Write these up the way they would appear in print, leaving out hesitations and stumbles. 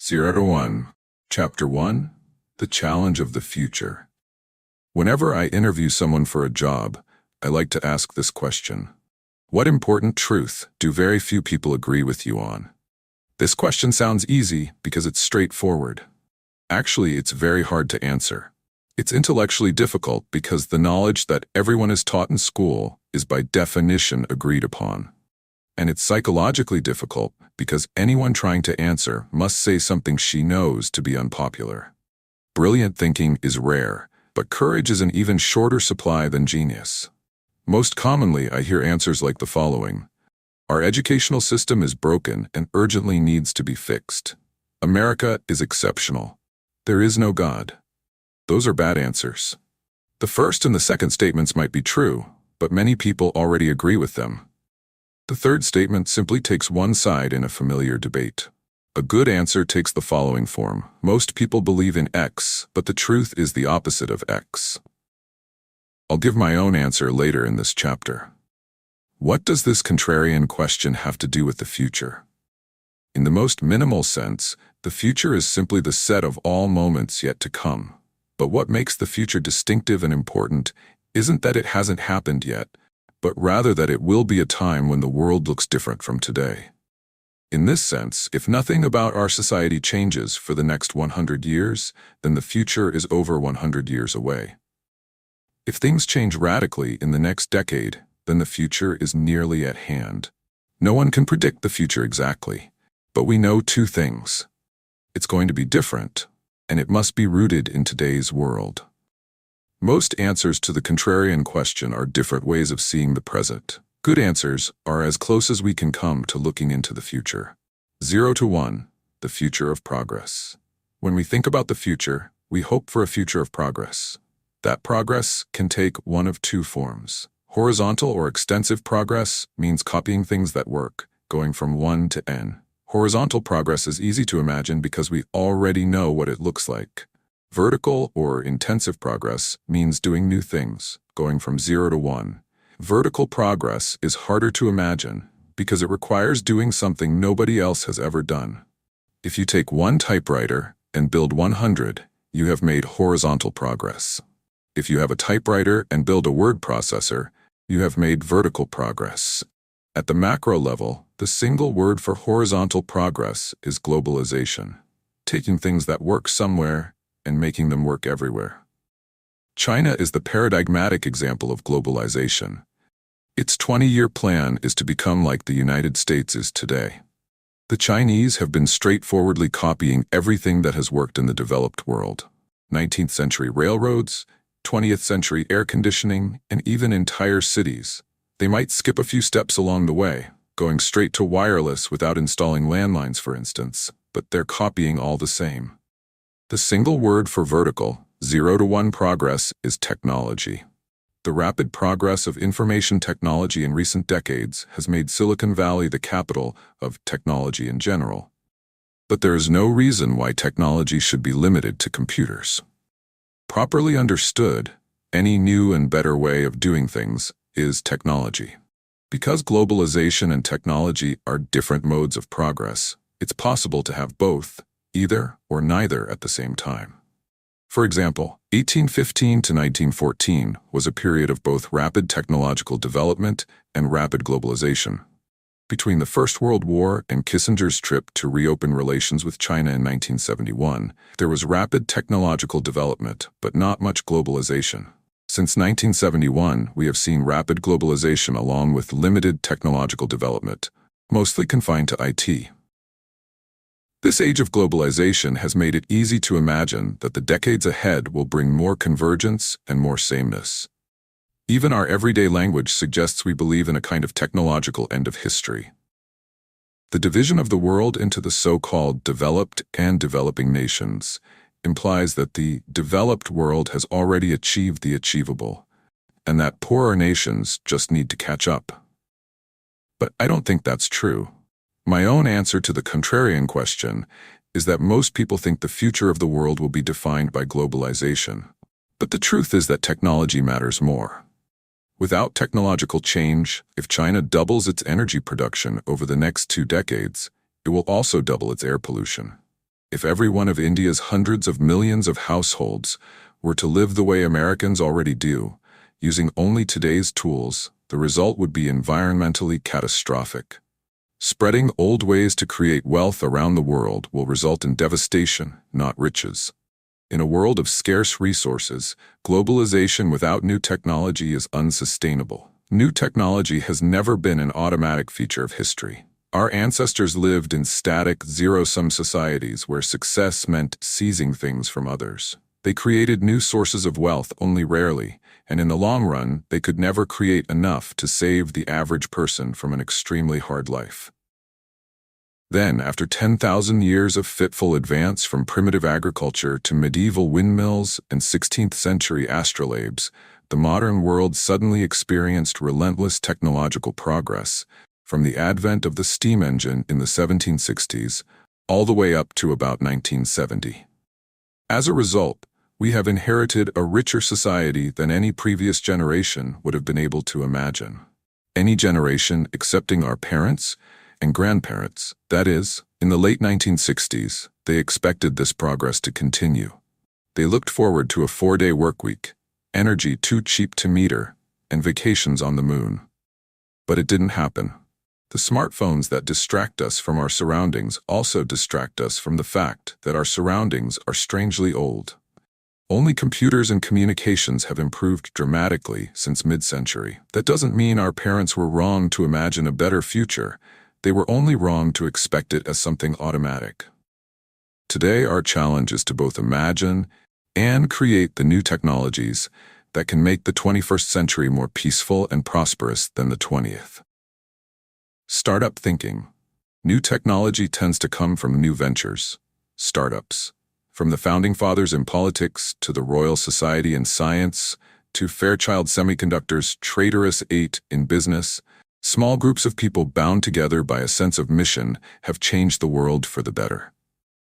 0 to 1. Chapter 1. The Challenge of the Future. Whenever I interview someone for a job, I like to ask this question. What important truth do very few people agree with you on? This question sounds easy because it's straightforward. Actually, it's very hard to answer. It's intellectually difficult because the knowledge that everyone is taught in school is by definition agreed upon. And it's psychologically difficult because anyone trying to answer must say something she knows to be unpopular. Brilliant thinking is rare, but courage is an even shorter supply than genius. Most commonly, I hear answers like the following. Our educational system is broken and urgently needs to be fixed. America is exceptional. There is no God. Those are bad answers. The first and the second statements might be true, but many people already agree with them. The third statement simply takes one side in a familiar debate. A good answer takes the following form. Most people believe in X, but the truth is the opposite of X. I'll give my own answer later in this chapter. What does this contrarian question have to do with the future? In the most minimal sense, the future is simply the set of all moments yet to come. But what makes the future distinctive and important isn't that it hasn't happened yet, but rather that it will be a time when the world looks different from today. In this sense, if nothing about our society changes for the next 100 years, then the future is over 100 years away. If things change radically in the next decade, then the future is nearly at hand. No one can predict the future exactly, but we know two things. It's going to be different, and it must be rooted in today's world. Most answers to the contrarian question are different ways of seeing the present. Good answers are as close as we can come to looking into the future. 0 to 1. The future of progress. When we think about the future, we hope for a future of progress. That progress can take one of two forms. Horizontal or extensive progress means copying things that work, going from 1 to n. Horizontal progress is easy to imagine because we already know what it looks like. Vertical or intensive progress means doing new things, going from 0 to 1. Vertical progress is harder to imagine because it requires doing something nobody else has ever done. If you take one typewriter and build 100, you have made horizontal progress. If you have a typewriter and build a word processor, you have made vertical progress. At the macro level, the single word for horizontal progress is globalization, taking things that work somewhere and making them work everywhere. China is the paradigmatic example of globalization. Its 20-year plan is to become like the United States is today. The Chinese have been straightforwardly copying everything that has worked in the developed world. 19th century railroads, 20th century air conditioning, and even entire cities. They might skip a few steps along the way, going straight to wireless without installing landlines, for instance, but they're copying all the same. The single word for vertical, 0 to 1 progress is technology. The rapid progress of information technology in recent decades has made Silicon Valley the capital of technology in general. But there is no reason why technology should be limited to computers. Properly understood, any new and better way of doing things is technology. Because globalization and technology are different modes of progress, it's possible to have both, either or neither at the same time. For example, 1815 to 1914 was a period of both rapid technological development and rapid globalization. Between the First World War and Kissinger's trip to reopen relations with China in 1971, there was rapid technological development, but not much globalization. Since 1971, we have seen rapid globalization along with limited technological development, mostly confined to IT. This age of globalization has made it easy to imagine that the decades ahead will bring more convergence and more sameness. Even our everyday language suggests we believe in a kind of technological end of history. The division of the world into the so-called developed and developing nations implies that the developed world has already achieved the achievable, and that poorer nations just need to catch up. But I don't think that's true. My own answer to the contrarian question is that most people think the future of the world will be defined by globalization. But the truth is that technology matters more. Without technological change, if China doubles its energy production over the next 2 decades, it will also double its air pollution. If every one of India's hundreds of millions of households were to live the way Americans already do, using only today's tools, the result would be environmentally catastrophic. Spreading old ways to create wealth around the world will result in devastation, not riches. In a world of scarce resources, globalization without new technology is unsustainable. New technology has never been an automatic feature of history. Our ancestors lived in static, zero-sum societies where success meant seizing things from others. They created new sources of wealth only rarely, and in the long run, they could never create enough to save the average person from an extremely hard life. Then, after 10,000 years of fitful advance from primitive agriculture to medieval windmills and 16th-century astrolabes, the modern world suddenly experienced relentless technological progress, from the advent of the steam engine in the 1760s all the way up to about 1970. As a result, we have inherited a richer society than any previous generation would have been able to imagine. Any generation excepting our parents and grandparents, that is, in the late 1960s, they expected this progress to continue. They looked forward to a 4-day workweek, energy too cheap to meter, and vacations on the moon. But it didn't happen. The smartphones that distract us from our surroundings also distract us from the fact that our surroundings are strangely old. Only computers and communications have improved dramatically since mid-century. That doesn't mean our parents were wrong to imagine a better future. They were only wrong to expect it as something automatic. Today, our challenge is to both imagine and create the new technologies that can make the 21st century more peaceful and prosperous than the 20th. Startup thinking. New technology tends to come from new ventures, startups. From the founding fathers in politics to the Royal Society in science to Fairchild Semiconductor's traitorous 8 in business, small groups of people bound together by a sense of mission have changed the world for the better.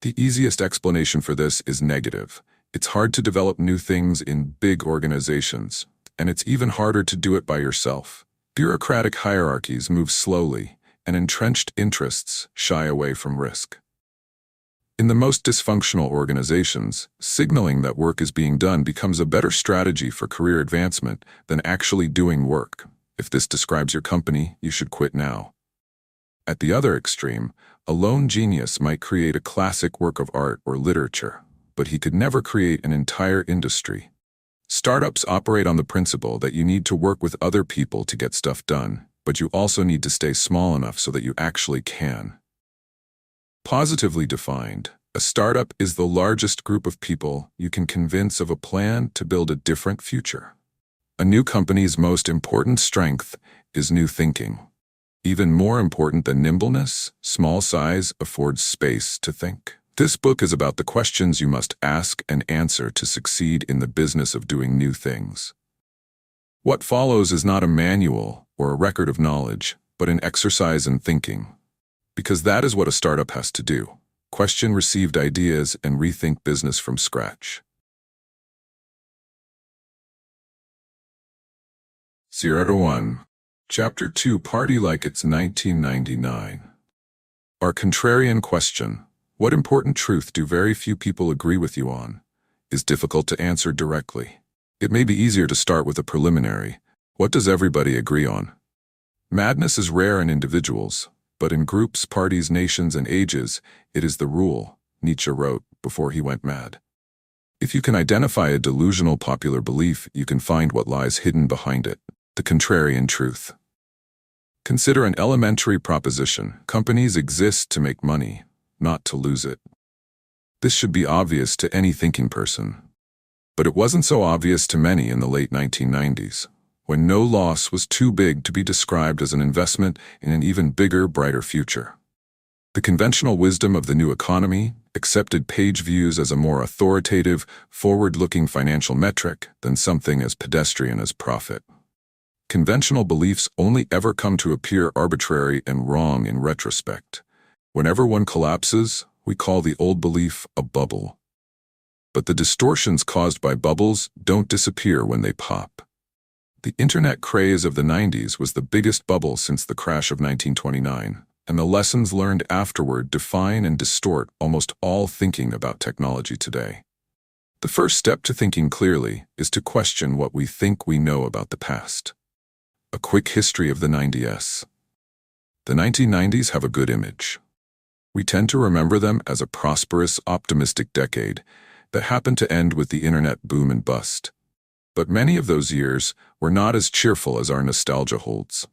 The easiest explanation for this is negative. It's hard to develop new things in big organizations, and it's even harder to do it by yourself. Bureaucratic hierarchies move slowly, and entrenched interests shy away from risk. In the most dysfunctional organizations, signaling that work is being done becomes a better strategy for career advancement than actually doing work. If this describes your company, you should quit now. At the other extreme, a lone genius might create a classic work of art or literature, but he could never create an entire industry. Startups operate on the principle that you need to work with other people to get stuff done, but you also need to stay small enough so that you actually can. Positively defined, a startup is the largest group of people you can convince of a plan to build a different future. A new company's most important strength is new thinking. Even more important than nimbleness, small size affords space to think. This book is about the questions you must ask and answer to succeed in the business of doing new things. What follows is not a manual or a record of knowledge, but an exercise in thinking. Because that is what a startup has to do. Question received ideas and rethink business from scratch. 0-1. Chapter 2. Party like it's 1999. Our contrarian question, what important truth do very few people agree with you on, is difficult to answer directly. It may be easier to start with a preliminary. What does everybody agree on? Madness is rare in individuals, but in groups, parties, nations, and ages, it is the rule, Nietzsche wrote before he went mad. If you can identify a delusional popular belief, you can find what lies hidden behind it, the contrarian truth. Consider an elementary proposition. Companies exist to make money, not to lose it. This should be obvious to any thinking person. But it wasn't so obvious to many in the late 1990s, when no loss was too big to be described as an investment in an even bigger, brighter future. The conventional wisdom of the new economy accepted page views as a more authoritative, forward-looking financial metric than something as pedestrian as profit. Conventional beliefs only ever come to appear arbitrary and wrong in retrospect. Whenever one collapses, we call the old belief a bubble. But the distortions caused by bubbles don't disappear when they pop. The internet craze of the 90s was the biggest bubble since the crash of 1929. and the lessons learned afterward define and distort almost all thinking about technology today. The first step to thinking clearly is to question what we think we know about the past. A quick history of the 90s. The 1990s have a good image. We tend to remember them as a prosperous, optimistic decade that happened to end with the internet boom and bust. But many of those years were not as cheerful as our nostalgia holds.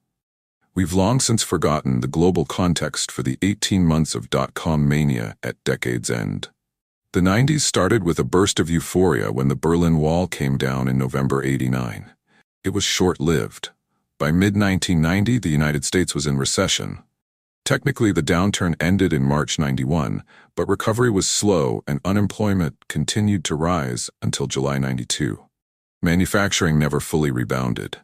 We've long since forgotten the global context for the 18 months of dot-com mania at decade's end. The 90s started with a burst of euphoria when the Berlin Wall came down in November '89. It was short-lived. By mid-1990, the United States was in recession. Technically, the downturn ended in March '91, but recovery was slow and unemployment continued to rise until July '92. Manufacturing never fully rebounded.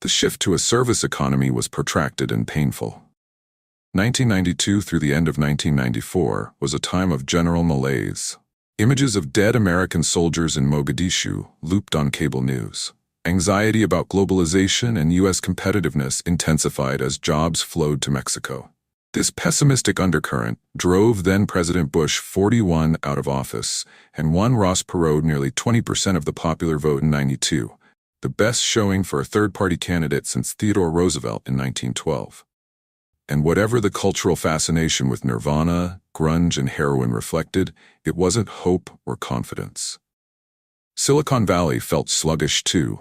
The shift to a service economy was protracted and painful. 1992 through the end of 1994 was a time of general malaise. Images of dead American soldiers in Mogadishu looped on cable news. Anxiety about globalization and U.S. competitiveness intensified as jobs flowed to Mexico. This pessimistic undercurrent drove then-President Bush 41 out of office and won Ross Perot nearly 20% of the popular vote in '92, the best showing for a third-party candidate since Theodore Roosevelt in 1912. And whatever the cultural fascination with Nirvana, grunge, and heroin reflected, it wasn't hope or confidence. Silicon Valley felt sluggish too.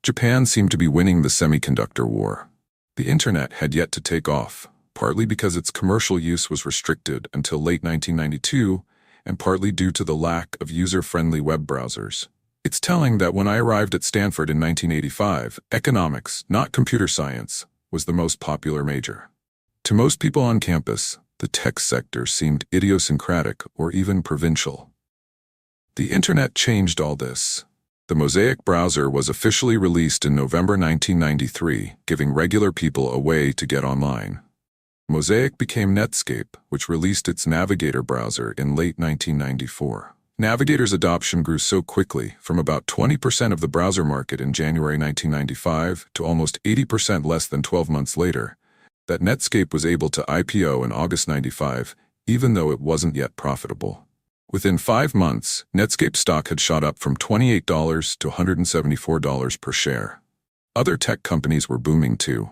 Japan seemed to be winning the semiconductor war. The internet had yet to take off, partly because its commercial use was restricted until late 1992, and partly due to the lack of user-friendly web browsers. It's telling that when I arrived at Stanford in 1985, economics, not computer science, was the most popular major. To most people on campus, the tech sector seemed idiosyncratic or even provincial. The internet changed all this. The Mosaic browser was officially released in November 1993, giving regular people a way to get online. Mosaic became Netscape, which released its Navigator browser in late 1994. Navigator's adoption grew so quickly, from about 20% of the browser market in January 1995 to almost 80% less than 12 months later, that Netscape was able to IPO in August '95, even though it wasn't yet profitable. Within 5 months, Netscape stock had shot up from $28 to $174 per share. Other tech companies were booming too.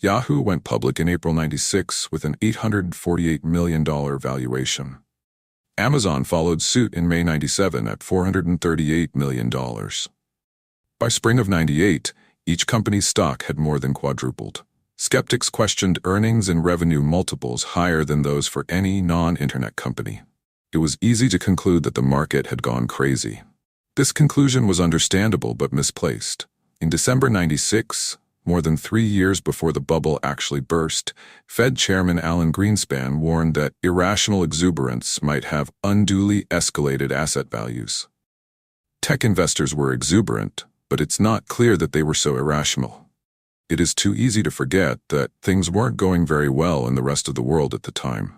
Yahoo went public in April '96 with an $848 million valuation. Amazon followed suit in May '97 at $438 million. By spring of '98, each company's stock had more than quadrupled. Skeptics questioned earnings and revenue multiples higher than those for any non-internet company. It was easy to conclude that the market had gone crazy. This conclusion was understandable but misplaced. In December '96, more than 3 years before the bubble actually burst, Fed Chairman Alan Greenspan warned that irrational exuberance might have unduly escalated asset values. Tech investors were exuberant, but it's not clear that they were so irrational. It is too easy to forget that things weren't going very well in the rest of the world at the time.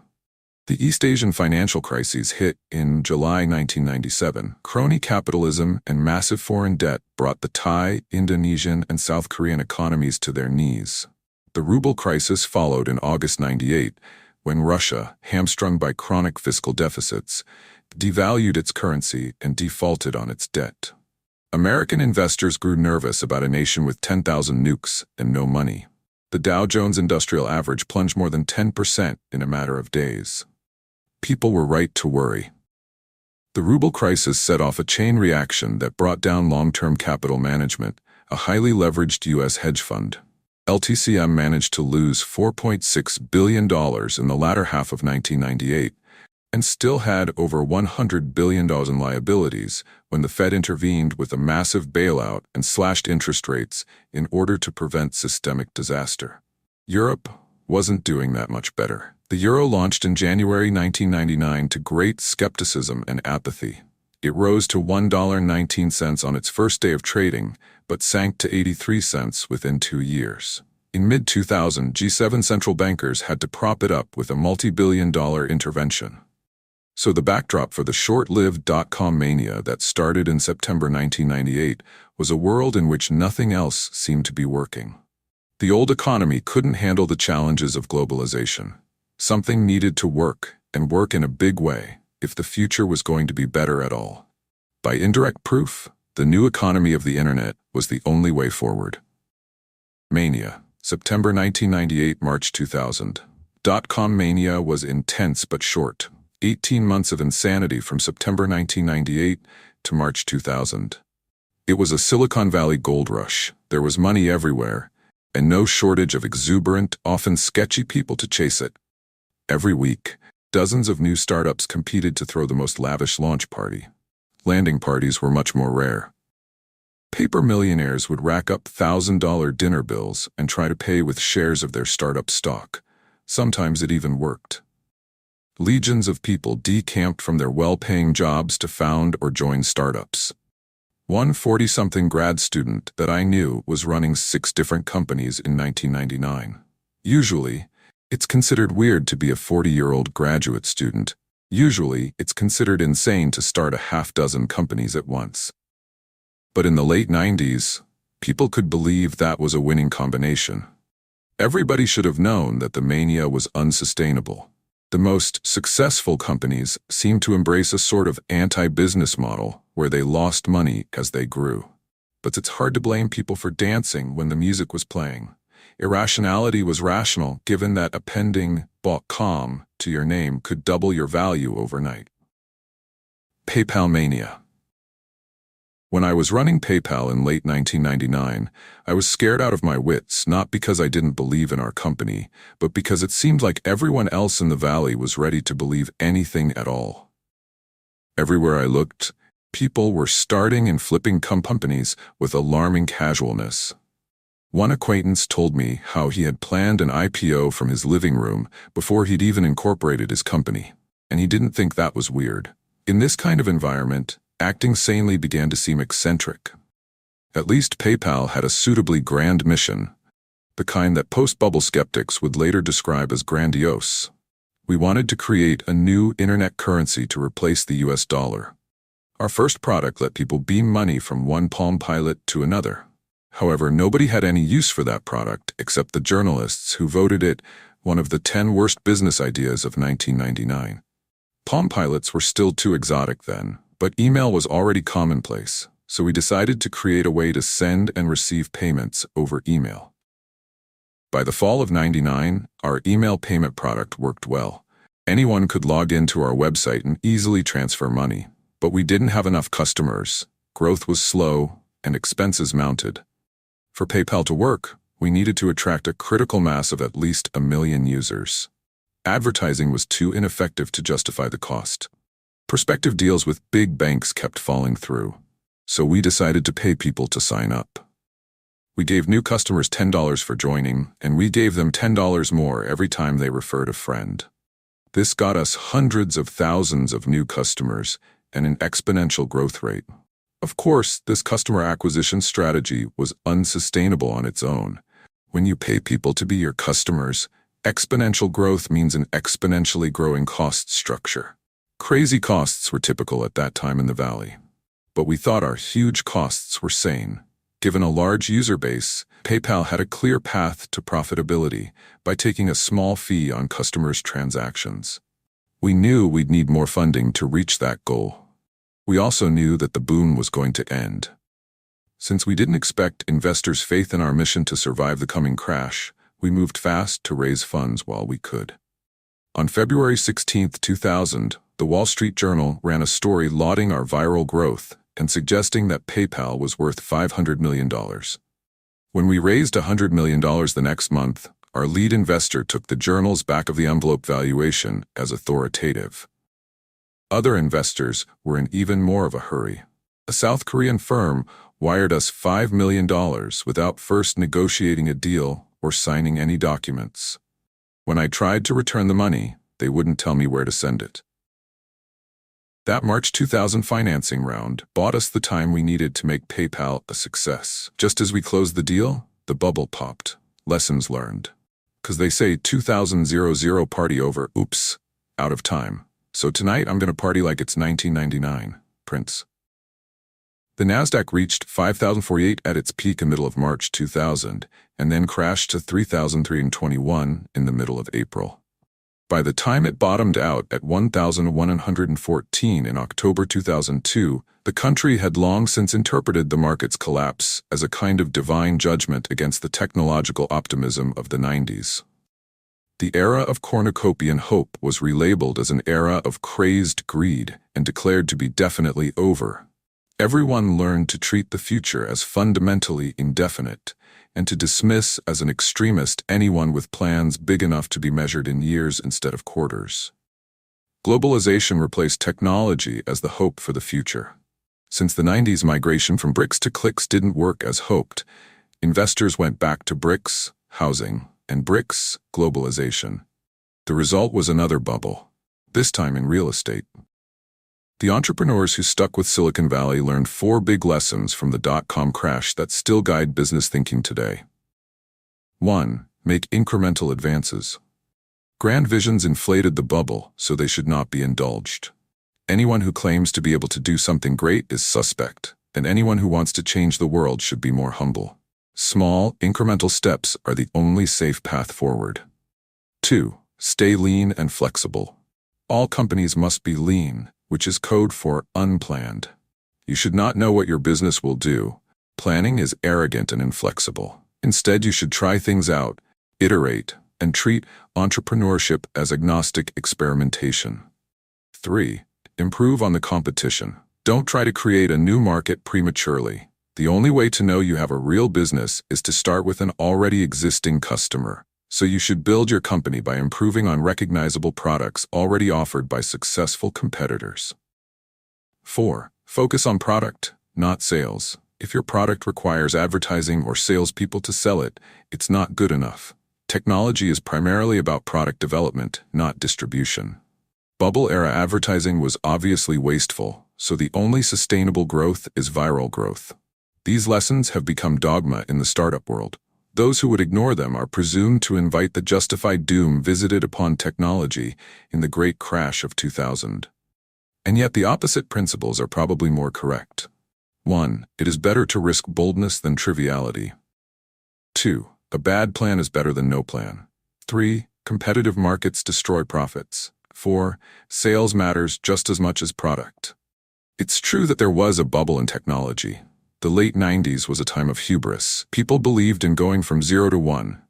The East Asian financial crises hit in July 1997. Crony capitalism and massive foreign debt brought the Thai, Indonesian, and South Korean economies to their knees. The ruble crisis followed in August '98, when Russia, hamstrung by chronic fiscal deficits, devalued its currency and defaulted on its debt. American investors grew nervous about a nation with 10,000 nukes and no money. The Dow Jones Industrial Average plunged more than 10% in a matter of days. People were right to worry. The ruble crisis set off a chain reaction that brought down long-term capital management, a highly leveraged U.S. hedge fund. LTCM managed to lose $4.6 billion in the latter half of 1998 and still had over $100 billion in liabilities when the Fed intervened with a massive bailout and slashed interest rates in order to prevent systemic disaster. Europe wasn't doing that much better. The euro launched in January 1999 to great skepticism and apathy. It rose to $1.19 on its first day of trading, but sank to 83 cents within 2 years. In mid-2000, G7 central bankers had to prop it up with a multi-billion-dollar intervention. So the backdrop for the short-lived dot-com mania that started in September 1998 was a world in which nothing else seemed to be working. The old economy couldn't handle the challenges of globalization. Something needed to work, and work in a big way, if the future was going to be better at all. By indirect proof, the new economy of the internet was the only way forward. Mania, September 1998, March 2000. Dot-com mania was intense but short. 18 months of insanity from September 1998 to March 2000. It was a Silicon Valley gold rush. There was money everywhere, and no shortage of exuberant, often sketchy people to chase it. Every week, dozens of new startups competed to throw the most lavish launch party. Landing parties were much more rare. Paper millionaires would rack up $1,000 dinner bills and try to pay with shares of their startup stock. Sometimes it even worked. Legions of people decamped from their well-paying jobs to found or join startups. One 40-something grad student that I knew was running 6 different companies in 1999. Usually, it's considered weird to be a 40-year-old graduate student. Usually, it's considered insane to start a half-dozen companies at once. But in the late 90s, people could believe that was a winning combination. Everybody should have known that the mania was unsustainable. The most successful companies seemed to embrace a sort of anti-business model where they lost money as they grew. But it's hard to blame people for dancing when the music was playing. Irrationality was rational given that appending .com to your name could double your value overnight. PayPal mania. When I was running PayPal in late 1999, I was scared out of my wits, not because I didn't believe in our company, but because it seemed like everyone else in the valley was ready to believe anything at all. Everywhere I looked, people were starting and flipping companies with alarming casualness. One acquaintance told me how he had planned an IPO from his living room before he'd even incorporated his company, and he didn't think that was weird. In this kind of environment, acting sanely began to seem eccentric. At least PayPal had a suitably grand mission, the kind that post-bubble skeptics would later describe as grandiose. We wanted to create a new internet currency to replace the US dollar. Our first product let people beam money from one Palm Pilot to another. However, nobody had any use for that product except the journalists who voted it one of the 10 worst business ideas of 1999. Palm Pilots were still too exotic then, but email was already commonplace, so we decided to create a way to send and receive payments over email. By the fall of '99, our email payment product worked well. Anyone could log into our website and easily transfer money, but we didn't have enough customers, growth was slow, and expenses mounted. For PayPal to work, we needed to attract a critical mass of at least 1 million users. Advertising was too ineffective to justify the cost. Prospective deals with big banks kept falling through, so we decided to pay people to sign up. We gave new customers $10 for joining, and we gave them $10 more every time they referred a friend. This got us hundreds of thousands of new customers and an exponential growth rate. Of course, this customer acquisition strategy was unsustainable on its own. When you pay people to be your customers, exponential growth means an exponentially growing cost structure. Crazy costs were typical at that time in the valley. But we thought our huge costs were sane. Given a large user base, PayPal had a clear path to profitability by taking a small fee on customers' transactions. We knew we'd need more funding to reach that goal. We also knew that the boom was going to end. Since we didn't expect investors' faith in our mission to survive the coming crash, we moved fast to raise funds while we could. On February 16, 2000, the Wall Street Journal ran a story lauding our viral growth and suggesting that PayPal was worth $500 million. When we raised $100 million the next month, our lead investor took the journal's back-of-the-envelope valuation as authoritative. Other investors were in even more of a hurry. A South Korean firm wired us $5 million without first negotiating a deal or signing any documents. When I tried to return the money, they wouldn't tell me where to send it. That March 2000 financing round bought us the time we needed to make PayPal a success. Just as we closed the deal, the bubble popped. Lessons learned. 'Cause they say 2000 party over, oops, out of time. So tonight I'm gonna party like it's 1999, Prince. The Nasdaq reached 5,048 at its peak in the middle of March 2000, and then crashed to 3,321 in the middle of April. By the time it bottomed out at 1,114 in October 2002, the country had long since interpreted the market's collapse as a kind of divine judgment against the technological optimism of the 90s. The era of cornucopian hope was relabeled as an era of crazed greed and declared to be definitely over. Everyone learned to treat the future as fundamentally indefinite, and to dismiss as an extremist anyone with plans big enough to be measured in years instead of quarters. Globalization replaced technology as the hope for the future. Since the 90s, migration from bricks to clicks didn't work as hoped. Investors went back to bricks, housing, and bricks, globalization. The result was another bubble, this time in real estate. The entrepreneurs who stuck with Silicon Valley learned 4 big lessons from the dot-com crash that still guide business thinking today. 1. Make incremental advances. Grand visions inflated the bubble, so they should not be indulged. Anyone who claims to be able to do something great is suspect, and anyone who wants to change the world should be more humble. Small, incremental steps are the only safe path forward. 2. Stay lean and flexible. All companies must be lean, which is code for unplanned. You should not know what your business will do. Planning is arrogant and inflexible. Instead, you should try things out, iterate, and treat entrepreneurship as agnostic experimentation. 3. Improve on the competition. Don't try to create a new market prematurely. The only way to know you have a real business is to start with an already existing customer. So you should build your company by improving on recognizable products already offered by successful competitors. 4. Focus on product, not sales. If your product requires advertising or salespeople to sell it, it's not good enough. Technology is primarily about product development, not distribution. Bubble-era advertising was obviously wasteful, so the only sustainable growth is viral growth. These lessons have become dogma in the startup world. Those who would ignore them are presumed to invite the justified doom visited upon technology in the great crash of 2000. And yet the opposite principles are probably more correct. 1. It is better to risk boldness than triviality. 2. A bad plan is better than no plan. 3. Competitive markets destroy profits. 4. Sales matters just as much as product. It's true that there was a bubble in technology. The late 90s was a time of hubris. People believed in going from 0 to 1.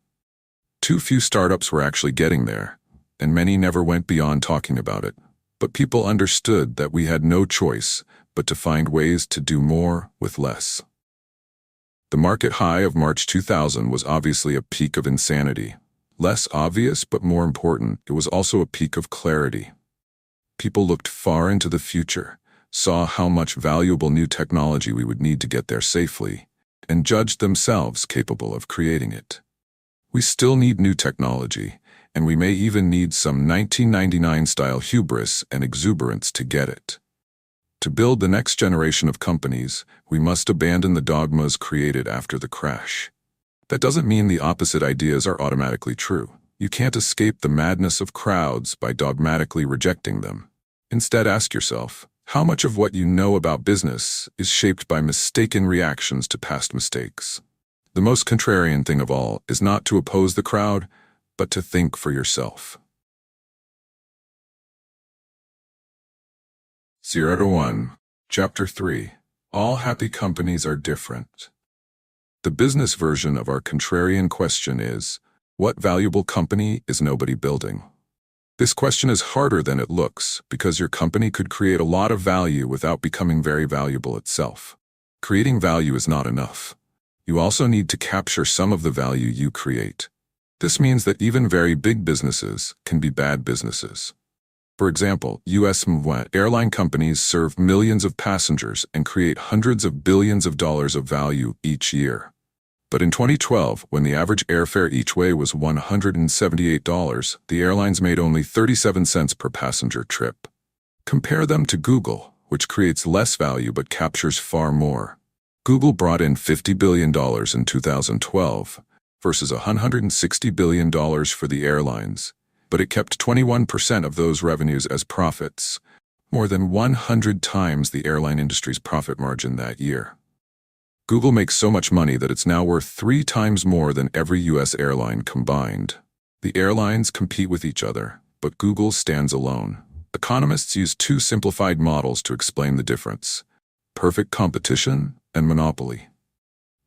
Too few startups were actually getting there, and many never went beyond talking about it. But people understood that we had no choice but to find ways to do more with less. The market high of March 2000 was obviously a peak of insanity. Less obvious, but more important, it was also a peak of clarity. People looked far into the future, saw how much valuable new technology we would need to get there safely, and judged themselves capable of creating it. We still need new technology, and we may even need some 1999-style hubris and exuberance to get it. To build the next generation of companies, we must abandon the dogmas created after the crash. That doesn't mean the opposite ideas are automatically true. You can't escape the madness of crowds by dogmatically rejecting them. Instead, ask yourself, how much of what you know about business is shaped by mistaken reactions to past mistakes? The most contrarian thing of all is not to oppose the crowd, but to think for yourself. 0 to 1. Chapter 3. All happy companies are different. The business version of our contrarian question is, what valuable company is nobody building? This question is harder than it looks because your company could create a lot of value without becoming very valuable itself. Creating value is not enough. You also need to capture some of the value you create. This means that even very big businesses can be bad businesses. For example, U.S. airline companies serve millions of passengers and create hundreds of billions of dollars of value each year. But in 2012, when the average airfare each way was $178, the airlines made only 37 cents per passenger trip. Compare them to Google, which creates less value but captures far more. Google brought in $50 billion in 2012 versus $160 billion for the airlines, but it kept 21% of those revenues as profits, more than 100 times the airline industry's profit margin that year. Google makes so much money that it's now worth 3 times more than every U.S. airline combined. The airlines compete with each other, but Google stands alone. Economists use two simplified models to explain the difference: perfect competition and monopoly.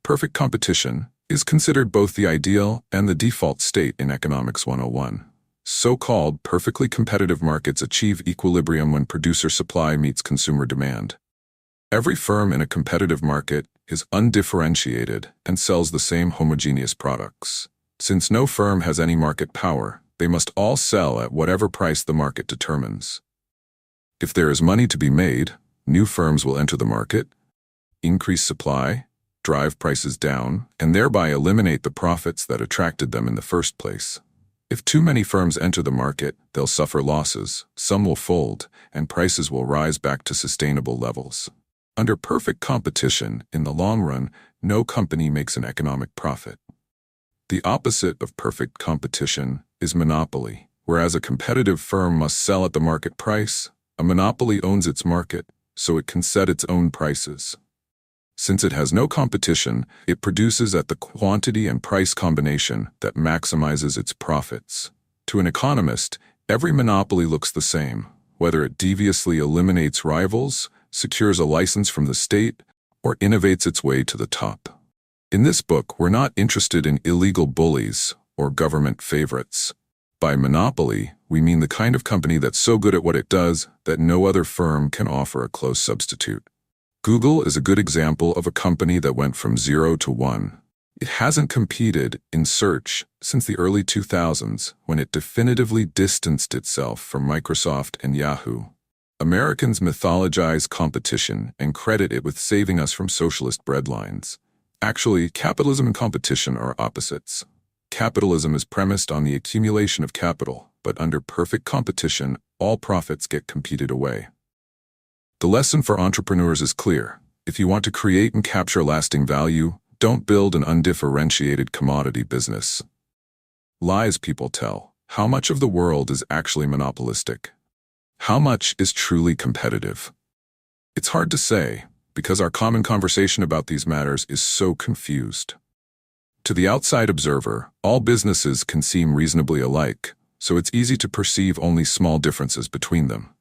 Perfect competition is considered both the ideal and the default state in Economics 101. So-called perfectly competitive markets achieve equilibrium when producer supply meets consumer demand. Every firm in a competitive market is undifferentiated and sells the same homogeneous products. Since no firm has any market power, they must all sell at whatever price the market determines. If there is money to be made, new firms will enter the market, increase supply, drive prices down, and thereby eliminate the profits that attracted them in the first place. If too many firms enter the market, they'll suffer losses, some will fold, and prices will rise back to sustainable levels. Under perfect competition, in the long run, no company makes an economic profit. The opposite of perfect competition is monopoly. Whereas a competitive firm must sell at the market price, a monopoly owns its market, so it can set its own prices. Since it has no competition, it produces at the quantity and price combination that maximizes its profits. To an economist, every monopoly looks the same, whether it deviously eliminates rivals, secures a license from the state, or innovates its way to the top. In this book, we're not interested in illegal bullies or government favorites. By monopoly, we mean the kind of company that's so good at what it does that no other firm can offer a close substitute. Google is a good example of a company that went from 0 to 1. It hasn't competed in search since the early 2000s, when it definitively distanced itself from Microsoft and Yahoo. Americans mythologize competition and credit it with saving us from socialist breadlines. Actually, capitalism and competition are opposites. Capitalism is premised on the accumulation of capital, but under perfect competition, all profits get competed away. The lesson for entrepreneurs is clear. If you want to create and capture lasting value, don't build an undifferentiated commodity business. Lies people tell. How much of the world is actually monopolistic? How much is truly competitive? It's hard to say, because our common conversation about these matters is so confused. To the outside observer, all businesses can seem reasonably alike, so it's easy to perceive only small differences between them.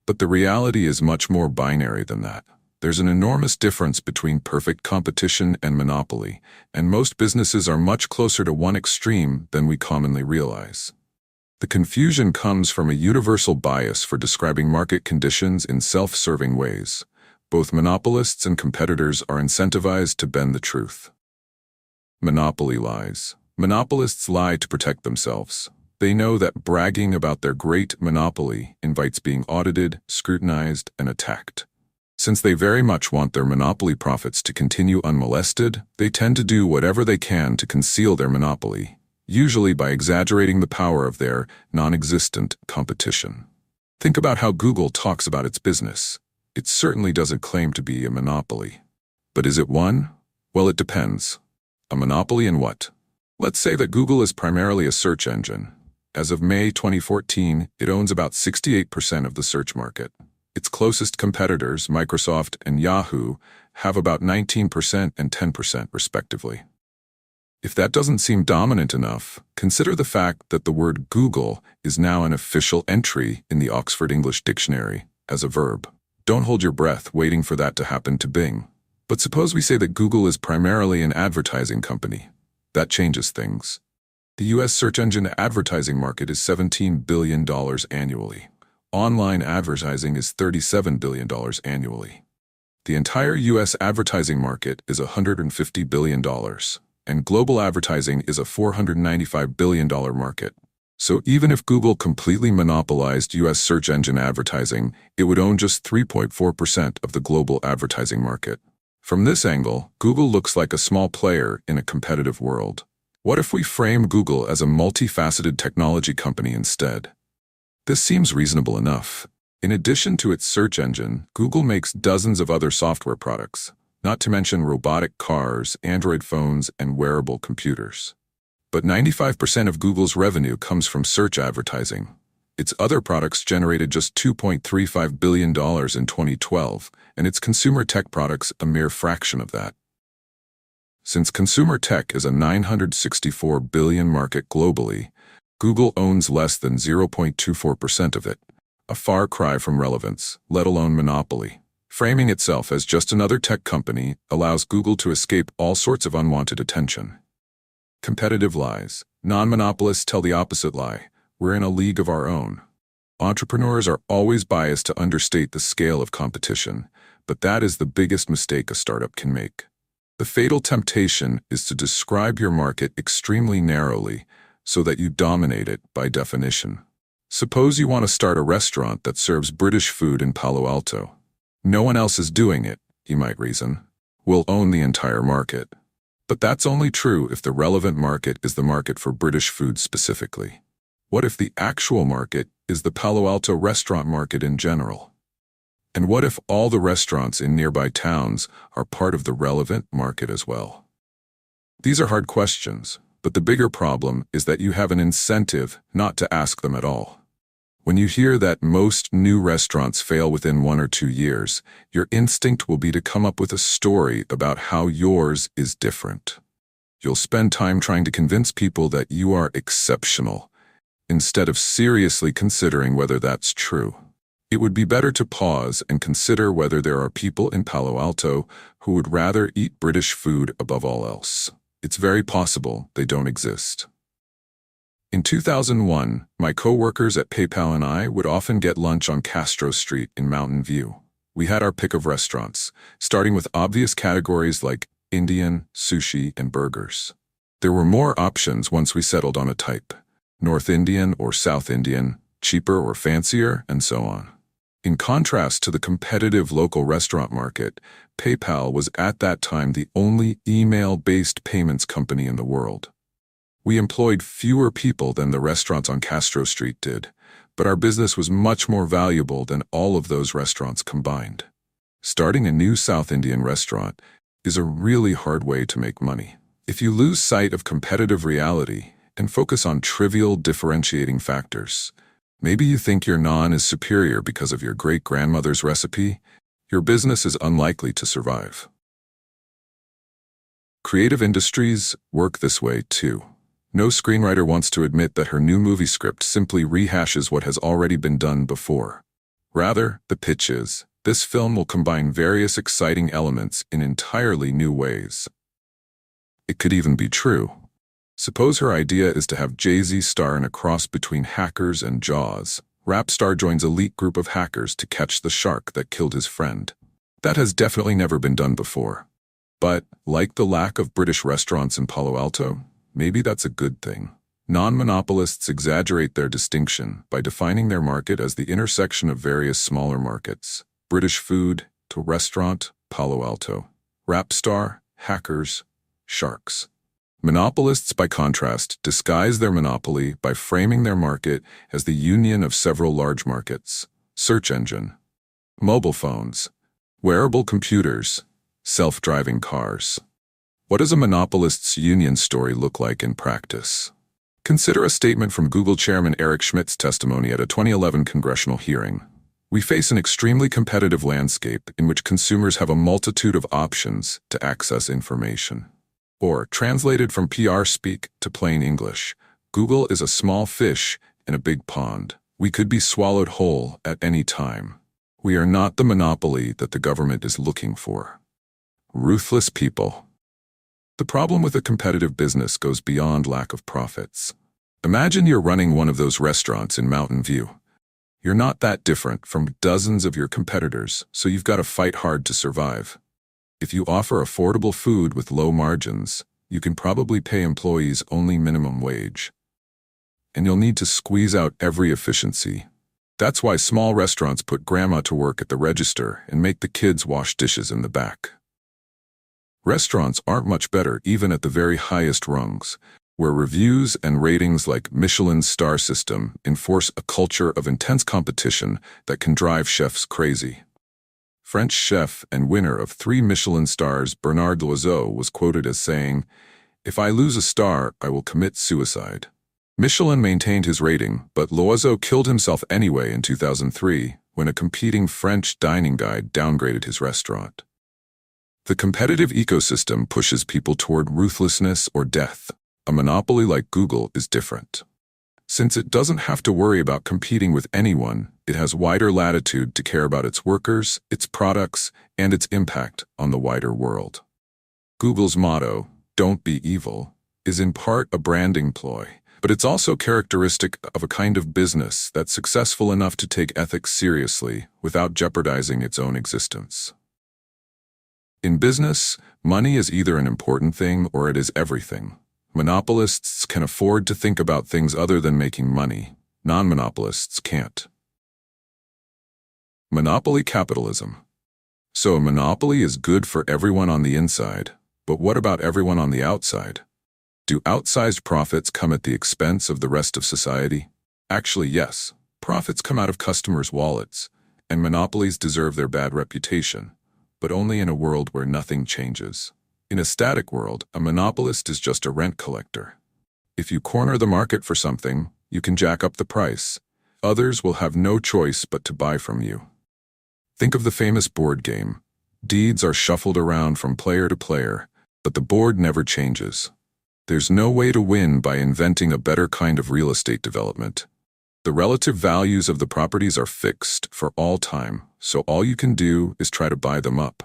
But the reality is much more binary than that. There's an enormous difference between perfect competition and monopoly, and most businesses are much closer to one extreme than we commonly realize. The confusion comes from a universal bias for describing market conditions in self-serving ways. Both monopolists and competitors are incentivized to bend the truth. Monopoly lies. Monopolists lie to protect themselves. They know that bragging about their great monopoly invites being audited, scrutinized, and attacked. Since they very much want their monopoly profits to continue unmolested, they tend to do whatever they can to conceal their monopoly, usually by exaggerating the power of their non-existent competition. Think about how Google talks about its business. It certainly doesn't claim to be a monopoly. But is it one? Well, it depends. A monopoly in what? Let's say that Google is primarily a search engine. As of May 2014, it owns about 68% of the search market. Its closest competitors, Microsoft and Yahoo, have about 19% and 10% respectively. If that doesn't seem dominant enough, consider the fact that the word Google is now an official entry in the Oxford English Dictionary as a verb. Don't hold your breath waiting for that to happen to Bing. But suppose we say that Google is primarily an advertising company. That changes things. The U.S. search engine advertising market is $17 billion annually. Online advertising is $37 billion annually. The entire U.S. advertising market is $150 billion, and global advertising is a $495 billion market. So even if Google completely monopolized U.S. search engine advertising, it would own just 3.4% of the global advertising market. From this angle, Google looks like a small player in a competitive world. What if we frame Google as a multifaceted technology company instead? This seems reasonable enough. In addition to its search engine, Google makes dozens of other software products, not to mention robotic cars, Android phones, and wearable computers. But 95% of Google's revenue comes from search advertising. Its other products generated just $2.35 billion in 2012, and its consumer tech products a mere fraction of that. Since consumer tech is a $964 billion market globally, Google owns less than 0.24% of it, a far cry from relevance, let alone monopoly. Framing itself as just another tech company allows Google to escape all sorts of unwanted attention. Competitive lies. Non-monopolists tell the opposite lie. We're in a league of our own. Entrepreneurs are always biased to understate the scale of competition, but that is the biggest mistake a startup can make. The fatal temptation is to describe your market extremely narrowly so that you dominate it by definition. Suppose you want to start a restaurant that serves British food in Palo Alto. No one else is doing it, you might reason. We'll own the entire market. But that's only true if the relevant market is the market for British food specifically. What if the actual market is the Palo Alto restaurant market in general? And what if all the restaurants in nearby towns are part of the relevant market as well? These are hard questions, but the bigger problem is that you have an incentive not to ask them at all. When you hear that most new restaurants fail within 1 or 2 years, your instinct will be to come up with a story about how yours is different. You'll spend time trying to convince people that you are exceptional, instead of seriously considering whether that's true. It would be better to pause and consider whether there are people in Palo Alto who would rather eat British food above all else. It's very possible they don't exist. In 2001, my co-workers at PayPal and I would often get lunch on Castro Street in Mountain View. We had our pick of restaurants, starting with obvious categories like Indian, sushi, and burgers. There were more options once we settled on a type: North Indian or South Indian, cheaper or fancier, and so on. In contrast to the competitive local restaurant market, PayPal was at that time the only email-based payments company in the world. We employed fewer people than the restaurants on Castro Street did, but our business was much more valuable than all of those restaurants combined. Starting a new South Indian restaurant is a really hard way to make money. If you lose sight of competitive reality and focus on trivial differentiating factors, maybe you think your naan is superior because of your great-grandmother's recipe, your business is unlikely to survive. Creative industries work this way too. No screenwriter wants to admit that her new movie script simply rehashes what has already been done before. Rather, the pitch is, this film will combine various exciting elements in entirely new ways. It could even be true. Suppose her idea is to have Jay-Z star in a cross between Hackers and Jaws. Rap star joins elite group of hackers to catch the shark that killed his friend. That has definitely never been done before. But, like the lack of British restaurants in Palo Alto, maybe that's a good thing. Non-monopolists exaggerate their distinction by defining their market as the intersection of various smaller markets: British food to restaurant, Palo Alto, rap star, hackers, sharks. Monopolists, by contrast, disguise their monopoly by framing their market as the union of several large markets: search engine, mobile phones, wearable computers, self-driving cars. What does a monopolist's union story look like in practice? Consider a statement from Google Chairman Eric Schmidt's testimony at a 2011 congressional hearing. We face an extremely competitive landscape in which consumers have a multitude of options to access information. Or, translated from PR speak to plain English, Google is a small fish in a big pond. We could be swallowed whole at any time. We are not the monopoly that the government is looking for. Ruthless people. The problem with a competitive business goes beyond lack of profits. Imagine you're running one of those restaurants in Mountain View. You're not that different from dozens of your competitors, so you've got to fight hard to survive. If you offer affordable food with low margins, you can probably pay employees only minimum wage. And you'll need to squeeze out every efficiency. That's why small restaurants put grandma to work at the register and make the kids wash dishes in the back. Restaurants aren't much better even at the very highest rungs, where reviews and ratings like Michelin's star system enforce a culture of intense competition that can drive chefs crazy. French chef and winner of 3 Michelin stars Bernard Loiseau was quoted as saying, "If I lose a star, I will commit suicide." Michelin maintained his rating, but Loiseau killed himself anyway in 2003 when a competing French dining guide downgraded his restaurant. The competitive ecosystem pushes people toward ruthlessness or death. A monopoly like Google is different. Since it doesn't have to worry about competing with anyone, it has wider latitude to care about its workers, its products, and its impact on the wider world. Google's motto, "Don't be evil," is in part a branding ploy, but it's also characteristic of a kind of business that's successful enough to take ethics seriously without jeopardizing its own existence. In business, money is either an important thing or it is everything. Monopolists can afford to think about things other than making money. Non-monopolists can't. Monopoly capitalism. So a monopoly is good for everyone on the inside, but what about everyone on the outside? Do outsized profits come at the expense of the rest of society? Actually, yes. Profits come out of customers' wallets, and monopolies deserve their bad reputation, but only in a world where nothing changes. In a static world, a monopolist is just a rent collector. If you corner the market for something, you can jack up the price. Others will have no choice but to buy from you. Think of the famous board game. Deeds are shuffled around from player to player, but the board never changes. There's no way to win by inventing a better kind of real estate development. The relative values of the properties are fixed for all time, so all you can do is try to buy them up.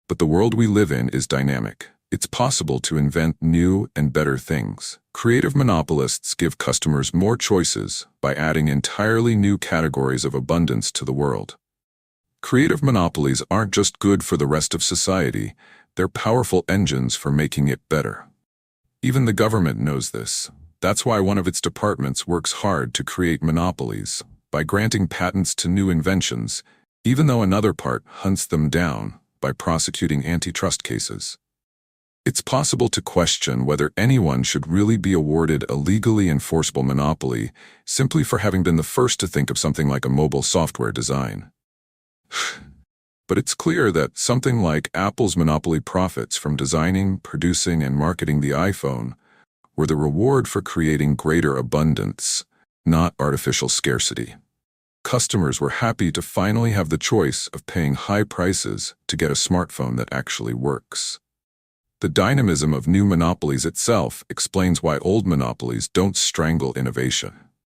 But the world we live in is dynamic. It's possible to invent new and better things. Creative monopolists give customers more choices by adding entirely new categories of abundance to the world. Creative monopolies aren't just good for the rest of society, they're powerful engines for making it better. Even the government knows this. That's why one of its departments works hard to create monopolies, by granting patents to new inventions, even though another part hunts them down by prosecuting antitrust cases. It's possible to question whether anyone should really be awarded a legally enforceable monopoly simply for having been the first to think of something like a mobile software design. But it's clear that something like Apple's monopoly profits from designing, producing, and marketing the iPhone were the reward for creating greater abundance, not artificial scarcity. Customers were happy to finally have the choice of paying high prices to get a smartphone that actually works. The dynamism of new monopolies itself explains why old monopolies don't strangle innovation.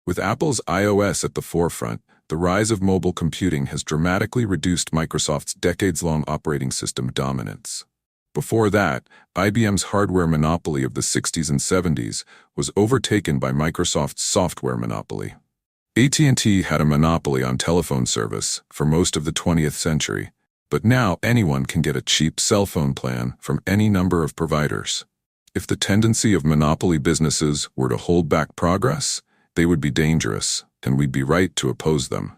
With Apple's iOS at the forefront, the rise of mobile computing has dramatically reduced Microsoft's decades-long operating system dominance. Before that, IBM's hardware monopoly of the 60s and 70s was overtaken by Microsoft's software monopoly. AT&T had a monopoly on telephone service for most of the 20th century, but now anyone can get a cheap cell phone plan from any number of providers. If the tendency of monopoly businesses were to hold back progress, they would be dangerous, and we'd be right to oppose them.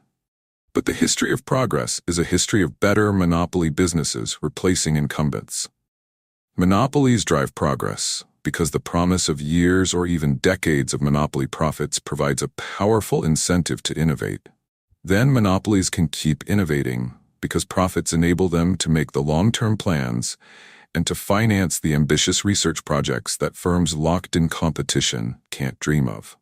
But the history of progress is a history of better monopoly businesses replacing incumbents. Monopolies drive progress because the promise of years or even decades of monopoly profits provides a powerful incentive to innovate. Then monopolies can keep innovating because profits enable them to make the long-term plans and to finance the ambitious research projects that firms locked in competition can't dream of.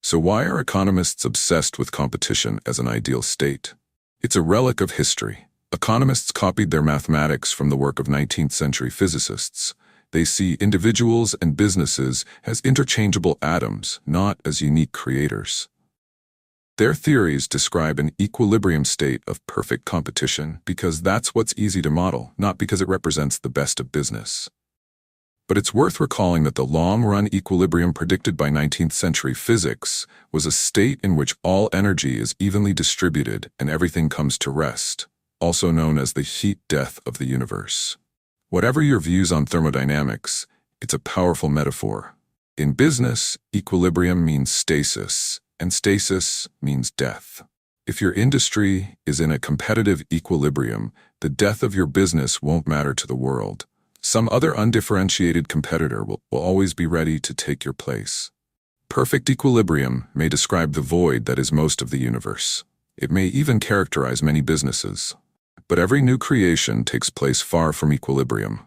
So why are economists obsessed with competition as an ideal state? It's a relic of history. Economists copied their mathematics from the work of 19th century physicists. They see individuals and businesses as interchangeable atoms, not as unique creators. Their theories describe an equilibrium state of perfect competition because that's what's easy to model, not because it represents the best of business. But it's worth recalling that the long-run equilibrium predicted by 19th century physics was a state in which all energy is evenly distributed and everything comes to rest, also known as the heat death of the universe. Whatever your views on thermodynamics, it's a powerful metaphor. In business, equilibrium means stasis, and stasis means death. If your industry is in a competitive equilibrium, the death of your business won't matter to the world. Some other undifferentiated competitor will always be ready to take your place. Perfect equilibrium may describe the void that is most of the universe. It may even characterize many businesses. But every new creation takes place far from equilibrium.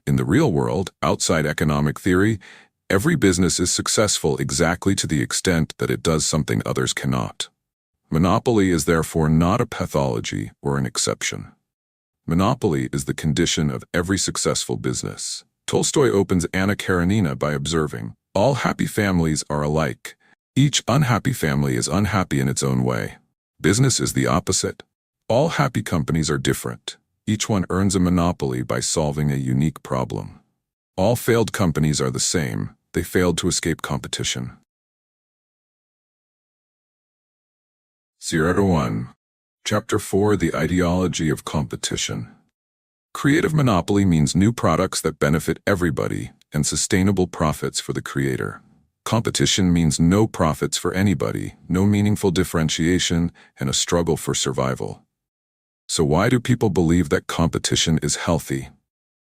In the real world, outside economic theory, every business is successful exactly to the extent that it does something others cannot. Monopoly is therefore not a pathology or an exception. Monopoly is the condition of every successful business. Tolstoy opens Anna Karenina by observing, All happy families are alike. Each unhappy family is unhappy in its own way. Business is the opposite. All happy companies are different. Each one earns a monopoly by solving a unique problem. All failed companies are the same. They failed to escape competition. 0-1. Chapter 4: The Ideology of Competition. Creative monopoly means new products that benefit everybody and sustainable profits for the creator. Competition means no profits for anybody, no meaningful differentiation, and a struggle for survival. So why do people believe that competition is healthy?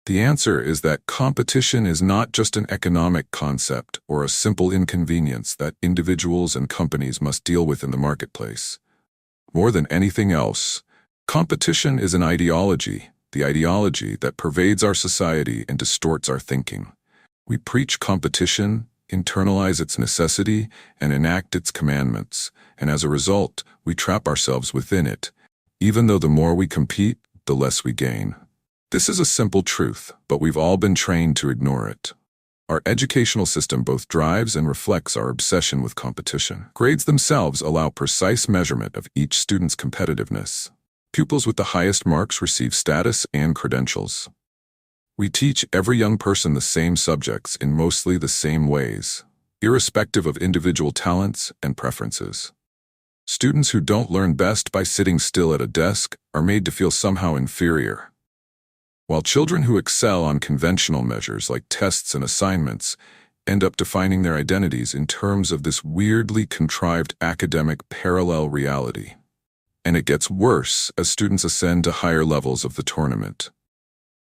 The answer is that competition is not just an economic concept or a simple inconvenience that individuals and companies must deal with in the marketplace. More than anything else, competition is an ideology, the ideology that pervades our society and distorts our thinking. We preach competition, internalize its necessity, and enact its commandments, and as a result, we trap ourselves within it. Even though the more we compete, the less we gain. This is a simple truth, but we've all been trained to ignore it. Our educational system both drives and reflects our obsession with competition. Grades themselves allow precise measurement of each student's competitiveness. Pupils with the highest marks receive status and credentials. We teach every young person the same subjects in mostly the same ways, irrespective of individual talents and preferences. Students who don't learn best by sitting still at a desk are made to feel somehow inferior, while children who excel on conventional measures like tests and assignments end up defining their identities in terms of this weirdly contrived academic parallel reality. And it gets worse as students ascend to higher levels of the tournament.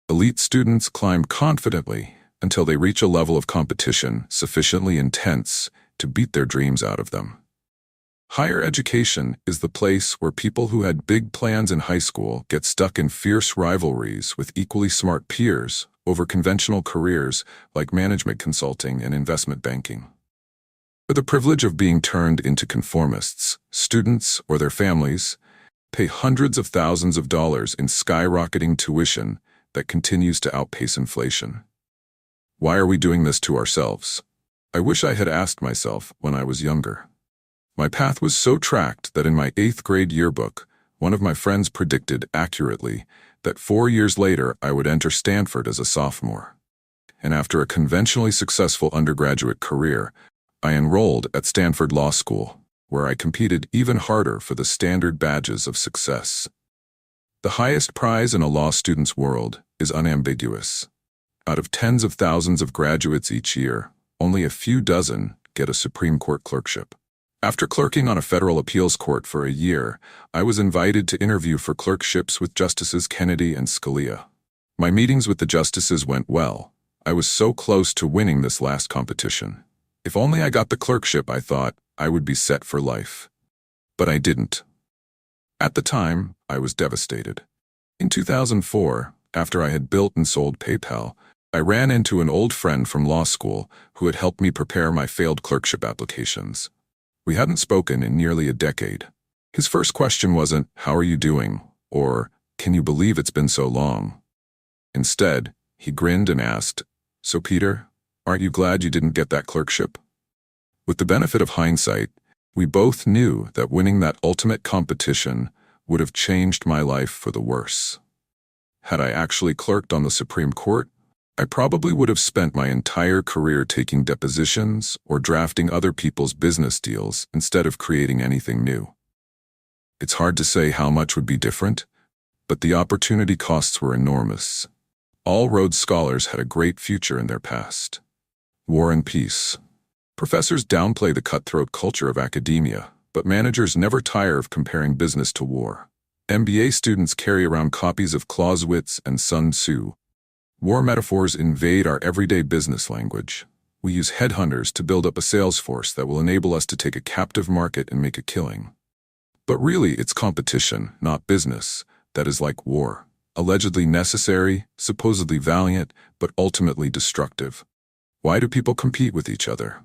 Elite students climb confidently until they reach a level of competition sufficiently intense to beat their dreams out of them. Higher education is the place where people who had big plans in high school get stuck in fierce rivalries with equally smart peers over conventional careers like management consulting and investment banking. For the privilege of being turned into conformists, students or their families pay hundreds of thousands of dollars in skyrocketing tuition that continues to outpace inflation. Why are we doing this to ourselves? I wish I had asked myself when I was younger. My path was so tracked that in my 8th grade yearbook, one of my friends predicted accurately that 4 years later I would enter Stanford as a sophomore. And after a conventionally successful undergraduate career, I enrolled at Stanford Law School, where I competed even harder for the standard badges of success. The highest prize in a law student's world is unambiguous. Out of tens of thousands of graduates each year, only a few dozen get a Supreme Court clerkship. After clerking on a federal appeals court for a year, I was invited to interview for clerkships with Justices Kennedy and Scalia. My meetings with the justices went well. I was so close to winning this last competition. If only I got the clerkship, I thought, I would be set for life. But I didn't. At the time, I was devastated. In 2004, after I had built and sold PayPal, I ran into an old friend from law school who had helped me prepare my failed clerkship applications. We hadn't spoken in nearly a decade. His first question wasn't, "How are you doing?" or, "Can you believe it's been so long?" Instead, he grinned and asked, "So Peter, aren't you glad you didn't get that clerkship?" With the benefit of hindsight, we both knew that winning that ultimate competition would have changed my life for the worse. Had I actually clerked on the Supreme Court, I probably would have spent my entire career taking depositions or drafting other people's business deals instead of creating anything new. It's hard to say how much would be different, but the opportunity costs were enormous. All Rhodes Scholars had a great future in their past. War and peace. Professors downplay the cutthroat culture of academia, but managers never tire of comparing business to war. MBA students carry around copies of Clausewitz and Sun Tzu. War metaphors invade our everyday business language. We use headhunters to build up a sales force that will enable us to take a captive market and make a killing. But really, it's competition, not business, that is like war. Allegedly necessary, supposedly valiant, but ultimately destructive. Why do people compete with each other?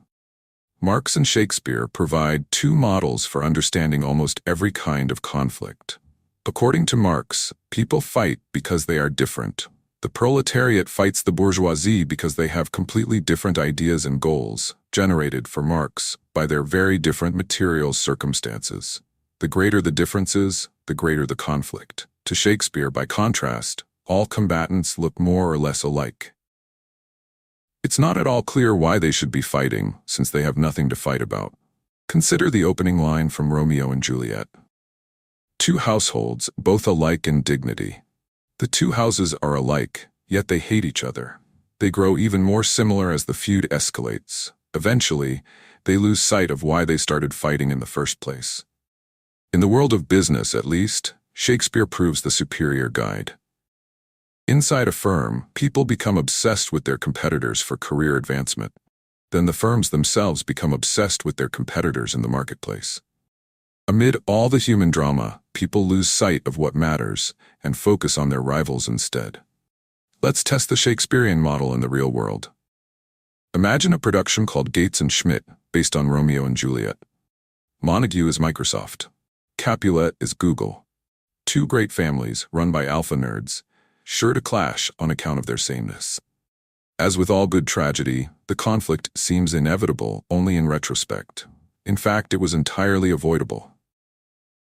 Marx and Shakespeare provide two models for understanding almost every kind of conflict. According to Marx, people fight because they are different. The proletariat fights the bourgeoisie because they have completely different ideas and goals, generated for Marx by their very different material circumstances. The greater the differences, the greater the conflict. To Shakespeare, by contrast, all combatants look more or less alike. It's not at all clear why they should be fighting, since they have nothing to fight about. Consider the opening line from Romeo and Juliet. Two households, both alike in dignity. The two houses are alike, yet they hate each other. They grow even more similar as the feud escalates. Eventually, they lose sight of why they started fighting in the first place. In the world of business, at least, Shakespeare proves the superior guide. Inside a firm, people become obsessed with their competitors for career advancement. Then the firms themselves become obsessed with their competitors in the marketplace. Amid all the human drama, people lose sight of what matters and focus on their rivals instead. Let's test the Shakespearean model in the real world. Imagine a production called Gates and Schmidt, based on Romeo and Juliet. Montague is Microsoft. Capulet is Google. Two great families, run by alpha nerds, sure to clash on account of their sameness. As with all good tragedy, the conflict seems inevitable only in retrospect. In fact, it was entirely avoidable.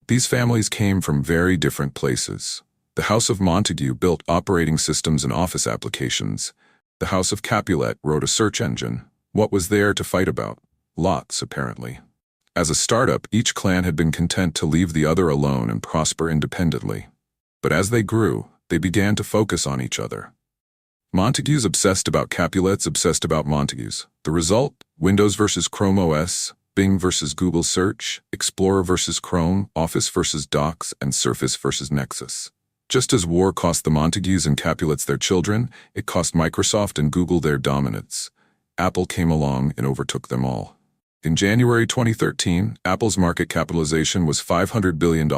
These families came from very different places. The House of Montague built operating systems and office applications. The House of Capulet wrote a search engine. What was there to fight about? Lots, apparently. As a startup, each clan had been content to leave the other alone and prosper independently. But as they grew, they began to focus on each other. Montagues obsessed about Capulets obsessed about Montagues. The result? Windows versus Chrome OS, Bing versus Google Search, Explorer versus Chrome, Office versus Docs, and Surface versus Nexus. Just as war cost the Montagues and Capulets their children, it cost Microsoft and Google their dominance. Apple came along and overtook them all. In January 2013, Apple's market capitalization was $500 billion,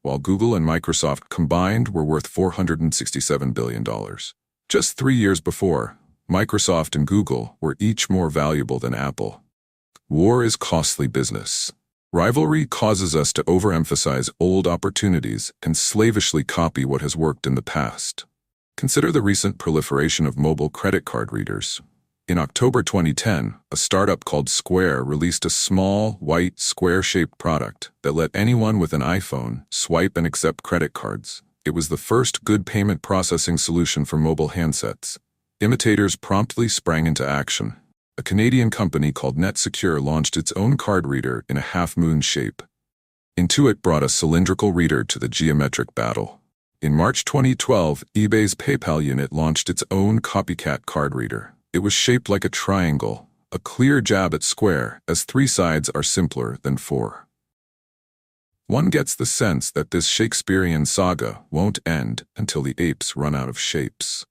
while Google and Microsoft combined were worth $467 billion. Just 3 years before, Microsoft and Google were each more valuable than Apple. War is costly business. Rivalry causes us to overemphasize old opportunities and slavishly copy what has worked in the past. Consider the recent proliferation of mobile credit card readers. In October 2010, a startup called Square released a small, white, square-shaped product that let anyone with an iPhone swipe and accept credit cards. It was the first good payment processing solution for mobile handsets. Imitators promptly sprang into action. A Canadian company called NetSecure launched its own card reader in a half-moon shape. Intuit brought a cylindrical reader to the geometric battle. In March 2012, eBay's PayPal unit launched its own copycat card reader. It was shaped like a triangle, a clear jab at Square, as 3 sides are simpler than 4. One gets the sense that this Shakespearean saga won't end until the apes run out of shapes.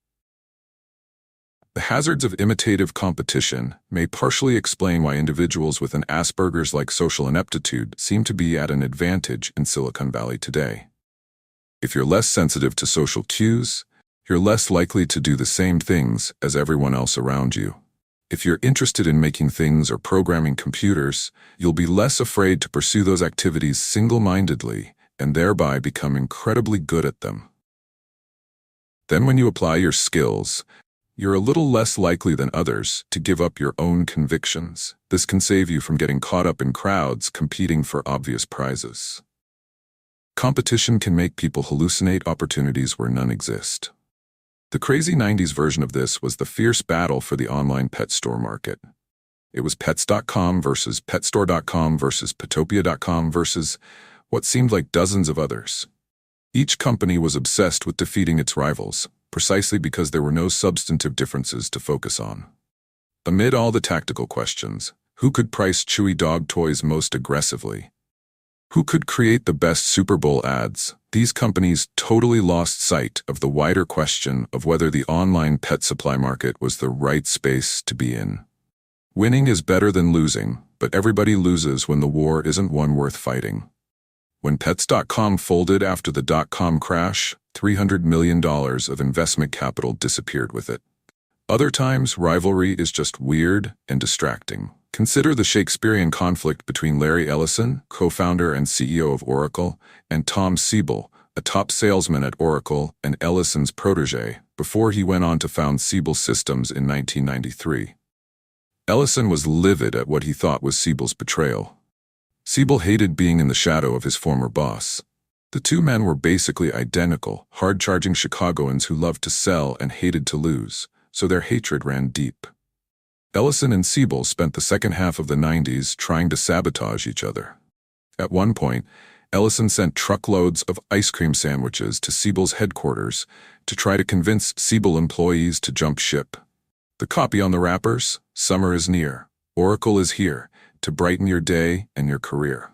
The hazards of imitative competition may partially explain why individuals with an Asperger's-like social ineptitude seem to be at an advantage in Silicon Valley today. If you're less sensitive to social cues, you're less likely to do the same things as everyone else around you. If you're interested in making things or programming computers, you'll be less afraid to pursue those activities single-mindedly and thereby become incredibly good at them. Then when you apply your skills, you're a little less likely than others to give up your own convictions. This can save you from getting caught up in crowds competing for obvious prizes. Competition can make people hallucinate opportunities where none exist. The crazy 90s version of this was the fierce battle for the online pet store market. It was Pets.com versus Petstore.com versus Petopia.com versus what seemed like dozens of others. Each company was obsessed with defeating its rivals, precisely because there were no substantive differences to focus on. Amid all the tactical questions, who could price chewy dog toys most aggressively? Who could create the best Super Bowl ads? These companies totally lost sight of the wider question of whether the online pet supply market was the right space to be in. Winning is better than losing, but everybody loses when the war isn't one worth fighting. When Pets.com folded after the dot-com crash, $300 million of investment capital disappeared with it. Other times, rivalry is just weird and distracting. Consider the Shakespearean conflict between Larry Ellison, co-founder and CEO of Oracle, and Tom Siebel, a top salesman at Oracle and Ellison's protege, before he went on to found Siebel Systems in 1993. Ellison was livid at what he thought was Siebel's betrayal. Siebel hated being in the shadow of his former boss. The two men were basically identical, hard-charging Chicagoans who loved to sell and hated to lose, so their hatred ran deep. Ellison and Siebel spent the second half of the 90s trying to sabotage each other. At one point, Ellison sent truckloads of ice cream sandwiches to Siebel's headquarters to try to convince Siebel employees to jump ship. The copy on the wrappers: "Summer is near. Oracle is here to brighten your day and your career."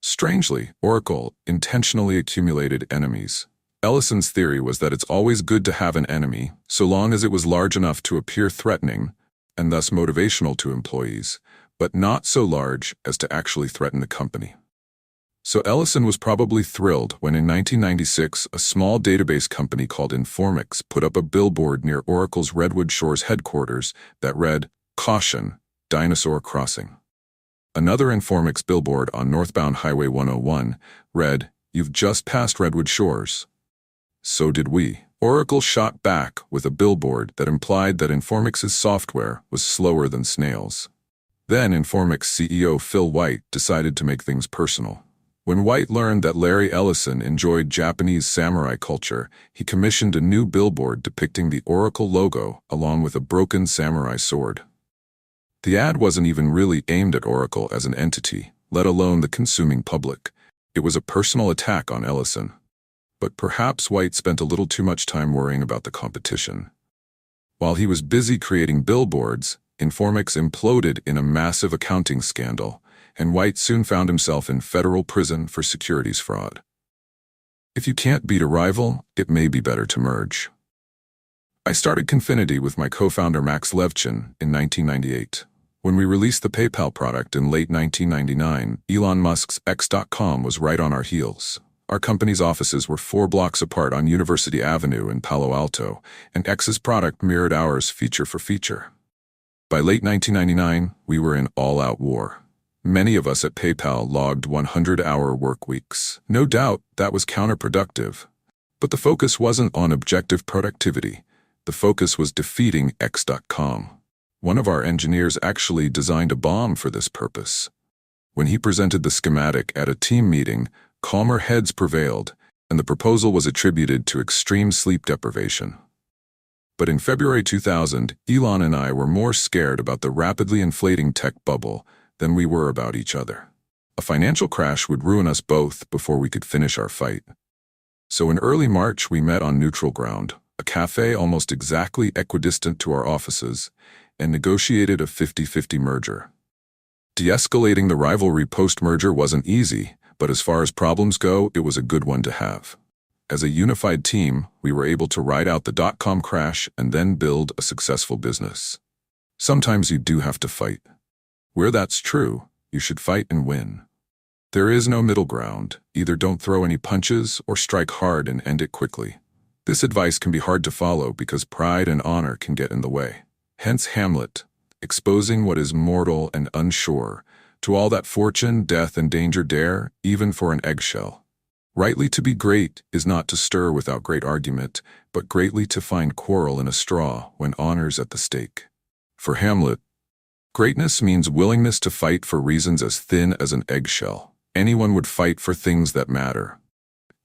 Strangely, Oracle intentionally accumulated enemies. Ellison's theory was that it's always good to have an enemy, so long as it was large enough to appear threatening, and thus motivational to employees, but not so large as to actually threaten the company. So Ellison was probably thrilled when in 1996 a small database company called Informix put up a billboard near Oracle's Redwood Shores headquarters that read, "Caution, Dinosaur Crossing." Another Informix billboard on northbound Highway 101 read, "You've just passed Redwood Shores." So did we. Oracle shot back with a billboard that implied that Informix's software was slower than snails. Then Informix CEO Phil White decided to make things personal. When White learned that Larry Ellison enjoyed Japanese samurai culture, he commissioned a new billboard depicting the Oracle logo along with a broken samurai sword. The ad wasn't even really aimed at Oracle as an entity, let alone the consuming public. It was a personal attack on Ellison. But perhaps White spent a little too much time worrying about the competition. While he was busy creating billboards, Informix imploded in a massive accounting scandal, and White soon found himself in federal prison for securities fraud. If you can't beat a rival, it may be better to merge. I started Confinity with my co-founder Max Levchin in 1998. When we released the PayPal product in late 1999, Elon Musk's X.com was right on our heels. Our company's offices were 4 blocks apart on University Avenue in Palo Alto, and X's product mirrored ours feature for feature. By late 1999, we were in all-out war. Many of us at PayPal logged 100-hour work weeks. No doubt that was counterproductive. But the focus wasn't on objective productivity. The focus was defeating X.com. One of our engineers actually designed a bomb for this purpose. When he presented the schematic at a team meeting, calmer heads prevailed, and the proposal was attributed to extreme sleep deprivation. But in February 2000, Elon and I were more scared about the rapidly inflating tech bubble than we were about each other. A financial crash would ruin us both before we could finish our fight. So in early March, we met on neutral ground, a cafe almost exactly equidistant to our offices, and negotiated a 50-50 merger. De-escalating the rivalry post-merger wasn't easy, but as far as problems go, it was a good one to have. As a unified team, we were able to ride out the dot-com crash and then build a successful business. Sometimes you do have to fight. Where that's true, you should fight and win. There is no middle ground. Either don't throw any punches or strike hard and end it quickly. This advice can be hard to follow because pride and honor can get in the way. Hence Hamlet, exposing what is mortal and unsure, to all that fortune, death, and danger dare, even for an eggshell. Rightly to be great is not to stir without great argument, but greatly to find quarrel in a straw when honor's at the stake. For Hamlet, greatness means willingness to fight for reasons as thin as an eggshell. Anyone would fight for things that matter.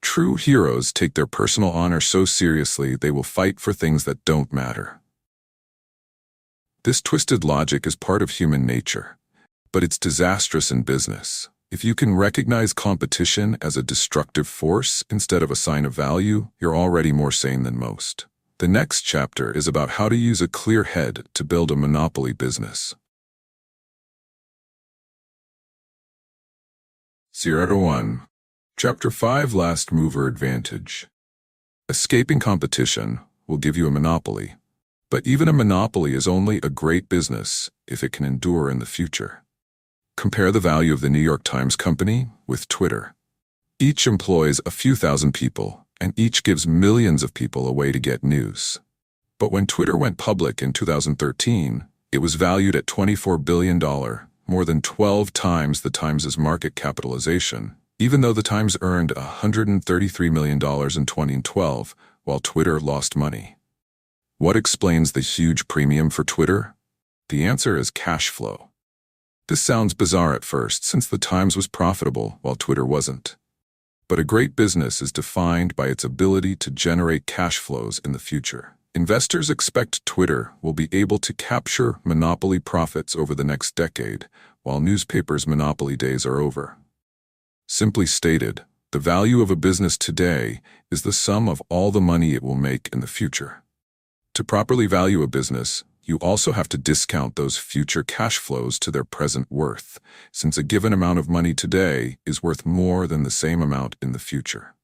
True heroes take their personal honor so seriously they will fight for things that don't matter. This twisted logic is part of human nature, but it's disastrous in business. If you can recognize competition as a destructive force instead of a sign of value, you're already more sane than most. The next chapter is about how to use a clear head to build a monopoly business. 0-1. Chapter 5: Last Mover Advantage. Escaping competition will give you a monopoly. But even a monopoly is only a great business if it can endure in the future. Compare the value of the New York Times Company with Twitter. Each employs a few thousand people, and each gives millions of people a way to get news. But when Twitter went public in 2013, it was valued at $24 billion, more than 12 times the Times' market capitalization, even though the Times earned $133 million in 2012, while Twitter lost money. What explains the huge premium for Twitter? The answer is cash flow. This sounds bizarre at first, since the Times was profitable while Twitter wasn't. But a great business is defined by its ability to generate cash flows in the future. Investors expect Twitter will be able to capture monopoly profits over the next decade, while newspapers' monopoly days are over. Simply stated, the value of a business today is the sum of all the money it will make in the future. To properly value a business, you also have to discount those future cash flows to their present worth, since a given amount of money today is worth more than the same amount in the future.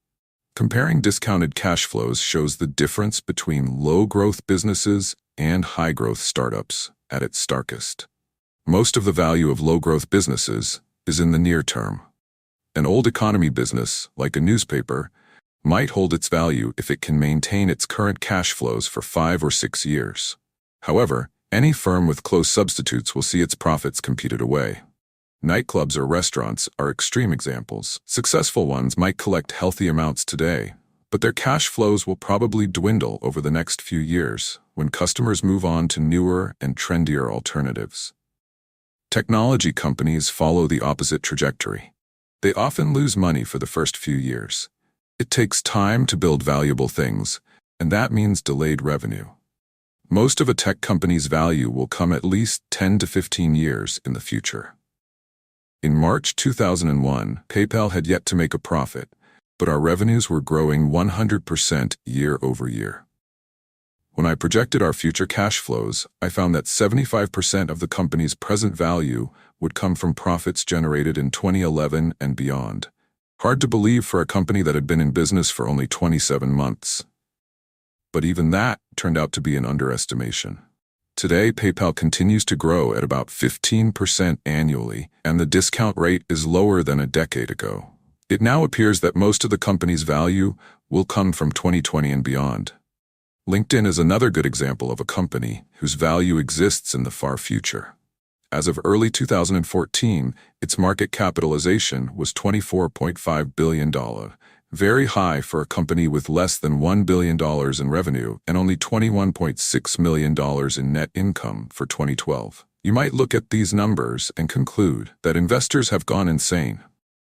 Comparing discounted cash flows shows the difference between low-growth businesses and high-growth startups at its starkest. Most of the value of low-growth businesses is in the near term. An old economy business, like a newspaper, might hold its value if it can maintain its current cash flows for 5 or 6 years. However, any firm with close substitutes will see its profits competed away. Nightclubs or restaurants are extreme examples. Successful ones might collect healthy amounts today, but their cash flows will probably dwindle over the next few years when customers move on to newer and trendier alternatives. Technology companies follow the opposite trajectory. They often lose money for the first few years. It takes time to build valuable things, and that means delayed revenue. Most of a tech company's value will come at least 10 to 15 years in the future. In March 2001, PayPal had yet to make a profit, but our revenues were growing 100% year over year. When I projected our future cash flows, I found that 75% of the company's present value would come from profits generated in 2011 and beyond. Hard to believe for a company that had been in business for only 27 months. But even that turned out to be an underestimation. Today, PayPal continues to grow at about 15% annually, and the discount rate is lower than a decade ago. It now appears that most of the company's value will come from 2020 and beyond. LinkedIn is another good example of a company whose value exists in the far future. As of early 2014, its market capitalization was $24.5 billion, very high for a company with less than $1 billion in revenue and only $21.6 million in net income for 2012. You might look at these numbers and conclude that investors have gone insane.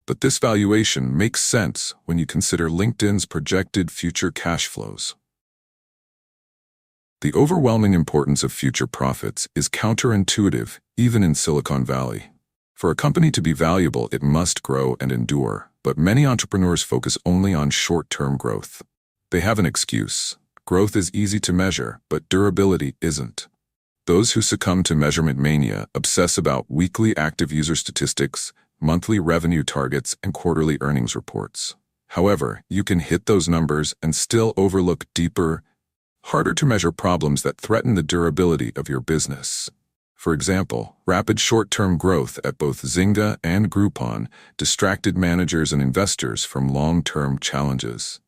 But this valuation makes sense when you consider LinkedIn's projected future cash flows. The overwhelming importance of future profits is counterintuitive, even in Silicon Valley. For a company to be valuable, it must grow and endure, but many entrepreneurs focus only on short-term growth. They have an excuse. Growth is easy to measure, but durability isn't. Those who succumb to measurement mania obsess about weekly active user statistics, monthly revenue targets, and quarterly earnings reports. However, you can hit those numbers and still overlook deeper, harder to measure problems that threaten the durability of your business. For example, rapid short-term growth at both Zynga and Groupon distracted managers and investors from long-term challenges.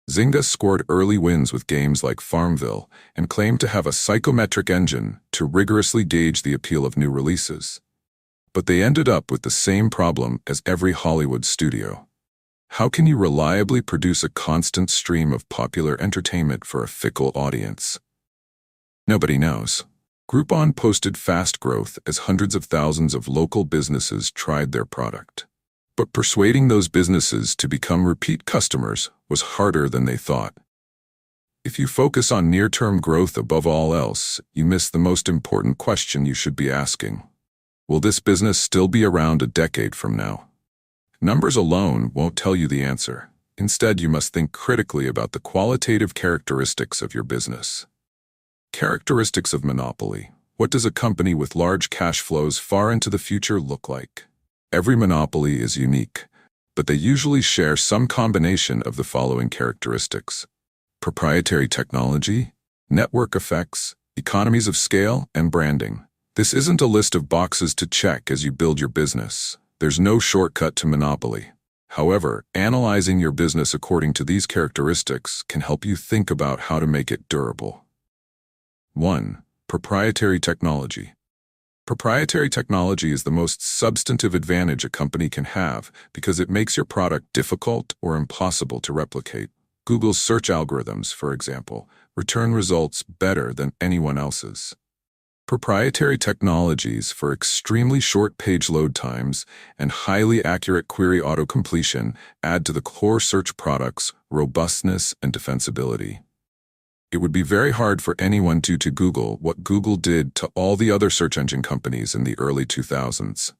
Zynga scored early wins with games like Farmville and claimed to have a psychometric engine to rigorously gauge the appeal of new releases. But they ended up with the same problem as every Hollywood studio. How can you reliably produce a constant stream of popular entertainment for a fickle audience? Nobody knows. Groupon posted fast growth as hundreds of thousands of local businesses tried their product. But persuading those businesses to become repeat customers was harder than they thought. If you focus on near-term growth above all else, you miss the most important question you should be asking. Will this business still be around a decade from now? Numbers alone won't tell you the answer. Instead, you must think critically about the qualitative characteristics of your business. Characteristics of monopoly. What does a company with large cash flows far into the future look like? Every monopoly is unique, but they usually share some combination of the following characteristics: proprietary technology, network effects, economies of scale, and branding. This isn't a list of boxes to check as you build your business. There's no shortcut to monopoly. However, analyzing your business according to these characteristics can help you think about how to make it durable. 1. Proprietary technology. Proprietary technology is the most substantive advantage a company can have because it makes your product difficult or impossible to replicate. Google's search algorithms, for example, return results better than anyone else's. Proprietary technologies for extremely short page load times and highly accurate query auto-completion add to the core search product's robustness and defensibility. It would be very hard for anyone to Google what Google did to all the other search engine companies in the early 2000s.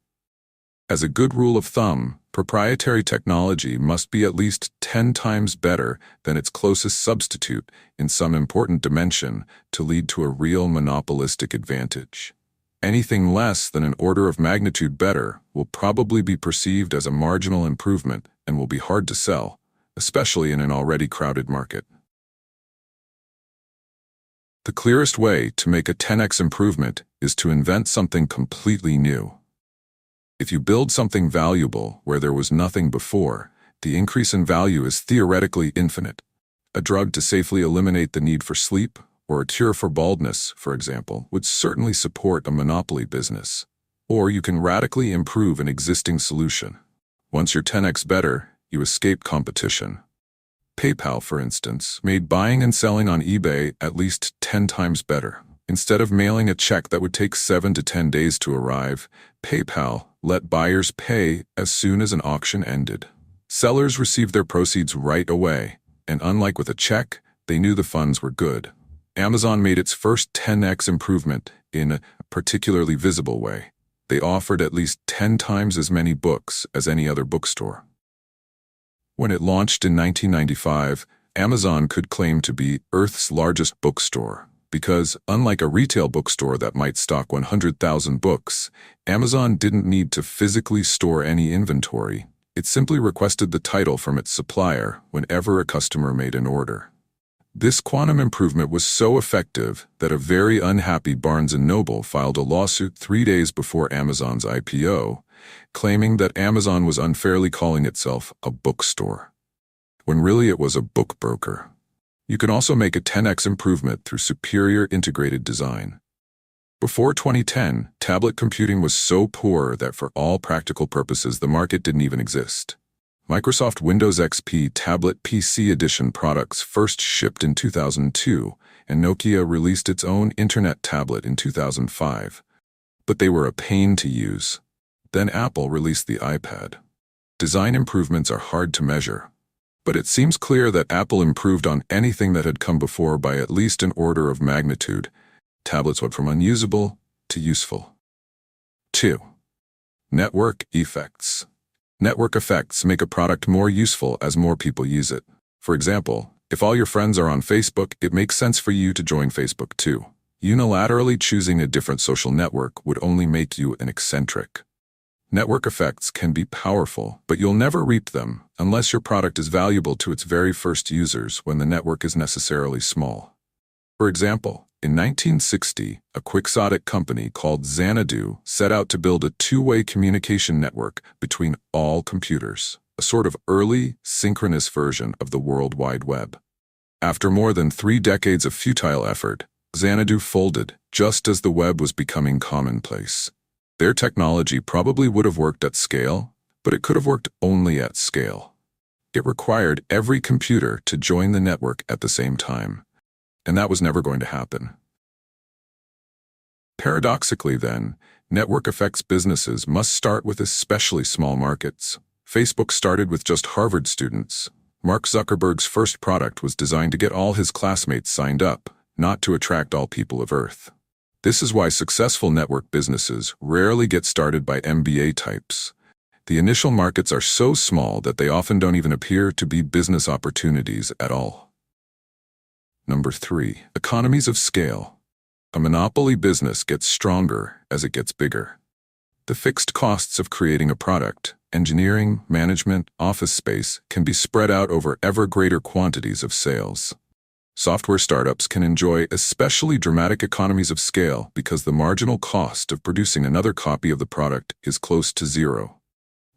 As a good rule of thumb, proprietary technology must be at least 10 times better than its closest substitute in some important dimension to lead to a real monopolistic advantage. Anything less than an order of magnitude better will probably be perceived as a marginal improvement and will be hard to sell, especially in an already crowded market. The clearest way to make a 10x improvement is to invent something completely new. If you build something valuable where there was nothing before, the increase in value is theoretically infinite. A drug to safely eliminate the need for sleep, or a cure for baldness, for example, would certainly support a monopoly business. Or you can radically improve an existing solution. Once you're 10x better, you escape competition. PayPal, for instance, made buying and selling on eBay at least 10 times better. Instead of mailing a check that would take 7 to 10 days to arrive, PayPal let buyers pay as soon as an auction ended. Sellers received their proceeds right away, and unlike with a check, they knew the funds were good. Amazon made its first 10x improvement in a particularly visible way. They offered at least 10 times as many books as any other bookstore. When it launched in 1995, Amazon could claim to be Earth's largest bookstore because, unlike a retail bookstore that might stock 100,000 books, Amazon didn't need to physically store any inventory. It simply requested the title from its supplier whenever a customer made an order. This quantum improvement was so effective that a very unhappy Barnes & Noble filed a lawsuit 3 days before Amazon's IPO, claiming that Amazon was unfairly calling itself a bookstore, when really it was a book broker. You can also make a 10x improvement through superior integrated design. Before 2010, tablet computing was so poor that for all practical purposes the market didn't even exist. Microsoft Windows XP Tablet PC Edition products first shipped in 2002, and Nokia released its own Internet tablet in 2005. But they were a pain to use. Then Apple released the iPad. Design improvements are hard to measure, but it seems clear that Apple improved on anything that had come before by at least an order of magnitude. Tablets went from unusable to useful. 2. Network effects. Network effects make a product more useful as more people use it. For example, if all your friends are on Facebook, it makes sense for you to join Facebook too. Unilaterally choosing a different social network would only make you an eccentric. Network effects can be powerful, but you'll never reap them unless your product is valuable to its very first users when the network is necessarily small. For example, in 1960, a quixotic company called Xanadu set out to build a two-way communication network between all computers, a sort of early, synchronous version of the World Wide Web. After more than 3 decades of futile effort, Xanadu folded just as the web was becoming commonplace. Their technology probably would have worked at scale, but it could have worked only at scale. It required every computer to join the network at the same time, and that was never going to happen. Paradoxically then, network effects businesses must start with especially small markets. Facebook started with just Harvard students. Mark Zuckerberg's first product was designed to get all his classmates signed up, not to attract all people of Earth. This is why successful network businesses rarely get started by MBA types. The initial markets are so small that they often don't even appear to be business opportunities at all. Number 3. Economies of scale. A monopoly business gets stronger as it gets bigger. The fixed costs of creating a product, engineering, management, office space, can be spread out over ever greater quantities of sales. Software startups can enjoy especially dramatic economies of scale because the marginal cost of producing another copy of the product is close to zero.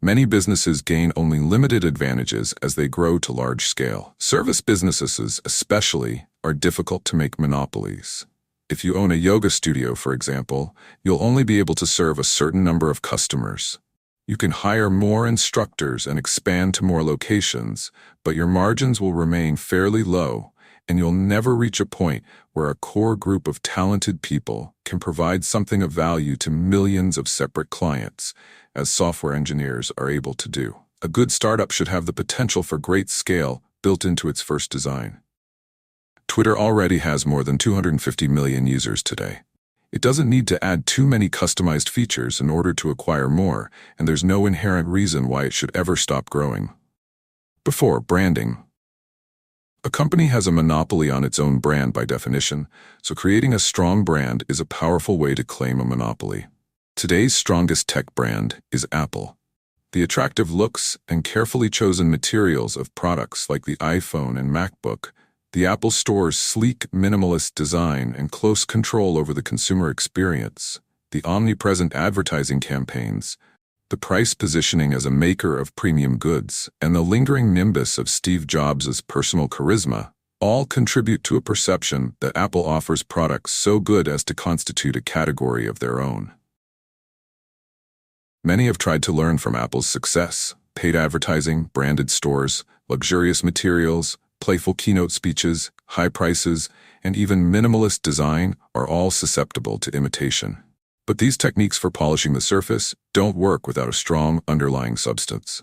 Many businesses gain only limited advantages as they grow to large scale. Service businesses, especially, are difficult to make monopolies. If you own a yoga studio, for example, you'll only be able to serve a certain number of customers. You can hire more instructors and expand to more locations, but your margins will remain fairly low, and you'll never reach a point where a core group of talented people can provide something of value to millions of separate clients, as software engineers are able to do. A good startup should have the potential for great scale built into its first design. Twitter already has more than 250 million users today. It doesn't need to add too many customized features in order to acquire more, and there's no inherent reason why it should ever stop growing. Before, branding. A company has a monopoly on its own brand by definition, so creating a strong brand is a powerful way to claim a monopoly. Today's strongest tech brand is Apple. The attractive looks and carefully chosen materials of products like the iPhone and MacBook, the Apple Store's sleek, minimalist design and close control over the consumer experience, the omnipresent advertising campaigns, the price positioning as a maker of premium goods, and the lingering nimbus of Steve Jobs' personal charisma all contribute to a perception that Apple offers products so good as to constitute a category of their own. Many have tried to learn from Apple's success. Paid advertising, branded stores, luxurious materials, playful keynote speeches, high prices, and even minimalist design are all susceptible to imitation. But these techniques for polishing the surface don't work without a strong underlying substance.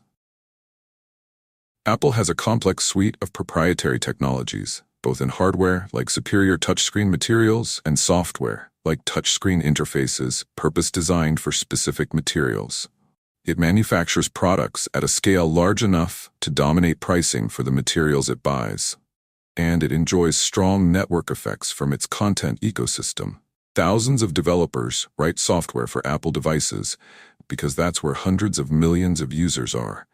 Apple has a complex suite of proprietary technologies, both in hardware, like superior touchscreen materials, and software, like touchscreen interfaces purpose-designed for specific materials. It manufactures products at a scale large enough to dominate pricing for the materials it buys. And it enjoys strong network effects from its content ecosystem. Thousands of developers write software for Apple devices because that's where hundreds of millions of users are.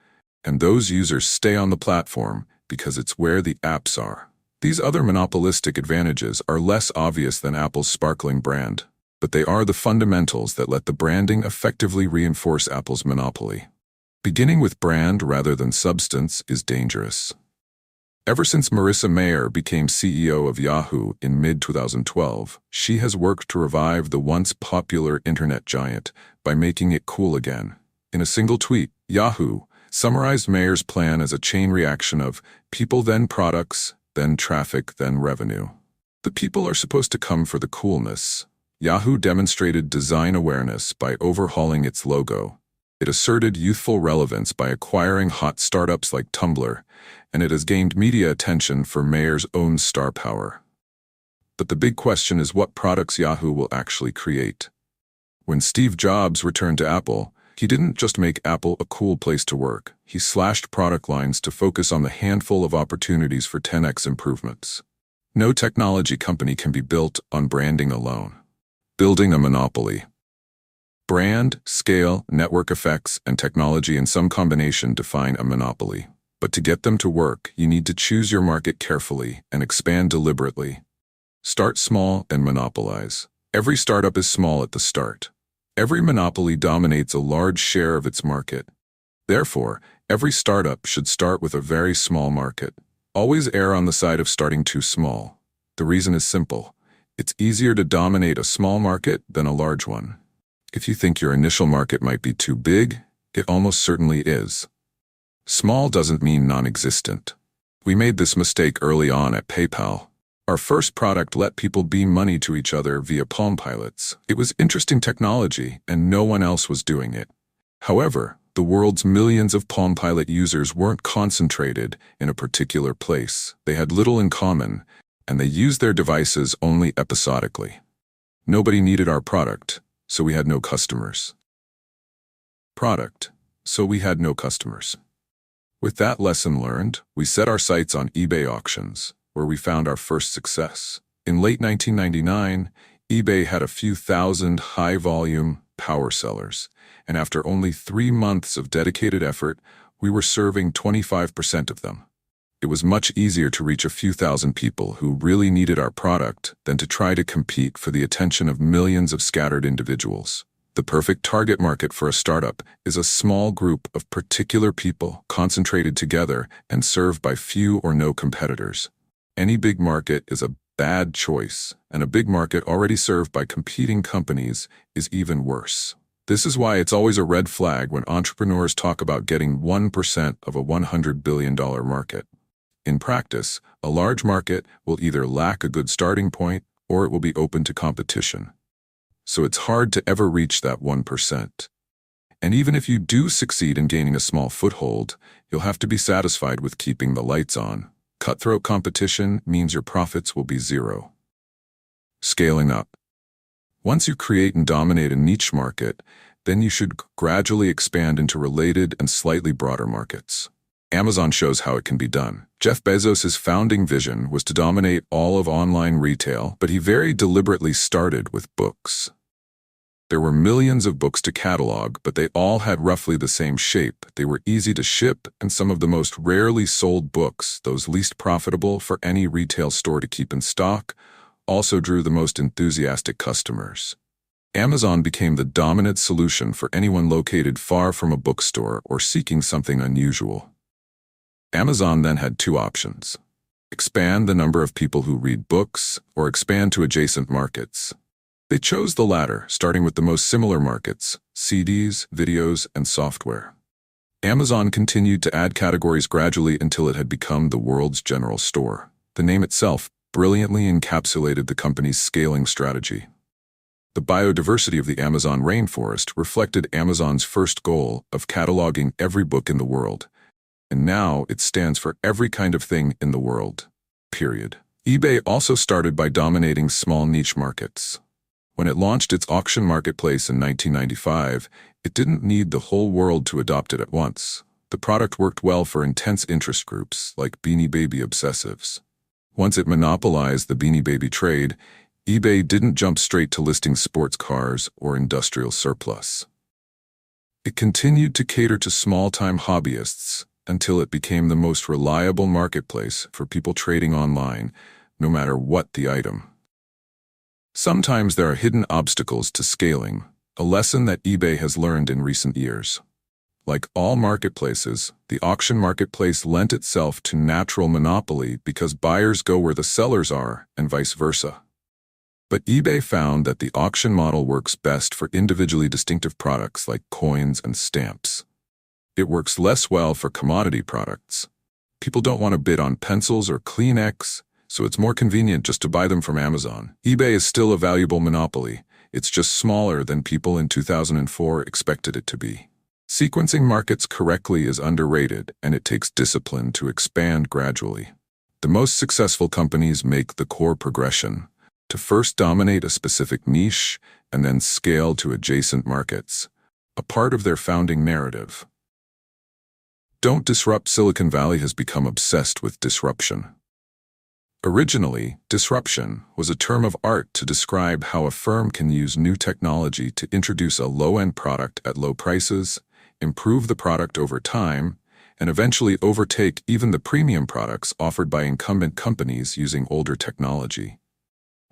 And those users stay on the platform because it's where the apps are. These other monopolistic advantages are less obvious than Apple's sparkling brand, but they are the fundamentals that let the branding effectively reinforce Apple's monopoly. Beginning with brand rather than substance is dangerous. Ever since Marissa Mayer became CEO of Yahoo in mid-2012, she has worked to revive the once popular internet giant by making it cool again. In a single tweet, Yahoo summarized Mayer's plan as a chain reaction of people, then products, then traffic, then revenue. The people are supposed to come for the coolness. Yahoo demonstrated design awareness by overhauling its logo. It asserted youthful relevance by acquiring hot startups like Tumblr, and it has gained media attention for Mayer's own star power. But the big question is what products Yahoo will actually create. When Steve Jobs returned to Apple, he didn't just make Apple a cool place to work. He slashed product lines to focus on the handful of opportunities for 10x improvements. No technology company can be built on branding alone. Building a monopoly. Brand, scale, network effects, and technology in some combination define a monopoly. But to get them to work, you need to choose your market carefully and expand deliberately. Start small and monopolize. Every startup is small at the start. Every monopoly dominates a large share of its market. Therefore, every startup should start with a very small market. Always err on the side of starting too small. The reason is simple. It's easier to dominate a small market than a large one. If you think your initial market might be too big, it almost certainly is. Small doesn't mean non-existent. We made this mistake early on at PayPal. Our first product let people beam money to each other via Palm Pilots. It was interesting technology, and no one else was doing it. However, the world's millions of Palm Pilot users weren't concentrated in a particular place. They had little in common, and they used their devices only episodically. Nobody needed our product, so we had no customers. Product, so we had no customers. With that lesson learned, we set our sights on eBay auctions, where we found our first success. In late 1999, eBay had a few thousand high-volume power sellers, and after only 3 months of dedicated effort, we were serving 25% of them. It was much easier to reach a few thousand people who really needed our product than to try to compete for the attention of millions of scattered individuals. The perfect target market for a startup is a small group of particular people concentrated together and served by few or no competitors. Any big market is a Bad choice, and a big market already served by competing companies is even worse. This is why it's always a red flag when entrepreneurs talk about getting 1% of a $100 billion market. In practice, a large market will either lack a good starting point or it will be open to competition. So it's hard to ever reach that 1%. And even if you do succeed in gaining a small foothold, you'll have to be satisfied with keeping the lights on. Cutthroat competition means your profits will be zero. Scaling up. Once you create and dominate a niche market, then you should gradually expand into related and slightly broader markets. Amazon shows how it can be done. Jeff Bezos' founding vision was to dominate all of online retail, but he very deliberately started with books. There were millions of books to catalog, but they all had roughly the same shape. They were easy to ship, and some of the most rarely sold books, those least profitable for any retail store to keep in stock, also drew the most enthusiastic customers. Amazon became the dominant solution for anyone located far from a bookstore or seeking something unusual. Amazon then had two options: expand the number of people who read books, or expand to adjacent markets. They chose the latter, starting with the most similar markets: CDs, videos, and software. Amazon continued to add categories gradually until it had become the world's general store. The name itself brilliantly encapsulated the company's scaling strategy. The biodiversity of the Amazon rainforest reflected Amazon's first goal of cataloging every book in the world, and now it stands for every kind of thing in the world. Period. eBay also started by dominating small niche markets. When it launched its auction marketplace in 1995, it didn't need the whole world to adopt it at once. The product worked well for intense interest groups like Beanie Baby obsessives. Once it monopolized the Beanie Baby trade, eBay didn't jump straight to listing sports cars or industrial surplus. It continued to cater to small-time hobbyists until it became the most reliable marketplace for people trading online, no matter what the item. Sometimes there are hidden obstacles to scaling, a lesson that eBay has learned in recent years. Like all marketplaces, the auction marketplace lent itself to natural monopoly because buyers go where the sellers are, and vice versa. But eBay found that the auction model works best for individually distinctive products like coins and stamps. It works less well for commodity products. People don't want to bid on pencils or Kleenex, so it's more convenient just to buy them from Amazon. eBay is still a valuable monopoly. It's just smaller than people in 2004 expected it to be. Sequencing markets correctly is underrated, and it takes discipline to expand gradually. The most successful companies make the core progression: to first dominate a specific niche and then scale to adjacent markets, a part of their founding narrative. Don't disrupt. Silicon Valley has become obsessed with disruption. Originally, disruption was a term of art to describe how a firm can use new technology to introduce a low-end product at low prices, improve the product over time, and eventually overtake even the premium products offered by incumbent companies using older technology.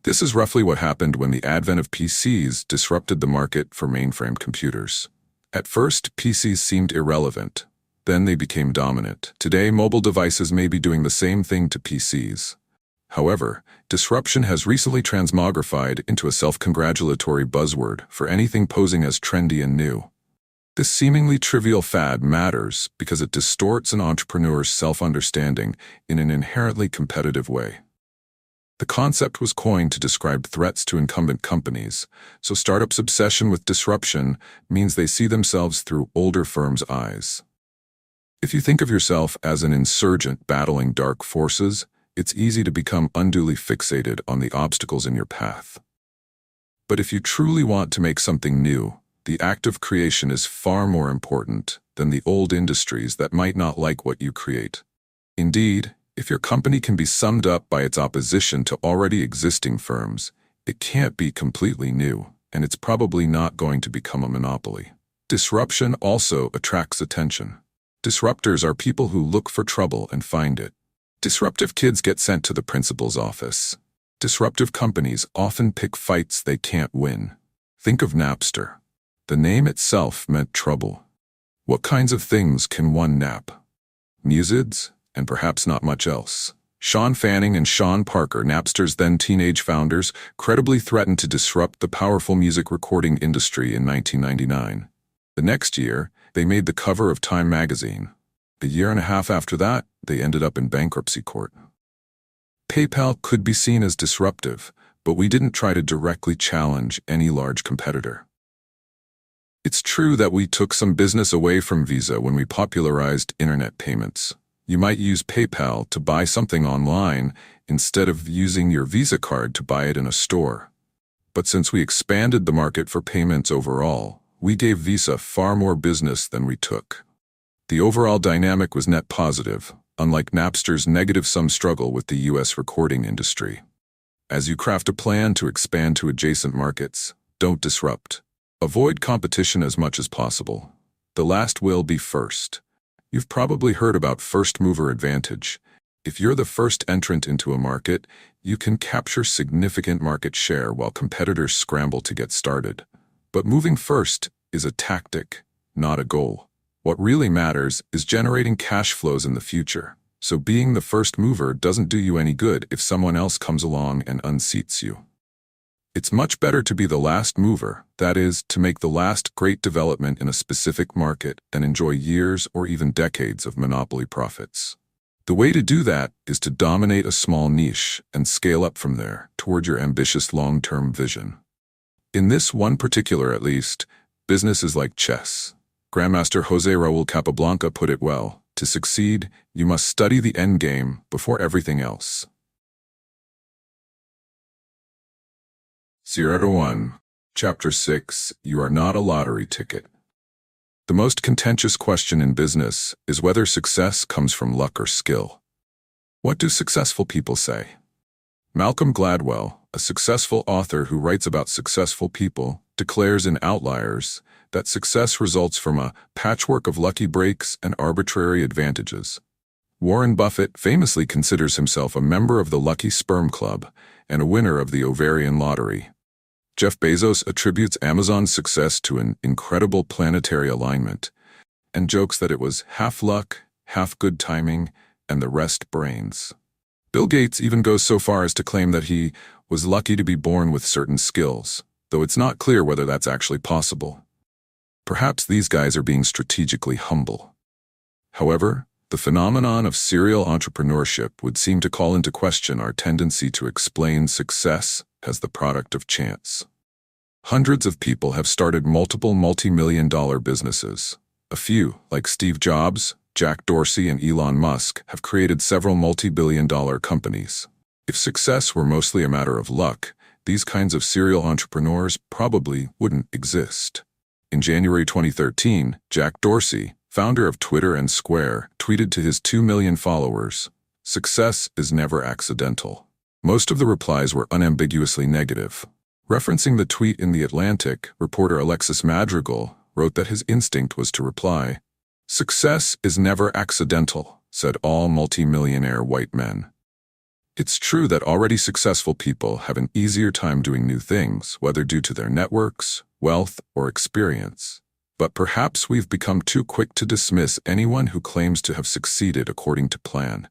This is roughly what happened when the advent of PCs disrupted the market for mainframe computers. At first, PCs seemed irrelevant. Then they became dominant. Today, mobile devices may be doing the same thing to PCs. However, disruption has recently transmogrified into a self-congratulatory buzzword for anything posing as trendy and new. This seemingly trivial fad matters because it distorts an entrepreneur's self-understanding in an inherently competitive way. The concept was coined to describe threats to incumbent companies, so startups' obsession with disruption means they see themselves through older firms' eyes. If you think of yourself as an insurgent battling dark forces, it's easy to become unduly fixated on the obstacles in your path. But if you truly want to make something new, the act of creation is far more important than the old industries that might not like what you create. Indeed, if your company can be summed up by its opposition to already existing firms, it can't be completely new, and it's probably not going to become a monopoly. Disruption also attracts attention. Disruptors are people who look for trouble and find it. Disruptive kids get sent to the principal's office. Disruptive companies often pick fights they can't win. Think of Napster. The name itself meant trouble. What kinds of things can one nap? Musids, and perhaps not much else. Sean Fanning and Sean Parker, Napster's then teenage founders, credibly threatened to disrupt the powerful music recording industry in 1999. The next year, they made the cover of Time magazine. A year and a half after that, they ended up in bankruptcy court. PayPal could be seen as disruptive, but we didn't try to directly challenge any large competitor. It's true that we took some business away from Visa when we popularized internet payments. You might use PayPal to buy something online instead of using your Visa card to buy it in a store. But since we expanded the market for payments overall, we gave Visa far more business than we took. The overall dynamic was net positive, unlike Napster's negative-sum struggle with the U.S. recording industry. As you craft a plan to expand to adjacent markets, don't disrupt. Avoid competition as much as possible. The last will be first. You've probably heard about first-mover advantage. If you're the first entrant into a market, you can capture significant market share while competitors scramble to get started. But moving first is a tactic, not a goal. What really matters is generating cash flows in the future. So being the first mover doesn't do you any good if someone else comes along and unseats you. It's much better to be the last mover, that is, to make the last great development in a specific market and enjoy years or even decades of monopoly profits. The way to do that is to dominate a small niche and scale up from there toward your ambitious long-term vision. In this one particular, at least, business is like chess. Grandmaster José Raúl Capablanca put it well: to succeed, you must study the end game before everything else. 0-1. Chapter 6. You are not a lottery ticket. The most contentious question in business is whether success comes from luck or skill. What do successful people say? Malcolm Gladwell, a successful author who writes about successful people, declares in Outliers that success results from a patchwork of lucky breaks and arbitrary advantages. Warren Buffett famously considers himself a member of the Lucky Sperm Club and a winner of the ovarian lottery. Jeff Bezos attributes Amazon's success to an incredible planetary alignment and jokes that it was half luck, half good timing, and the rest brains. Bill Gates even goes so far as to claim that he was lucky to be born with certain skills, though it's not clear whether that's actually possible. Perhaps these guys are being strategically humble. However, the phenomenon of serial entrepreneurship would seem to call into question our tendency to explain success as the product of chance. Hundreds of people have started multiple multi-million-dollar businesses. A few, like Steve Jobs, Jack Dorsey, and Elon Musk, have created several multi-billion-dollar companies. If success were mostly a matter of luck, these kinds of serial entrepreneurs probably wouldn't exist. In January 2013, Jack Dorsey, founder of Twitter and Square, tweeted to his 2 million followers, "Success is never accidental." Most of the replies were unambiguously negative. Referencing the tweet in The Atlantic, reporter Alexis Madrigal wrote that his instinct was to reply, "Success is never accidental," said all multi-millionaire white men. It's true that already successful people have an easier time doing new things, whether due to their networks, wealth, or experience. But perhaps we've become too quick to dismiss anyone who claims to have succeeded according to plan.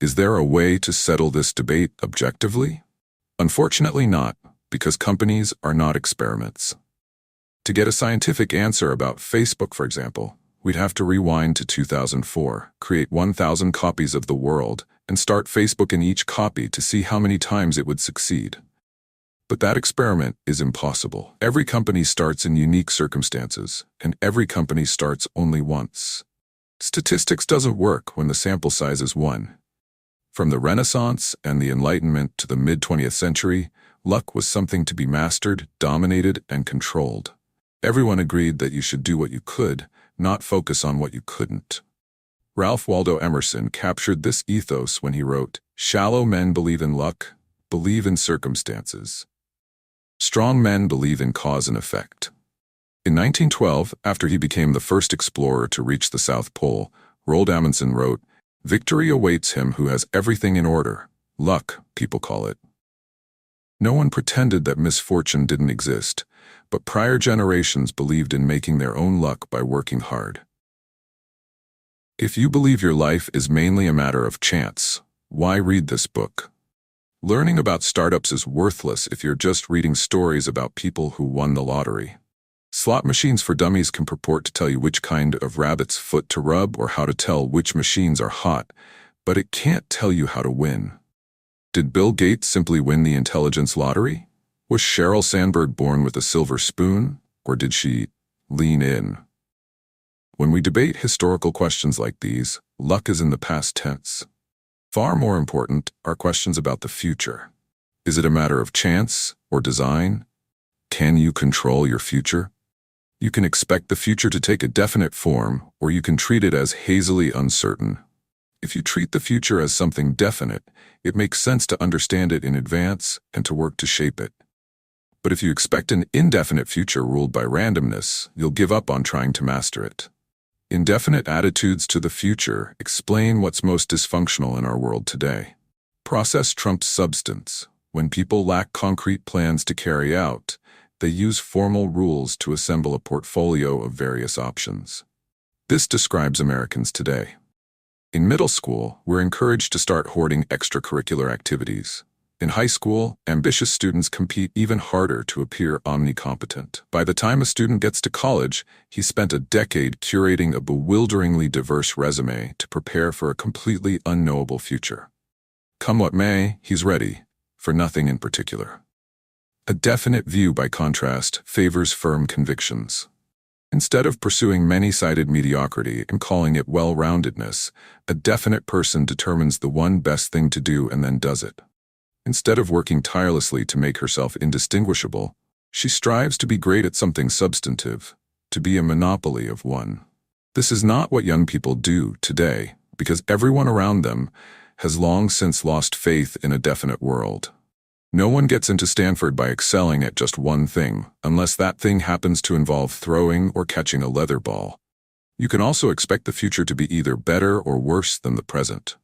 Is there a way to settle this debate objectively? Unfortunately not, because companies are not experiments. To get a scientific answer about Facebook, for example, we'd have to rewind to 2004, create 1,000 copies of the world, and start Facebook in each copy to see how many times it would succeed. But that experiment is impossible. Every company starts in unique circumstances, and every company starts only once. Statistics doesn't work when the sample size is 1. From the Renaissance and the Enlightenment to the mid-20th century, luck was something to be mastered, dominated, and controlled. Everyone agreed that you should do what you could, not focus on what you couldn't. Ralph Waldo Emerson captured this ethos when he wrote, "Shallow men believe in luck, believe in circumstances. Strong men believe in cause and effect." In 1912, after he became the first explorer to reach the South Pole, Roald Amundsen wrote, "Victory awaits him who has everything in order. Luck, people call it." No one pretended that misfortune didn't exist, but prior generations believed in making their own luck by working hard. If you believe your life is mainly a matter of chance, Why read this book? Learning about startups is worthless if you're just reading stories about people who won the lottery. Slot machines for dummies can purport to tell you which kind of rabbit's foot to rub or how to tell which machines are hot, but it can't tell you how to win. Did Bill Gates simply win the intelligence lottery? Was Sheryl Sandberg born with a silver spoon, or did she lean in? When we debate historical questions like these, luck is in the past tense. Far more important are questions about the future. Is it a matter of chance or design? Can you control your future? You can expect the future to take a definite form, or you can treat it as hazily uncertain. If you treat the future as something definite, it makes sense to understand it in advance and to work to shape it. But if you expect an indefinite future ruled by randomness, you'll give up on trying to master it. Indefinite attitudes to the future explain what's most dysfunctional in our world today. Process trumps substance. When people lack concrete plans to carry out, they use formal rules to assemble a portfolio of various options. This describes Americans today. In middle school, we're encouraged to start hoarding extracurricular activities. In high school, ambitious students compete even harder to appear omnicompetent. By the time a student gets to college, he's spent a decade curating a bewilderingly diverse resume to prepare for a completely unknowable future. Come what may, he's ready, for nothing in particular. A definite view, by contrast, favors firm convictions. Instead of pursuing many-sided mediocrity and calling it well-roundedness, a definite person determines the one best thing to do and then does it. Instead of working tirelessly to make herself indistinguishable, she strives to be great at something substantive, to be a monopoly of one. This is not what young people do today, because everyone around them has long since lost faith in a definite world. No one gets into Stanford by excelling at just one thing, unless that thing happens to involve throwing or catching a leather ball. You can also expect the future to be either better or worse than the present.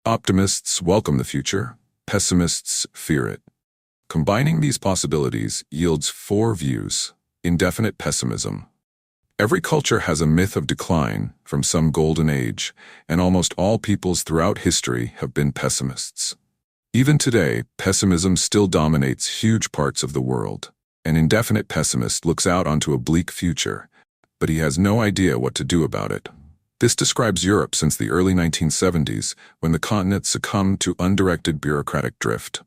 Optimists welcome the future. Pessimists fear it. Combining these possibilities yields 4 views. Indefinite pessimism. Every culture has a myth of decline from some golden age, and almost all peoples throughout history have been pessimists. Even today, pessimism still dominates huge parts of the world. An indefinite pessimist looks out onto a bleak future, but he has no idea what to do about it. This describes Europe since the early 1970s, when the continent succumbed to undirected bureaucratic drift.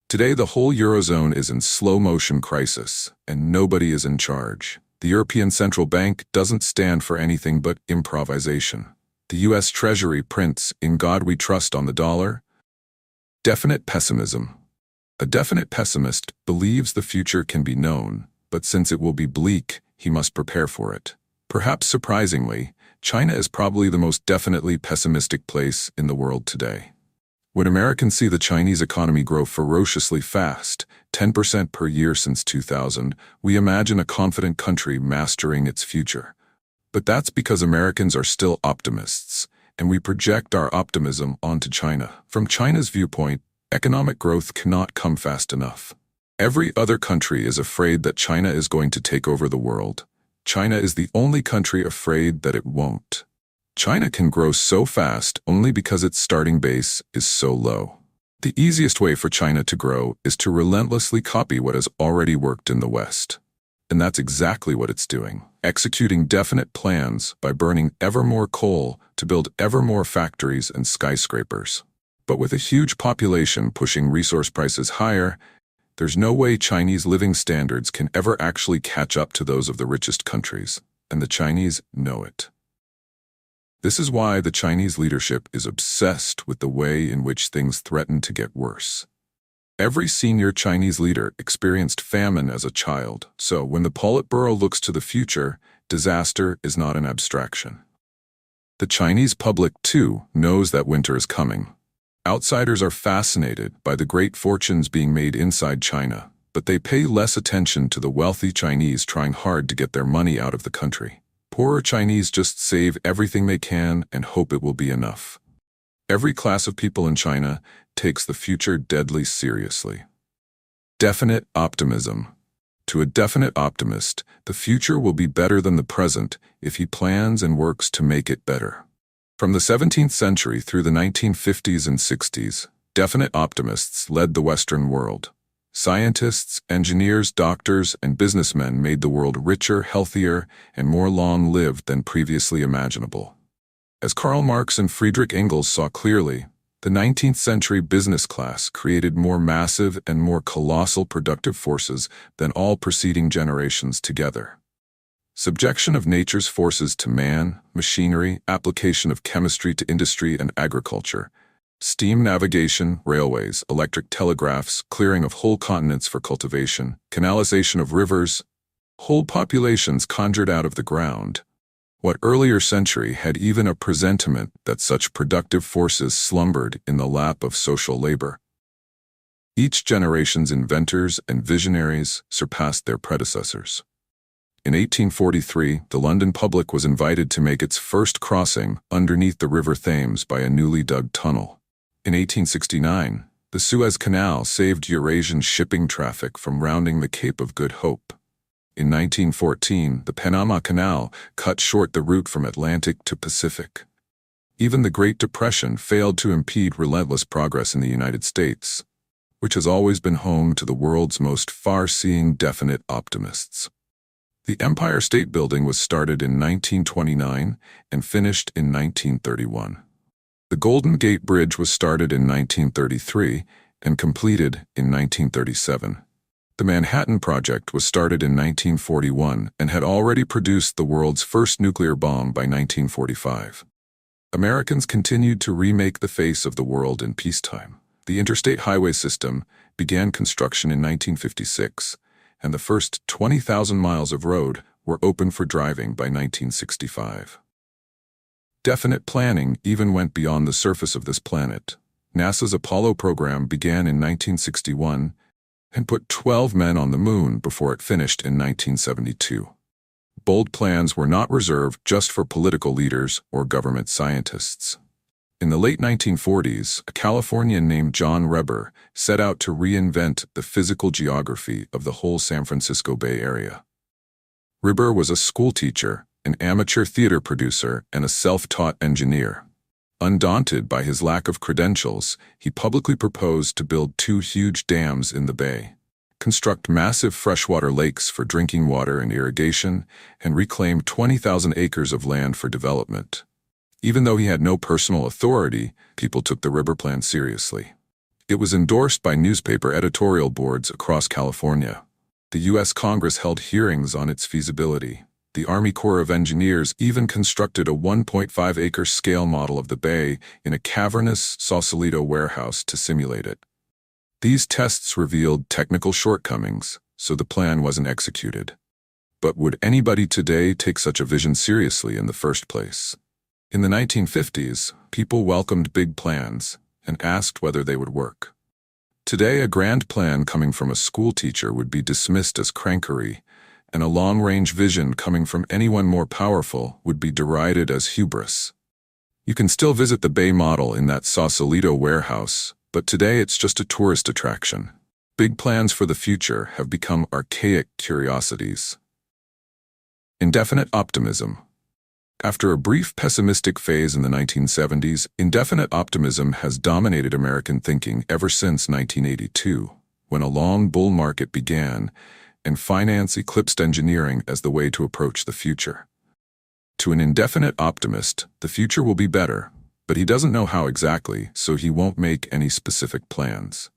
Today, the whole Eurozone is in slow-motion crisis, and nobody is in charge. The European Central Bank doesn't stand for anything but improvisation. The U.S. Treasury prints "In God We Trust" on the dollar. Definite pessimism. A definite pessimist believes the future can be known, but since it will be bleak, he must prepare for it. Perhaps surprisingly, China is probably the most definitely pessimistic place in the world today. When Americans see the Chinese economy grow ferociously fast, 10% per year since 2000, we imagine a confident country mastering its future. But that's because Americans are still optimists, and we project our optimism onto China. From China's viewpoint, economic growth cannot come fast enough. Every other country is afraid that China is going to take over the world. China is the only country afraid that it won't. China can grow so fast only because its starting base is so low. The easiest way for China to grow is to relentlessly copy what has already worked in the West. And that's exactly what it's doing, executing definite plans by burning ever more coal to build ever more factories and skyscrapers. But with a huge population pushing resource prices higher, there's no way Chinese living standards can ever actually catch up to those of the richest countries, and the Chinese know it. This is why the Chinese leadership is obsessed with the way in which things threaten to get worse. Every senior Chinese leader experienced famine as a child, so when the Politburo looks to the future, disaster is not an abstraction. The Chinese public, too, knows that winter is coming. Outsiders are fascinated by the great fortunes being made inside China, but they pay less attention to the wealthy Chinese trying hard to get their money out of the country. Poorer Chinese just save everything they can and hope it will be enough. Every class of people in China takes the future deadly seriously. Definite optimism. To a definite optimist, the future will be better than the present if he plans and works to make it better. From the 17th century through the 1950s and 60s, definite optimists led the Western world. Scientists, engineers, doctors, and businessmen made the world richer, healthier, and more long-lived than previously imaginable. As Karl Marx and Friedrich Engels saw clearly, the 19th century business class created more massive and more colossal productive forces than all preceding generations together. Subjection of nature's forces to man, machinery, application of chemistry to industry and agriculture, steam navigation, railways, electric telegraphs, clearing of whole continents for cultivation, canalization of rivers, whole populations conjured out of the ground. What earlier century had even a presentiment that such productive forces slumbered in the lap of social labor. Each generation's inventors and visionaries surpassed their predecessors. In 1843, the London public was invited to make its first crossing underneath the River Thames by a newly dug tunnel. In 1869, the Suez Canal saved Eurasian shipping traffic from rounding the Cape of Good Hope. In 1914, the Panama Canal cut short the route from Atlantic to Pacific. Even the Great Depression failed to impede relentless progress in the United States, which has always been home to the world's most far-seeing definite optimists. The Empire State Building was started in 1929 and finished in 1931. The Golden Gate Bridge was started in 1933 and completed in 1937. The Manhattan Project was started in 1941 and had already produced the world's first nuclear bomb by 1945. Americans continued to remake the face of the world in peacetime. The interstate highway system began construction in 1956, and the first 20,000 miles of road were open for driving by 1965. Definite planning even went beyond the surface of this planet. NASA's Apollo program began in 1961 and put 12 men on the moon before it finished in 1972. Bold plans were not reserved just for political leaders or government scientists. In the late 1940s, a Californian named John Reber set out to reinvent the physical geography of the whole San Francisco Bay Area. Reber was a schoolteacher, an amateur theater producer, and a self-taught engineer. Undaunted by his lack of credentials, he publicly proposed to build 2 huge dams in the bay, construct massive freshwater lakes for drinking water and irrigation, and reclaim 20,000 acres of land for development. Even though he had no personal authority, people took the Reber plan seriously. It was endorsed by newspaper editorial boards across California. The U.S. Congress held hearings on its feasibility. The Army Corps of Engineers even constructed a 1.5-acre scale model of the bay in a cavernous Sausalito warehouse to simulate it. These tests revealed technical shortcomings, so the plan wasn't executed. But would anybody today take such a vision seriously in the first place? In the 1950s, people welcomed big plans and asked whether they would work. Today, a grand plan coming from a schoolteacher would be dismissed as crankery, and a long-range vision coming from anyone more powerful would be derided as hubris. You can still visit the Bay model in that Sausalito warehouse, but today it's just a tourist attraction. Big plans for the future have become archaic curiosities. Indefinite optimism. After a brief pessimistic phase in the 1970s, indefinite optimism has dominated American thinking ever since 1982, when a long bull market began and finance eclipsed engineering as the way to approach the future. To an indefinite optimist, the future will be better, but he doesn't know how exactly, so he won't make any specific plans.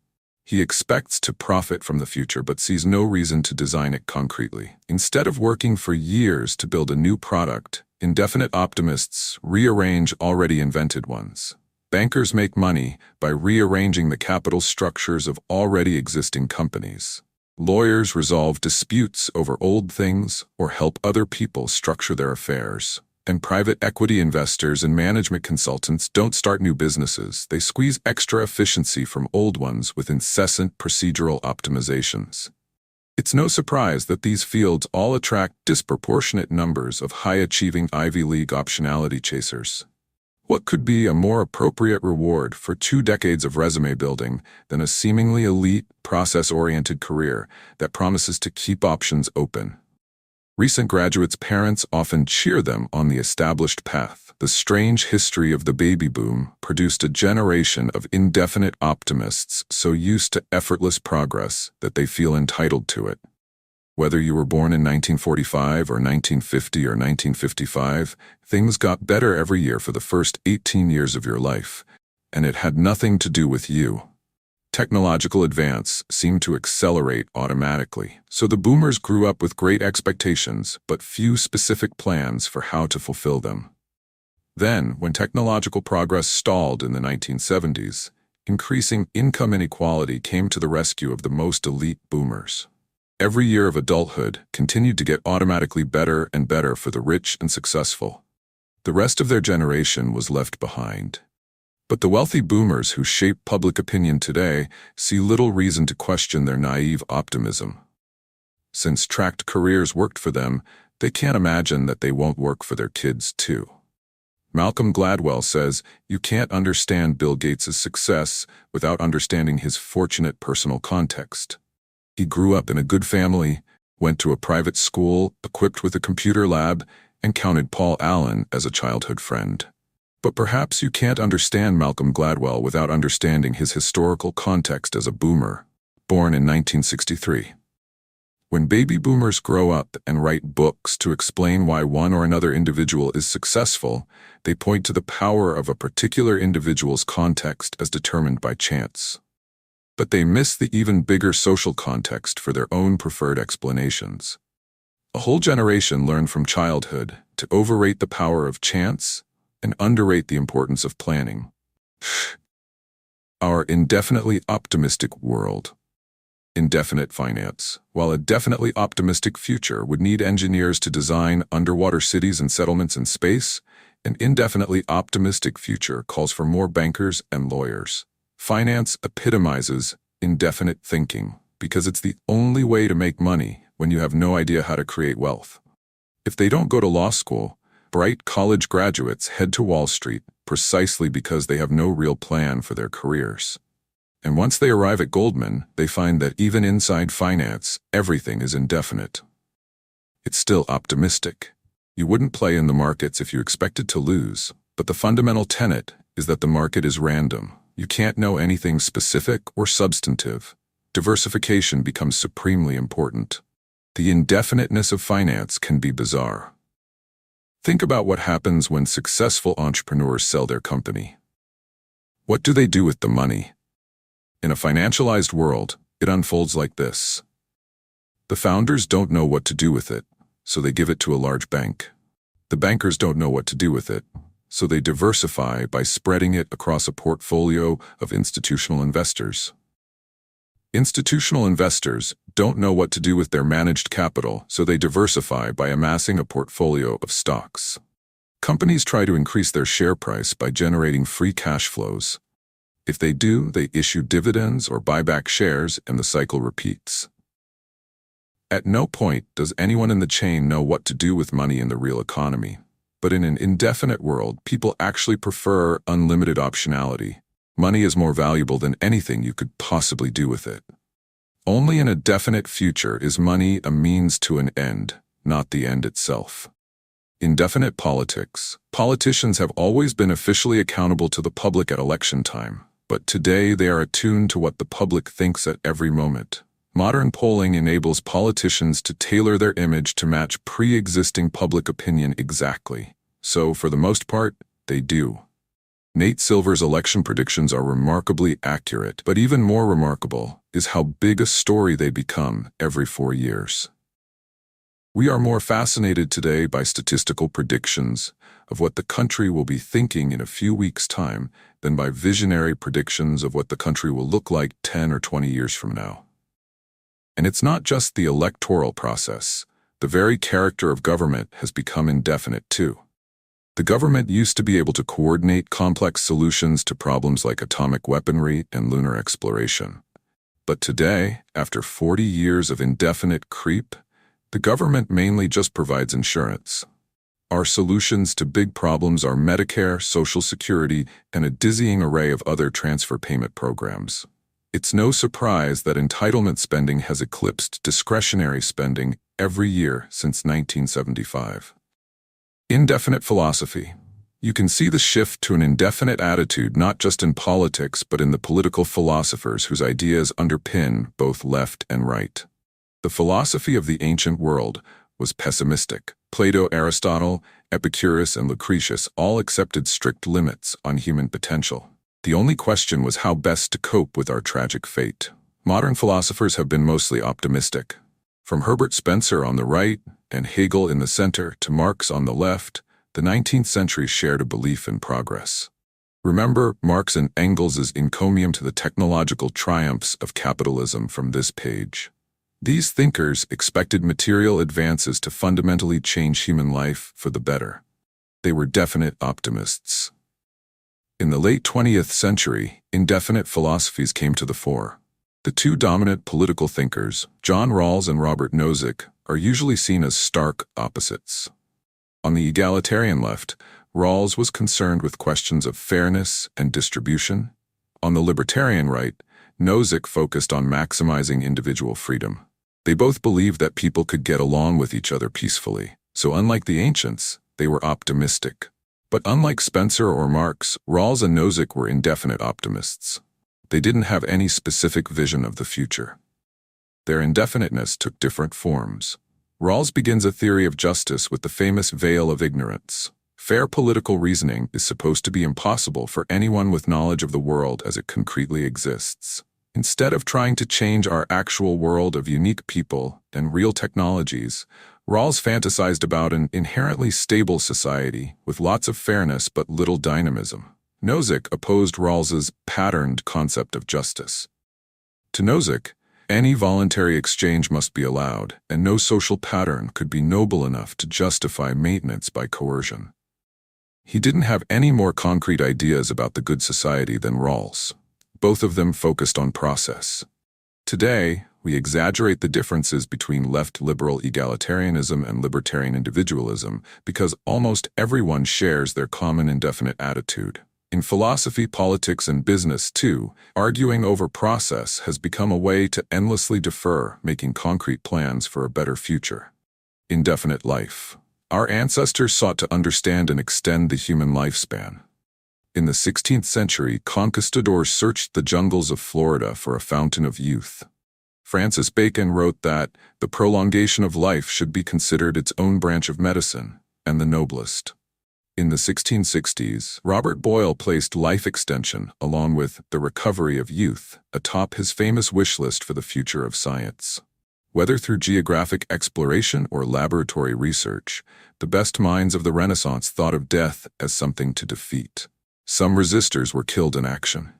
He expects to profit from the future but sees no reason to design it concretely. Instead of working for years to build a new product, indefinite optimists rearrange already invented ones. Bankers make money by rearranging the capital structures of already existing companies. Lawyers resolve disputes over old things or help other people structure their affairs. And private equity investors and management consultants don't start new businesses. They squeeze extra efficiency from old ones with incessant procedural optimizations. It's no surprise that these fields all attract disproportionate numbers of high-achieving Ivy League optionality chasers. What could be a more appropriate reward for 2 decades of resume building than a seemingly elite, process-oriented career that promises to keep options open? Recent graduates' parents often cheer them on the established path. The strange history of the baby boom produced a generation of indefinite optimists so used to effortless progress that they feel entitled to it. Whether you were born in 1945 or 1950 or 1955, things got better every year for the first 18 years of your life, and it had nothing to do with you. Technological advance seemed to accelerate automatically, so the boomers grew up with great expectations but few specific plans for how to fulfill them. Then, when technological progress stalled in the 1970s, increasing income inequality came to the rescue of the most elite boomers. Every year of adulthood continued to get automatically better and better for the rich and successful. The rest of their generation was left behind. But the wealthy boomers who shape public opinion today see little reason to question their naive optimism. Since tracked careers worked for them, they can't imagine that they won't work for their kids too. Malcolm Gladwell says, "You can't understand Bill Gates' success without understanding his fortunate personal context." He grew up in a good family, went to a private school equipped with a computer lab, and counted Paul Allen as a childhood friend. But perhaps you can't understand Malcolm Gladwell without understanding his historical context as a boomer, born in 1963. When baby boomers grow up and write books to explain why one or another individual is successful, they point to the power of a particular individual's context as determined by chance. But they miss the even bigger social context for their own preferred explanations. A whole generation learned from childhood to overrate the power of chance and underrate the importance of planning. Our indefinitely optimistic world. Indefinite finance. While a definitely optimistic future would need engineers to design underwater cities and settlements in space, an indefinitely optimistic future calls for more bankers and lawyers. Finance epitomizes indefinite thinking because it's the only way to make money when you have no idea how to create wealth. If they don't go to law school, bright college graduates head to Wall Street precisely because they have no real plan for their careers. And once they arrive at Goldman, they find that even inside finance, everything is indefinite. It's still optimistic. You wouldn't play in the markets if you expected to lose, but the fundamental tenet is that the market is random. You can't know anything specific or substantive. Diversification becomes supremely important. The indefiniteness of finance can be bizarre. Think about what happens when successful entrepreneurs sell their company. What do they do with the money? In a financialized world, it unfolds like this. The founders don't know what to do with it, so they give it to a large bank. The bankers don't know what to do with it, so they diversify by spreading it across a portfolio of institutional investors. Institutional investors don't know what to do with their managed capital, so they diversify by amassing a portfolio of stocks. Companies try to increase their share price by generating free cash flows. If they do, they issue dividends or buy back shares, and the cycle repeats. At no point does anyone in the chain know what to do with money in the real economy. But in an indefinite world, people actually prefer unlimited optionality. Money is more valuable than anything you could possibly do with it. Only in a definite future is money a means to an end, not the end itself. Indefinite politics. Politicians have always been officially accountable to the public at election time, but today they are attuned to what the public thinks at every moment. Modern polling enables politicians to tailor their image to match pre-existing public opinion exactly. So, for the most part, they do. Nate Silver's election predictions are remarkably accurate, but even more remarkable is how big a story they become every 4 years. We are more fascinated today by statistical predictions of what the country will be thinking in a few weeks' time than by visionary predictions of what the country will look like 10 or 20 years from now. And it's not just the electoral process. The very character of government has become indefinite too. The government used to be able to coordinate complex solutions to problems like atomic weaponry and lunar exploration. But today, after 40 years of indefinite creep, the government mainly just provides insurance. Our solutions to big problems are Medicare, Social Security, and a dizzying array of other transfer payment programs. It's no surprise that entitlement spending has eclipsed discretionary spending every year since 1975. Indefinite philosophy. You can see the shift to an indefinite attitude not just in politics but in the political philosophers whose ideas underpin both left and right. The philosophy of the ancient world was pessimistic. Plato, Aristotle, Epicurus, and Lucretius all accepted strict limits on human potential. The only question was how best to cope with our tragic fate. Modern philosophers have been mostly optimistic. From Herbert Spencer on the right and Hegel in the center to Marx on the left, the 19th century shared a belief in progress. Remember Marx and Engels' encomium to the technological triumphs of capitalism from this page. These thinkers expected material advances to fundamentally change human life for the better. They were definite optimists. In the late 20th century, indefinite philosophies came to the fore. The two dominant political thinkers, John Rawls and Robert Nozick, are usually seen as stark opposites. On the egalitarian left, Rawls was concerned with questions of fairness and distribution. On the libertarian right, Nozick focused on maximizing individual freedom. They both believed that people could get along with each other peacefully, so unlike the ancients, they were optimistic. But unlike Spencer or Marx, Rawls and Nozick were indefinite optimists. They didn't have any specific vision of the future. Their indefiniteness took different forms. Rawls begins a theory of justice with the famous veil of ignorance. Fair political reasoning is supposed to be impossible for anyone with knowledge of the world as it concretely exists. Instead of trying to change our actual world of unique people and real technologies, Rawls fantasized about an inherently stable society with lots of fairness but little dynamism. Nozick opposed Rawls's patterned concept of justice. To Nozick, any voluntary exchange must be allowed, and no social pattern could be noble enough to justify maintenance by coercion. He didn't have any more concrete ideas about the good society than Rawls. Both of them focused on process. Today, we exaggerate the differences between left liberal egalitarianism and libertarian individualism because almost everyone shares their common indefinite attitude. In philosophy, politics, and business, too, arguing over process has become a way to endlessly defer making concrete plans for a better future. Indefinite life. Our ancestors sought to understand and extend the human lifespan. In the 16th century, conquistadors searched the jungles of Florida for a fountain of youth. Francis Bacon wrote that the prolongation of life should be considered its own branch of medicine, and the noblest. In the 1660s, Robert Boyle placed life extension, along with the recovery of youth, atop his famous wish list for the future of science. Whether through geographic exploration or laboratory research, the best minds of the Renaissance thought of death as something to defeat. Some resistors were killed in action.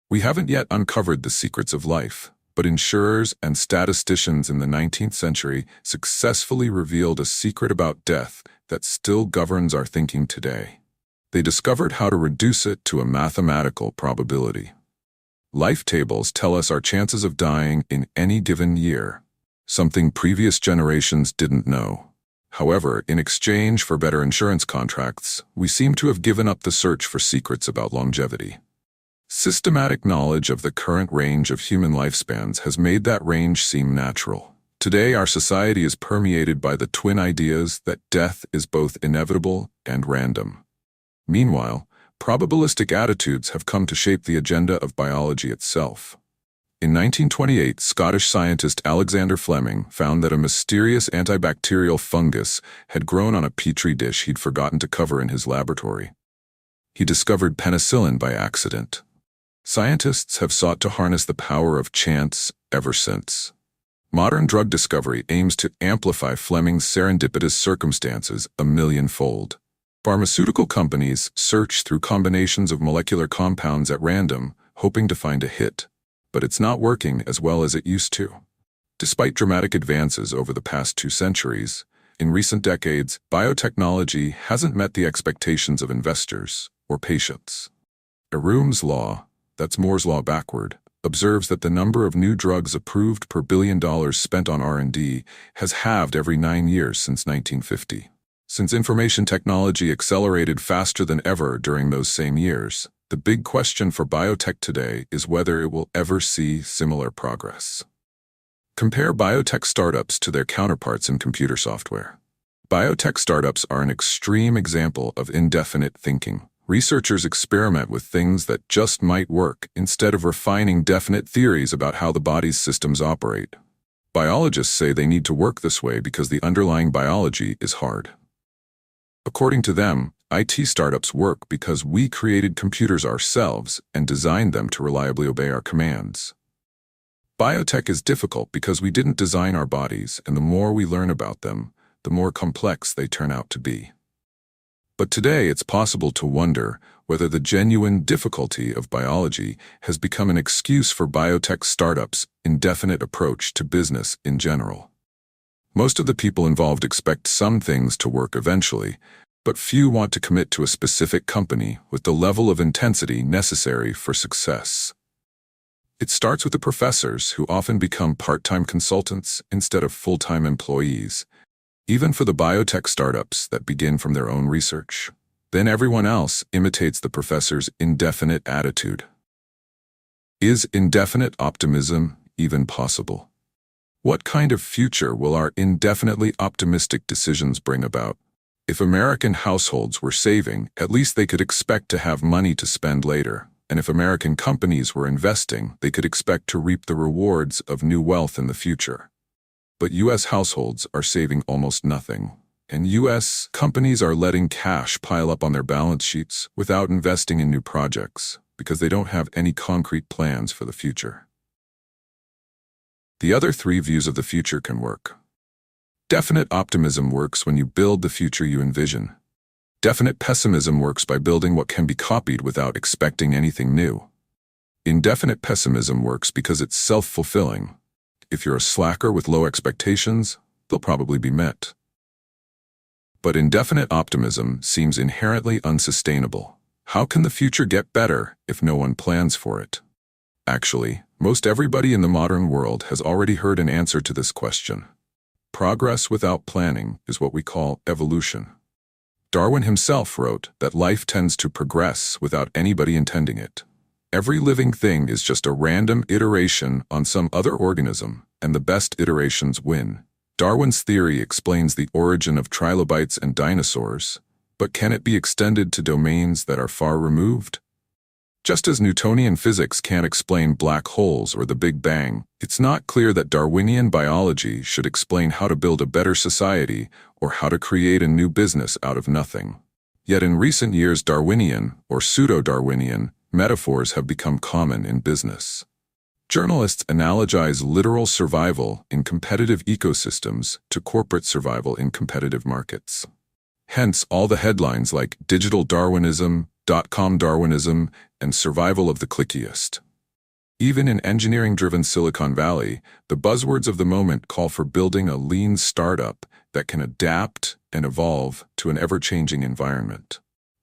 We haven't yet uncovered the secrets of life, but insurers and statisticians in the 19th century successfully revealed a secret about death that still governs our thinking today. They discovered how to reduce it to a mathematical probability. Life tables tell us our chances of dying in any given year, something previous generations didn't know. However, in exchange for better insurance contracts, we seem to have given up the search for secrets about longevity. Systematic knowledge of the current range of human lifespans has made that range seem natural. Today, our society is permeated by the twin ideas that death is both inevitable and random. Meanwhile, probabilistic attitudes have come to shape the agenda of biology itself. In 1928, Scottish scientist Alexander Fleming found that a mysterious antibacterial fungus had grown on a petri dish he'd forgotten to cover in his laboratory. He discovered penicillin by accident. Scientists have sought to harness the power of chance ever since. Modern drug discovery aims to amplify Fleming's serendipitous circumstances a millionfold. Pharmaceutical companies search through combinations of molecular compounds at random, hoping to find a hit. But it's not working as well as it used to. Despite dramatic advances over the past 2 centuries, in recent decades, biotechnology hasn't met the expectations of investors or patients. Arum's law, that's Moore's law backward, observes that the number of new drugs approved per $1 billion spent on R&D has halved every 9 years since 1950. Since information technology accelerated faster than ever during those same years, the big question for biotech today is whether it will ever see similar progress. Compare biotech startups to their counterparts in computer software. Biotech startups are an extreme example of indefinite thinking. Researchers experiment with things that just might work instead of refining definite theories about how the body's systems operate. Biologists say they need to work this way because the underlying biology is hard. According to them, IT startups work because we created computers ourselves and designed them to reliably obey our commands. Biotech is difficult because we didn't design our bodies, and the more we learn about them, the more complex they turn out to be. But today it's possible to wonder whether the genuine difficulty of biology has become an excuse for biotech startups' indefinite approach to business in general. Most of the people involved expect some things to work eventually, but few want to commit to a specific company with the level of intensity necessary for success. It starts with the professors, who often become part-time consultants instead of full-time employees, even for the biotech startups that begin from their own research. Then everyone else imitates the professor's indefinite attitude. Is indefinite optimism even possible? What kind of future will our indefinitely optimistic decisions bring about? If American households were saving, at least they could expect to have money to spend later. And if American companies were investing, they could expect to reap the rewards of new wealth in the future. But U.S. households are saving almost nothing, and U.S. companies are letting cash pile up on their balance sheets without investing in new projects because they don't have any concrete plans for the future. The other three views of the future can work. Definite optimism works when you build the future you envision. Definite pessimism works by building what can be copied without expecting anything new. Indefinite pessimism works because it's self-fulfilling. If you're a slacker with low expectations, they'll probably be met. But indefinite optimism seems inherently unsustainable. How can the future get better if no one plans for it? Actually, most everybody in the modern world has already heard an answer to this question. Progress without planning is what we call evolution. Darwin himself wrote that life tends to progress without anybody intending it. Every living thing is just a random iteration on some other organism, and the best iterations win. Darwin's theory explains the origin of trilobites and dinosaurs, but can it be extended to domains that are far removed? Just as Newtonian physics can't explain black holes or the Big Bang, it's not clear that Darwinian biology should explain how to build a better society or how to create a new business out of nothing. Yet in recent years, Darwinian, or pseudo-Darwinian, metaphors have become common in business. Journalists analogize literal survival in competitive ecosystems to corporate survival in competitive markets. Hence, all the headlines like digital Darwinism, dot-com Darwinism, and survival of the clickiest. Even in engineering-driven Silicon Valley, the buzzwords of the moment call for building a lean startup that can adapt and evolve to an ever-changing environment.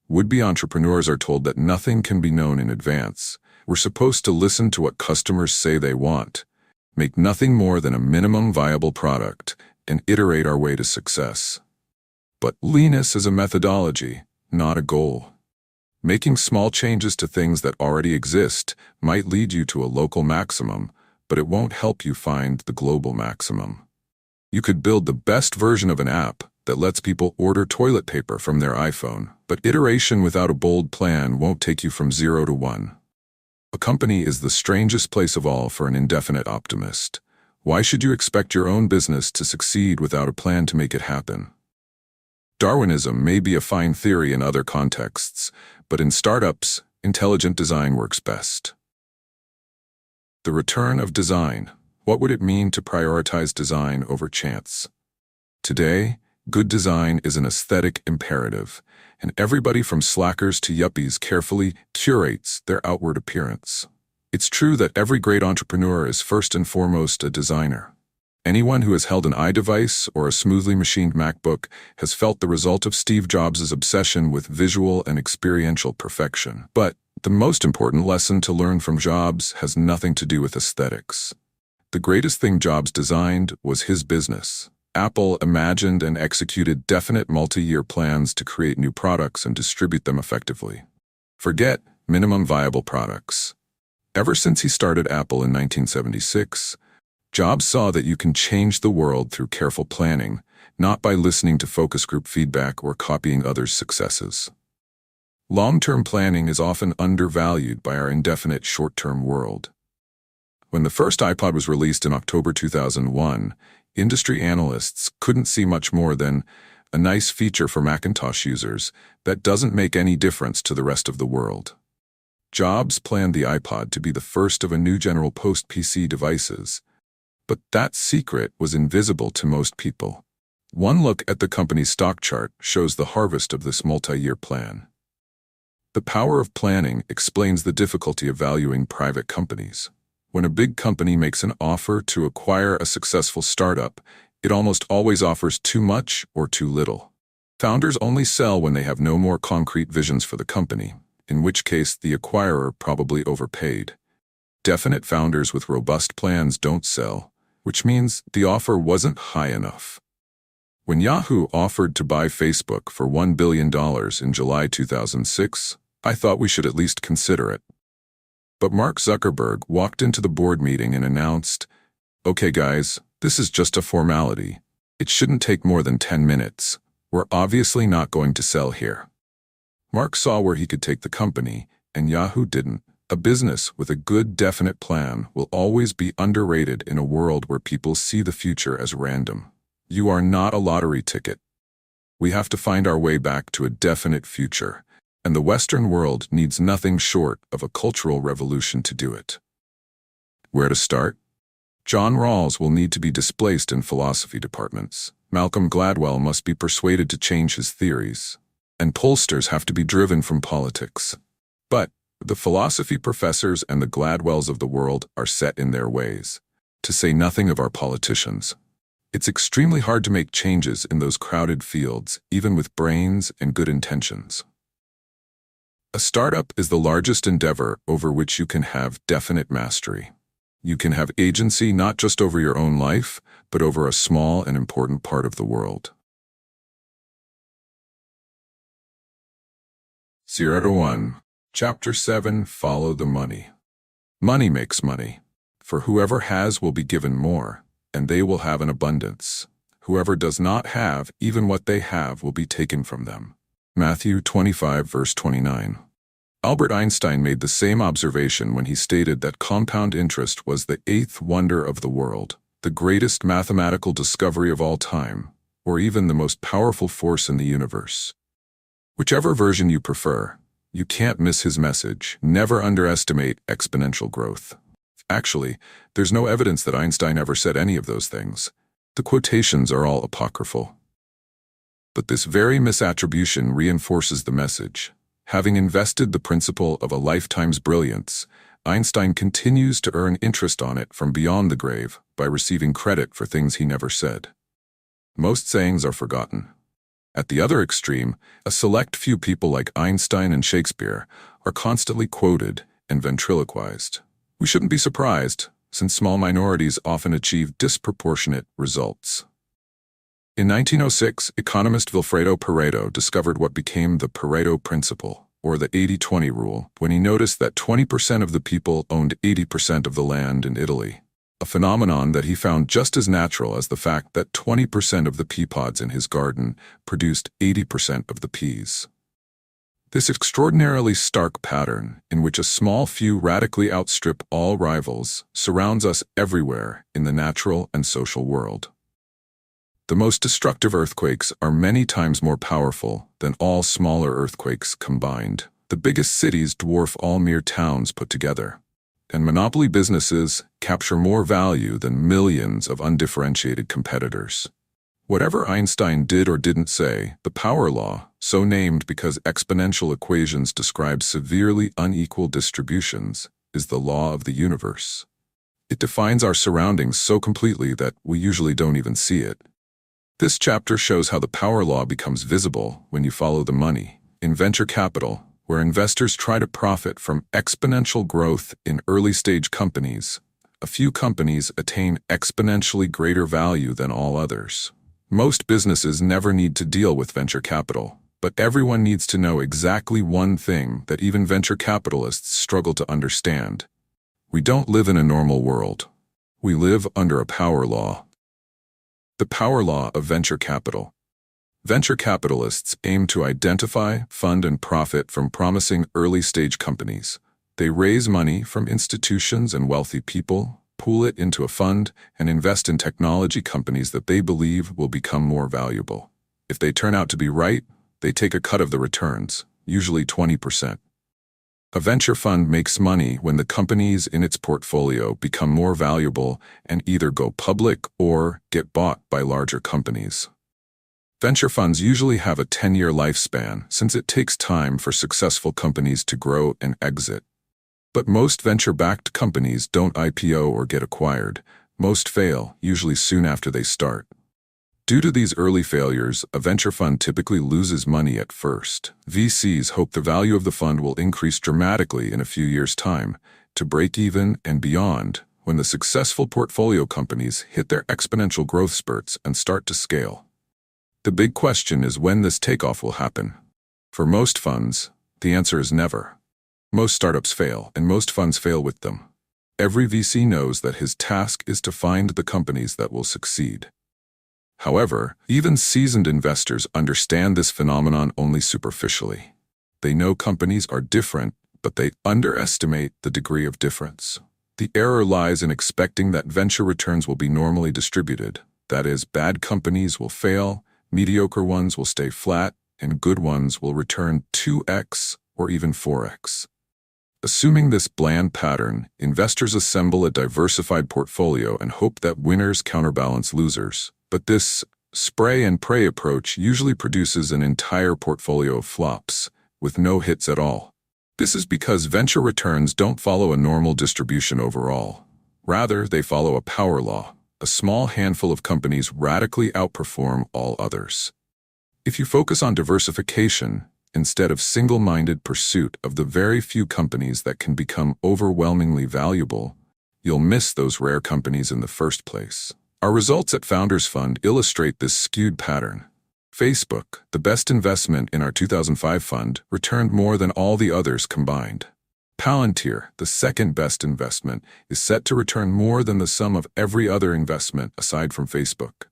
Would-be entrepreneurs are told that nothing can be known in advance. We're supposed to listen to what customers say they want, make nothing more than a minimum viable product, and iterate our way to success. But leanness is a methodology, not a goal. Making small changes to things that already exist might lead you to a local maximum, but it won't help you find the global maximum. You could build the best version of an app that lets people order toilet paper from their iPhone, but iteration without a bold plan won't take you from 0 to 1. A company is the strangest place of all for an indefinite optimist. Why should you expect your own business to succeed without a plan to make it happen? Darwinism may be a fine theory in other contexts, but in startups, intelligent design works best. The return of design. What would it mean to prioritize design over chance? Today, good design is an aesthetic imperative, and everybody from slackers to yuppies carefully curates their outward appearance. It's true that every great entrepreneur is first and foremost a designer. Anyone who has held an iDevice or a smoothly machined MacBook has felt the result of Steve Jobs' obsession with visual and experiential perfection. But the most important lesson to learn from Jobs has nothing to do with aesthetics. The greatest thing Jobs designed was his business. Apple imagined and executed definite multi-year plans to create new products and distribute them effectively. Forget minimum viable products. Ever since he started Apple in 1976, Jobs saw that you can change the world through careful planning, not by listening to focus group feedback or copying others' successes. Long-term planning is often undervalued by our indefinite short-term world. When the first iPod was released in October 2001, industry analysts couldn't see much more than a nice feature for Macintosh users that doesn't make any difference to the rest of the world. Jobs planned the iPod to be the first of a new general post-PC devices, but that secret was invisible to most people. One look at the company's stock chart shows the harvest of this multi-year plan. The power of planning explains the difficulty of valuing private companies. When a big company makes an offer to acquire a successful startup, it almost always offers too much or too little. Founders only sell when they have no more concrete visions for the company, in which case the acquirer probably overpaid. Definite founders with robust plans don't sell, which means the offer wasn't high enough. When Yahoo offered to buy Facebook for $1 billion in July 2006, I thought we should at least consider it. But Mark Zuckerberg walked into the board meeting and announced, "Okay guys, this is just a formality. It shouldn't take more than 10 minutes. We're obviously not going to sell here." Mark saw where he could take the company, and Yahoo didn't. A business with a good, definite plan will always be underrated in a world where people see the future as random. You are not a lottery ticket. We have to find our way back to a definite future, and the Western world needs nothing short of a cultural revolution to do it. Where to start? John Rawls will need to be displaced in philosophy departments. Malcolm Gladwell must be persuaded to change his theories. And pollsters have to be driven from politics. But the philosophy professors and the Gladwells of the world are set in their ways, to say nothing of our politicians. It's extremely hard to make changes in those crowded fields, even with brains and good intentions. A startup is the largest endeavor over which you can have definite mastery. You can have agency not just over your own life, but over a small and important part of the world. 0 to 1. Chapter 7. Follow the money. Money makes money. For whoever has will be given more, and they will have an abundance. Whoever does not have, even what they have will be taken from them. Matthew 25 verse 29. Albert Einstein made the same observation when he stated that compound interest was the eighth wonder of the world, the greatest mathematical discovery of all time, or even the most powerful force in the universe. Whichever version you prefer, you can't miss his message. Never underestimate exponential growth. Actually, there's no evidence that Einstein ever said any of those things. The quotations are all apocryphal. But this very misattribution reinforces the message. Having invested the principle of a lifetime's brilliance, Einstein continues to earn interest on it from beyond the grave by receiving credit for things he never said. Most sayings are forgotten. At the other extreme, a select few people like Einstein and Shakespeare are constantly quoted and ventriloquized. We shouldn't be surprised, since small minorities often achieve disproportionate results. In 1906, economist Vilfredo Pareto discovered what became the Pareto Principle, or the 80-20 rule, when he noticed that 20% of the people owned 80% of the land in Italy, a phenomenon that he found just as natural as the fact that 20% of the pea pods in his garden produced 80% of the peas. This extraordinarily stark pattern, in which a small few radically outstrip all rivals, surrounds us everywhere in the natural and social world. The most destructive earthquakes are many times more powerful than all smaller earthquakes combined. The biggest cities dwarf all mere towns put together. And monopoly businesses capture more value than millions of undifferentiated competitors. Whatever Einstein did or didn't say, the power law, so named because exponential equations describe severely unequal distributions, is the law of the universe. It defines our surroundings so completely that we usually don't even see it. This chapter shows how the power law becomes visible when you follow the money. In venture capital, where investors try to profit from exponential growth in early-stage companies, a few companies attain exponentially greater value than all others. Most businesses never need to deal with venture capital, but everyone needs to know exactly one thing that even venture capitalists struggle to understand. We don't live in a normal world. We live under a power law. The power law of venture capital. Venture capitalists aim to identify, fund, and profit from promising early-stage companies. They raise money from institutions and wealthy people, pool it into a fund, and invest in technology companies that they believe will become more valuable. If they turn out to be right, they take a cut of the returns, usually 20%. A venture fund makes money when the companies in its portfolio become more valuable and either go public or get bought by larger companies. Venture funds usually have a 10-year lifespan since it takes time for successful companies to grow and exit. But most venture-backed companies don't IPO or get acquired. Most fail, usually soon after they start. Due to these early failures, a venture fund typically loses money at first. VCs hope the value of the fund will increase dramatically in a few years' time, to break even and beyond, when the successful portfolio companies hit their exponential growth spurts and start to scale. The big question is when this takeoff will happen. For most funds, the answer is never. Most startups fail, and most funds fail with them. Every VC knows that his task is to find the companies that will succeed. However, even seasoned investors understand this phenomenon only superficially. They know companies are different, but they underestimate the degree of difference. The error lies in expecting that venture returns will be normally distributed. That is, bad companies will fail, mediocre ones will stay flat, and good ones will return 2x or even 4x. Assuming this bland pattern, investors assemble a diversified portfolio and hope that winners counterbalance losers. But this spray and pray approach usually produces an entire portfolio of flops, with no hits at all. This is because venture returns don't follow a normal distribution overall. Rather, they follow a power law. A small handful of companies radically outperform all others. If you focus on diversification, instead of single-minded pursuit of the very few companies that can become overwhelmingly valuable, you'll miss those rare companies in the first place. Our results at Founders Fund illustrate this skewed pattern. Facebook, the best investment in our 2005 fund, returned more than all the others combined. Palantir, the second best investment, is set to return more than the sum of every other investment aside from Facebook.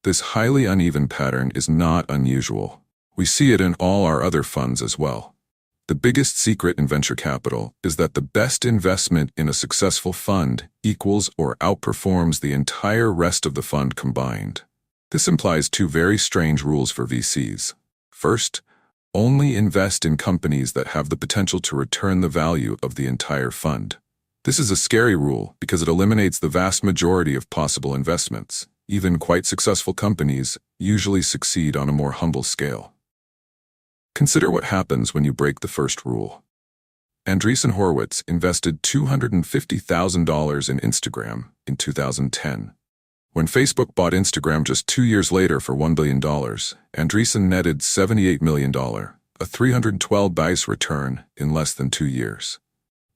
This highly uneven pattern is not unusual. We see it in all our other funds as well. The biggest secret in venture capital is that the best investment in a successful fund equals or outperforms the entire rest of the fund combined. This implies two very strange rules for VCs. First, only invest in companies that have the potential to return the value of the entire fund. This is a scary rule because it eliminates the vast majority of possible investments. Even quite successful companies usually succeed on a more humble scale. Consider what happens when you break the first rule. Andreessen Horowitz invested $250,000 in Instagram in 2010. When Facebook bought Instagram just 2 years later for $1 billion, Andreessen netted $78 million, a 312 bice return in less than 2 years.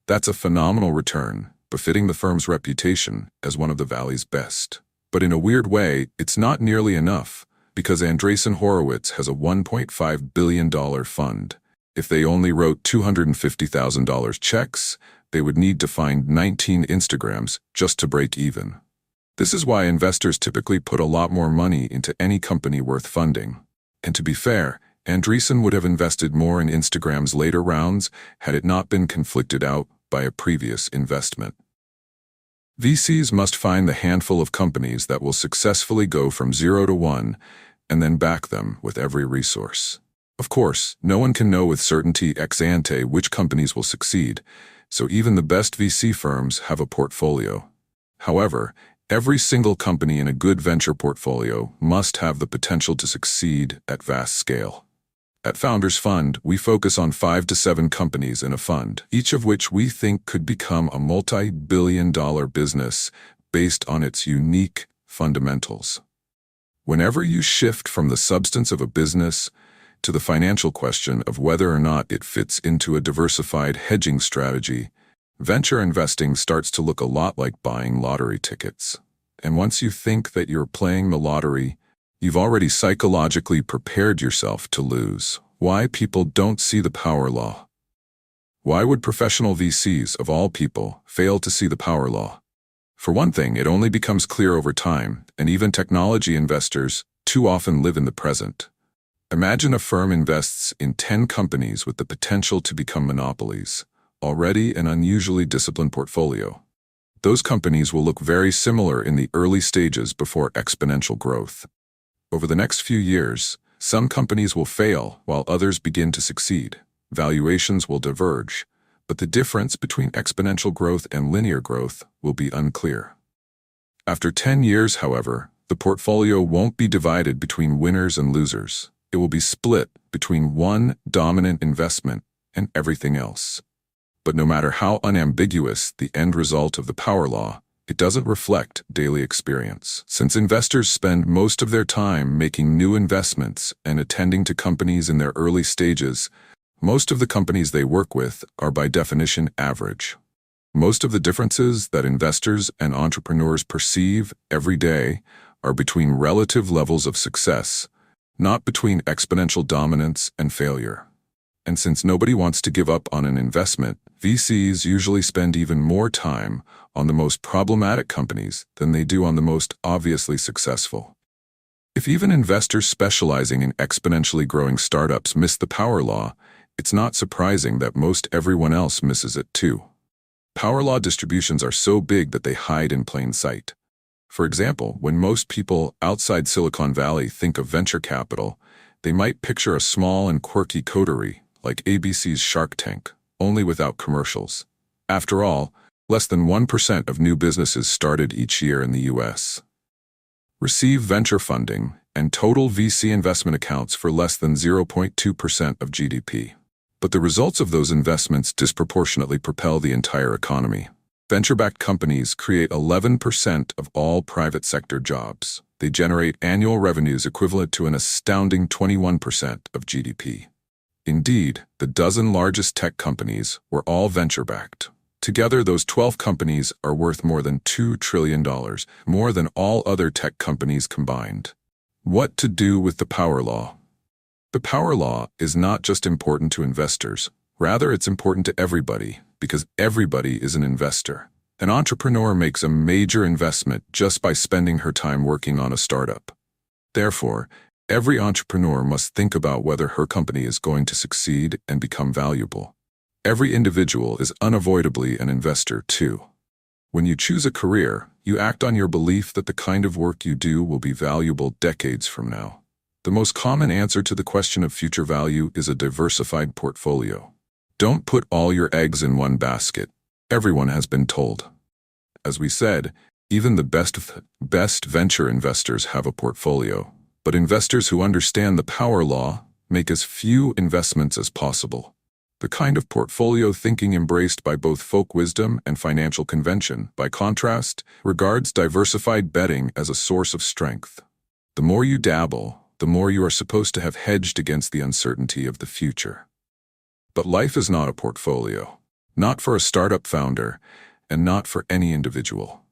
That's a phenomenal return, befitting the firm's reputation as one of the Valley's best. But in a weird way, it's not nearly enough, because Andreessen Horowitz has a $1.5 billion fund. If they only wrote $250,000 checks, they would need to find 19 Instagrams just to break even. This is why investors typically put a lot more money into any company worth funding. And to be fair, Andreessen would have invested more in Instagram's later rounds had it not been conflicted out by a previous investment. VCs must find the handful of companies that will successfully go from 0 to 1 and then back them with every resource. Of course, no one can know with certainty ex ante which companies will succeed, so even the best VC firms have a portfolio. However, every single company in a good venture portfolio must have the potential to succeed at vast scale. At Founders Fund, we focus on 5 to 7 companies in a fund, each of which we think could become a multi-billion-dollar business based on its unique fundamentals. Whenever you shift from the substance of a business to the financial question of whether or not it fits into a diversified hedging strategy, venture investing starts to look a lot like buying lottery tickets. And once you think that you're playing the lottery, you've already psychologically prepared yourself to lose. Why people don't see the power law. Why would professional VCs, of all people, fail to see the power law? For one thing, it only becomes clear over time, and even technology investors too often live in the present. Imagine a firm invests in 10 companies with the potential to become monopolies, already an unusually disciplined portfolio. Those companies will look very similar in the early stages before exponential growth. Over the next few years, some companies will fail while others begin to succeed. Valuations will diverge, but the difference between exponential growth and linear growth will be unclear. After 10 years, however, the portfolio won't be divided between winners and losers. It will be split between one dominant investment and everything else. But no matter how unambiguous the end result of the power law, it doesn't reflect daily experience. Since investors spend most of their time making new investments and attending to companies in their early stages, most of the companies they work with are by definition average. Most of the differences that investors and entrepreneurs perceive every day are between relative levels of success, not between exponential dominance and failure. And since nobody wants to give up on an investment, VCs usually spend even more time on the most problematic companies than they do on the most obviously successful. If even investors specializing in exponentially growing startups miss the power law, it's not surprising that most everyone else misses it too. Power law distributions are so big that they hide in plain sight. For example, when most people outside Silicon Valley think of venture capital, they might picture a small and quirky coterie like ABC's Shark Tank, only without commercials. After all, less than 1% of new businesses started each year in the US receive venture funding, and total VC investment accounts for less than 0.2% of GDP. But the results of those investments disproportionately propel the entire economy. Venture-backed companies create 11% of all private sector jobs. They generate annual revenues equivalent to an astounding 21% of GDP. Indeed, the dozen largest tech companies were all venture-backed. Together, those 12 companies are worth more than $2 trillion, more than all other tech companies combined. What to do with the power law? The power law is not just important to investors. Rather, it's important to everybody, because everybody is an investor. An entrepreneur makes a major investment just by spending her time working on a startup. Therefore, every entrepreneur must think about whether her company is going to succeed and become valuable. Every individual is unavoidably an investor too. When you choose a career, you act on your belief that the kind of work you do will be valuable decades from now. The most common answer to the question of future value is a diversified portfolio. Don't put all your eggs in one basket. Everyone has been told. As we said, even the best venture investors have a portfolio, but investors who understand the power law make as few investments as possible. The kind of portfolio thinking embraced by both folk wisdom and financial convention, by contrast, regards diversified betting as a source of strength. The more you dabble, the more you are supposed to have hedged against the uncertainty of the future. But life is not a portfolio, not for a startup founder, and not for any individual.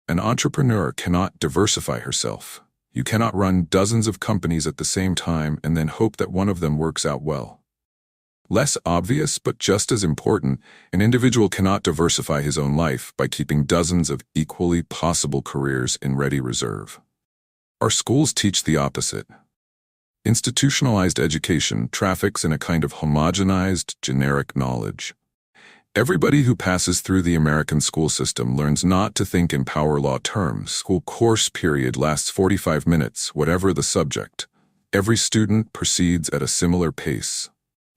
An entrepreneur cannot diversify herself. You cannot run dozens of companies at the same time and then hope that one of them works out well. Less obvious, but just as important, an individual cannot diversify his own life by keeping dozens of equally possible careers in ready reserve. Our schools teach the opposite. Institutionalized education traffics in a kind of homogenized, generic knowledge. Everybody who passes through the American school system learns not to think in power law terms. School course period lasts 45 minutes, whatever the subject. Every student proceeds at a similar pace.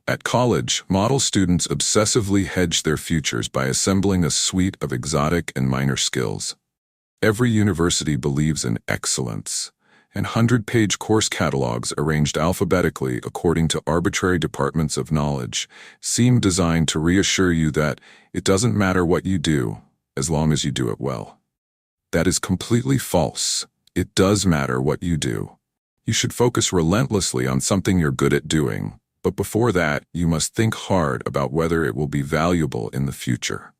At college, model students obsessively hedge their futures by assembling a suite of exotic and minor skills. Every university believes in excellence, and 100-page course catalogs arranged alphabetically according to arbitrary departments of knowledge seem designed to reassure you that it doesn't matter what you do, as long as you do it well. That is completely false. It does matter what you do. You should focus relentlessly on something you're good at doing, but before that, you must think hard about whether it will be valuable in the future.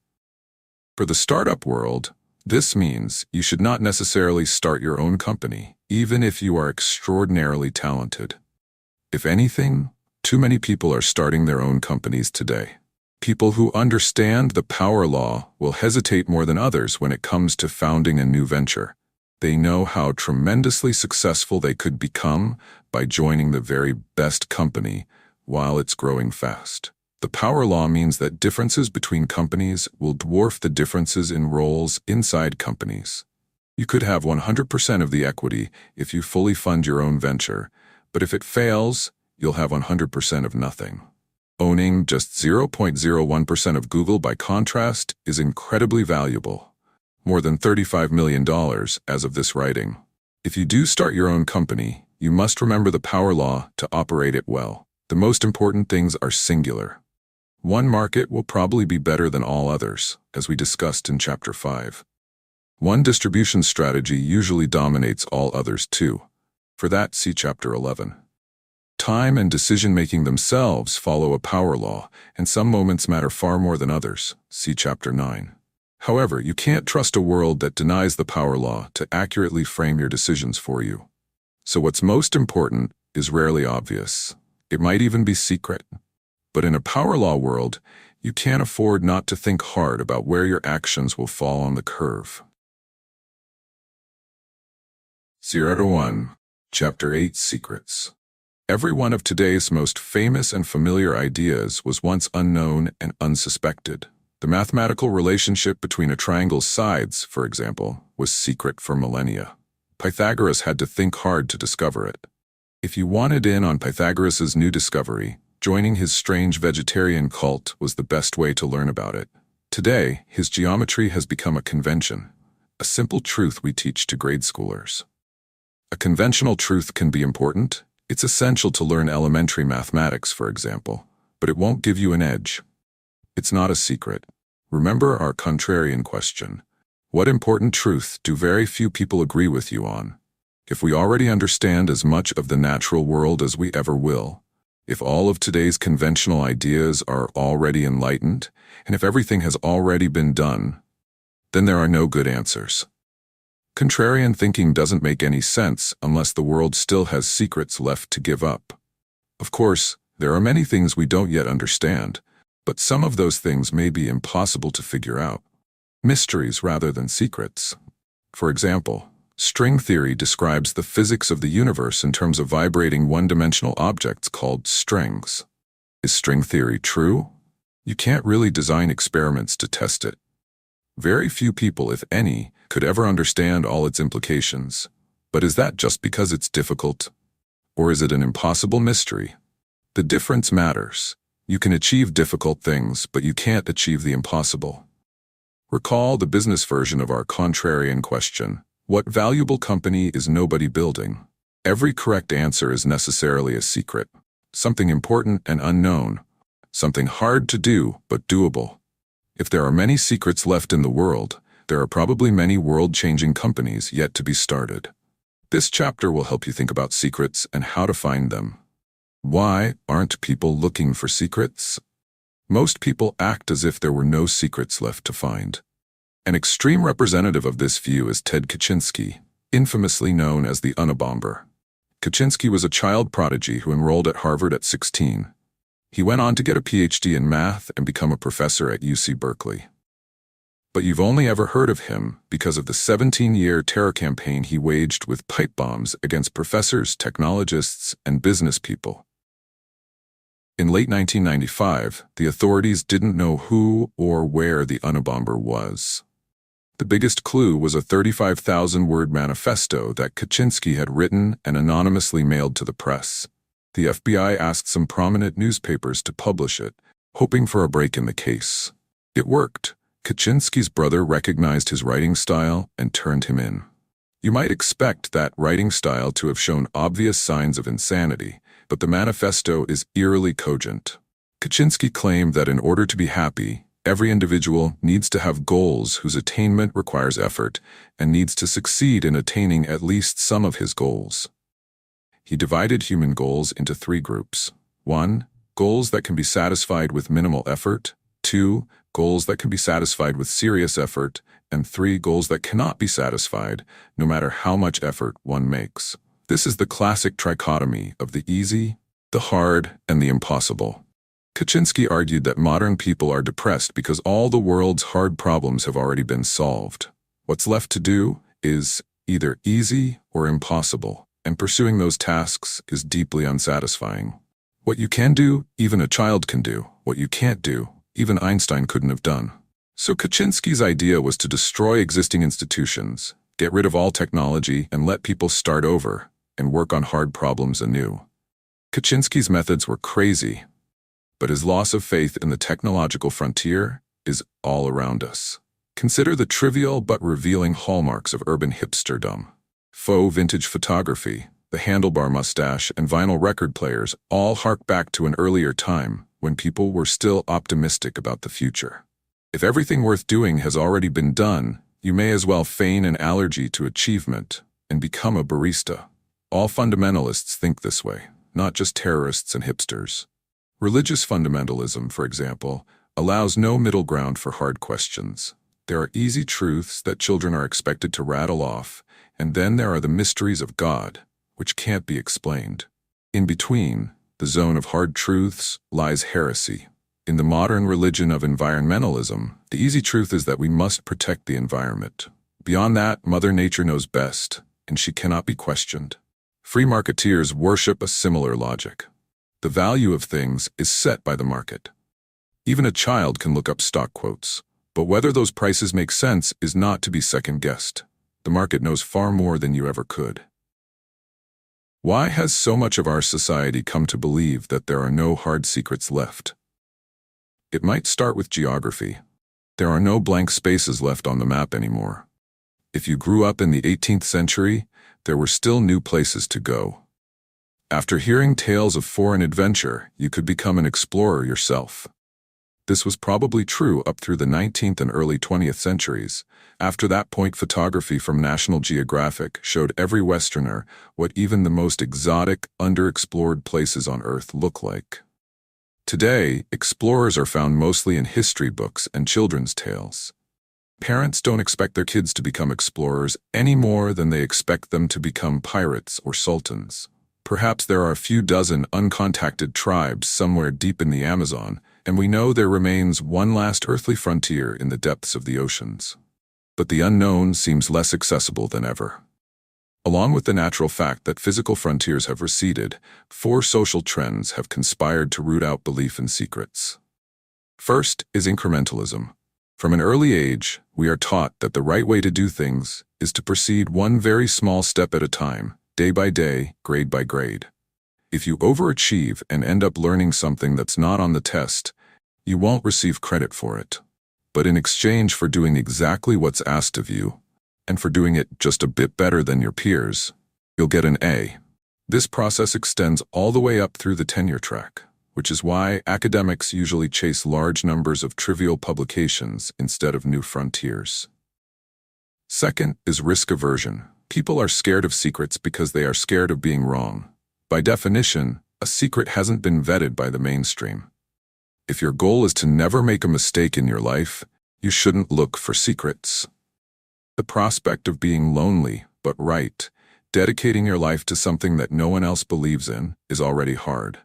For the startup world, this means you should not necessarily start your own company, even if you are extraordinarily talented. If anything, too many people are starting their own companies today. People who understand the power law will hesitate more than others when it comes to founding a new venture. They know how tremendously successful they could become by joining the very best company while it's growing fast. The power law means that differences between companies will dwarf the differences in roles inside companies. You could have 100% of the equity if you fully fund your own venture, but if it fails, you'll have 100% of nothing. Owning just 0.01% of Google, by contrast, is incredibly valuable. More than $35 million as of this writing. If you do start your own company, you must remember the power law to operate it well. The most important things are singular. One market will probably be better than all others, as we discussed in Chapter 5. One distribution strategy usually dominates all others too. For that, see Chapter 11. Time and decision-making themselves follow a power law, and some moments matter far more than others. See Chapter 9. However, you can't trust a world that denies the power law to accurately frame your decisions for you. So what's most important is rarely obvious. It might even be secret. But in a power law world, you can't afford not to think hard about where your actions will fall on the curve. 0-1. Chapter 8, Secrets. Every one of today's most famous and familiar ideas was once unknown and unsuspected. The mathematical relationship between a triangle's sides, for example, was secret for millennia. Pythagoras had to think hard to discover it. If you wanted in on Pythagoras's new discovery, joining his strange vegetarian cult was the best way to learn about it. Today, his geometry has become a convention, a simple truth we teach to grade schoolers. A conventional truth can be important. It's essential to learn elementary mathematics, for example, but it won't give you an edge. It's not a secret. Remember our contrarian question. What important truth do very few people agree with you on? If we already understand as much of the natural world as we ever will, if all of today's conventional ideas are already enlightened, and if everything has already been done, then there are no good answers. Contrarian thinking doesn't make any sense unless the world still has secrets left to give up. Of course, there are many things we don't yet understand, but some of those things may be impossible to figure out. Mysteries rather than secrets. For example, string theory describes the physics of the universe in terms of vibrating one-dimensional objects called strings. Is string theory true? You can't really design experiments to test it. Very few people, if any, could ever understand all its implications. But is that just because it's difficult? Or is it an impossible mystery? The difference matters. You can achieve difficult things, but you can't achieve the impossible. Recall the business version of our contrarian question. What valuable company is nobody building? Every correct answer is necessarily a secret. Something important and unknown. Something hard to do, but doable. If there are many secrets left in the world, there are probably many world-changing companies yet to be started. This chapter will help you think about secrets and how to find them. Why aren't people looking for secrets? Most people act as if there were no secrets left to find. An extreme representative of this view is Ted Kaczynski, infamously known as the Unabomber. Kaczynski was a child prodigy who enrolled at Harvard at 16. He went on to get a PhD in math and become a professor at UC Berkeley. But you've only ever heard of him because of the 17-year terror campaign he waged with pipe bombs against professors, technologists, and business people. In late 1995, the authorities didn't know who or where the Unabomber was. The biggest clue was a 35,000-word manifesto that Kaczynski had written and anonymously mailed to the press. The FBI asked some prominent newspapers to publish it, hoping for a break in the case. It worked. Kaczynski's brother recognized his writing style and turned him in. You might expect that writing style to have shown obvious signs of insanity, but the manifesto is eerily cogent. Kaczynski claimed that in order to be happy, every individual needs to have goals whose attainment requires effort and needs to succeed in attaining at least some of his goals. He divided human goals into 3 groups. 1. Goals that can be satisfied with minimal effort. 2. Goals that can be satisfied with serious effort. And 3. Goals that cannot be satisfied, no matter how much effort one makes. This is the classic trichotomy of the easy, the hard, and the impossible. Kaczynski argued that modern people are depressed because all the world's hard problems have already been solved. What's left to do is either easy or impossible, and pursuing those tasks is deeply unsatisfying. What you can do, even a child can do. What you can't do, even Einstein couldn't have done. So Kaczynski's idea was to destroy existing institutions, get rid of all technology, and let people start over and work on hard problems anew. Kaczynski's methods were crazy, but his loss of faith in the technological frontier is all around us. Consider the trivial but revealing hallmarks of urban hipsterdom. Faux vintage photography, the handlebar mustache, and vinyl record players all hark back to an earlier time when people were still optimistic about the future. If everything worth doing has already been done, you may as well feign an allergy to achievement and become a barista. All fundamentalists think this way, not just terrorists and hipsters. Religious fundamentalism, for example, allows no middle ground for hard questions. There are easy truths that children are expected to rattle off, and then there are the mysteries of God, which can't be explained. In between, the zone of hard truths, lies heresy. In the modern religion of environmentalism, the easy truth is that we must protect the environment. Beyond that, Mother Nature knows best, and she cannot be questioned. Free marketeers worship a similar logic. The value of things is set by the market. Even a child can look up stock quotes, but whether those prices make sense is not to be second-guessed. The market knows far more than you ever could. Why has so much of our society come to believe that there are no hard secrets left? It might start with geography. There are no blank spaces left on the map anymore. If you grew up in the 18th century, there were still new places to go. After hearing tales of foreign adventure, you could become an explorer yourself. This was probably true up through the 19th and early 20th centuries. After that point, photography from National Geographic showed every Westerner what even the most exotic, underexplored places on Earth look like. Today, explorers are found mostly in history books and children's tales. Parents don't expect their kids to become explorers any more than they expect them to become pirates or sultans. Perhaps there are a few dozen uncontacted tribes somewhere deep in the Amazon, and we know there remains one last earthly frontier in the depths of the oceans. But the unknown seems less accessible than ever. Along with the natural fact that physical frontiers have receded, 4 social trends have conspired to root out belief in secrets. First is incrementalism. From an early age, we are taught that the right way to do things is to proceed one very small step at a time, day by day, grade by grade. If you overachieve and end up learning something that's not on the test, you won't receive credit for it. But in exchange for doing exactly what's asked of you, and for doing it just a bit better than your peers, you'll get an A. This process extends all the way up through the tenure track, which is why academics usually chase large numbers of trivial publications instead of new frontiers. Second is risk aversion. People are scared of secrets because they are scared of being wrong. By definition, a secret hasn't been vetted by the mainstream. If your goal is to never make a mistake in your life, you shouldn't look for secrets. The prospect of being lonely, but right, dedicating your life to something that no one else believes in, is already hard.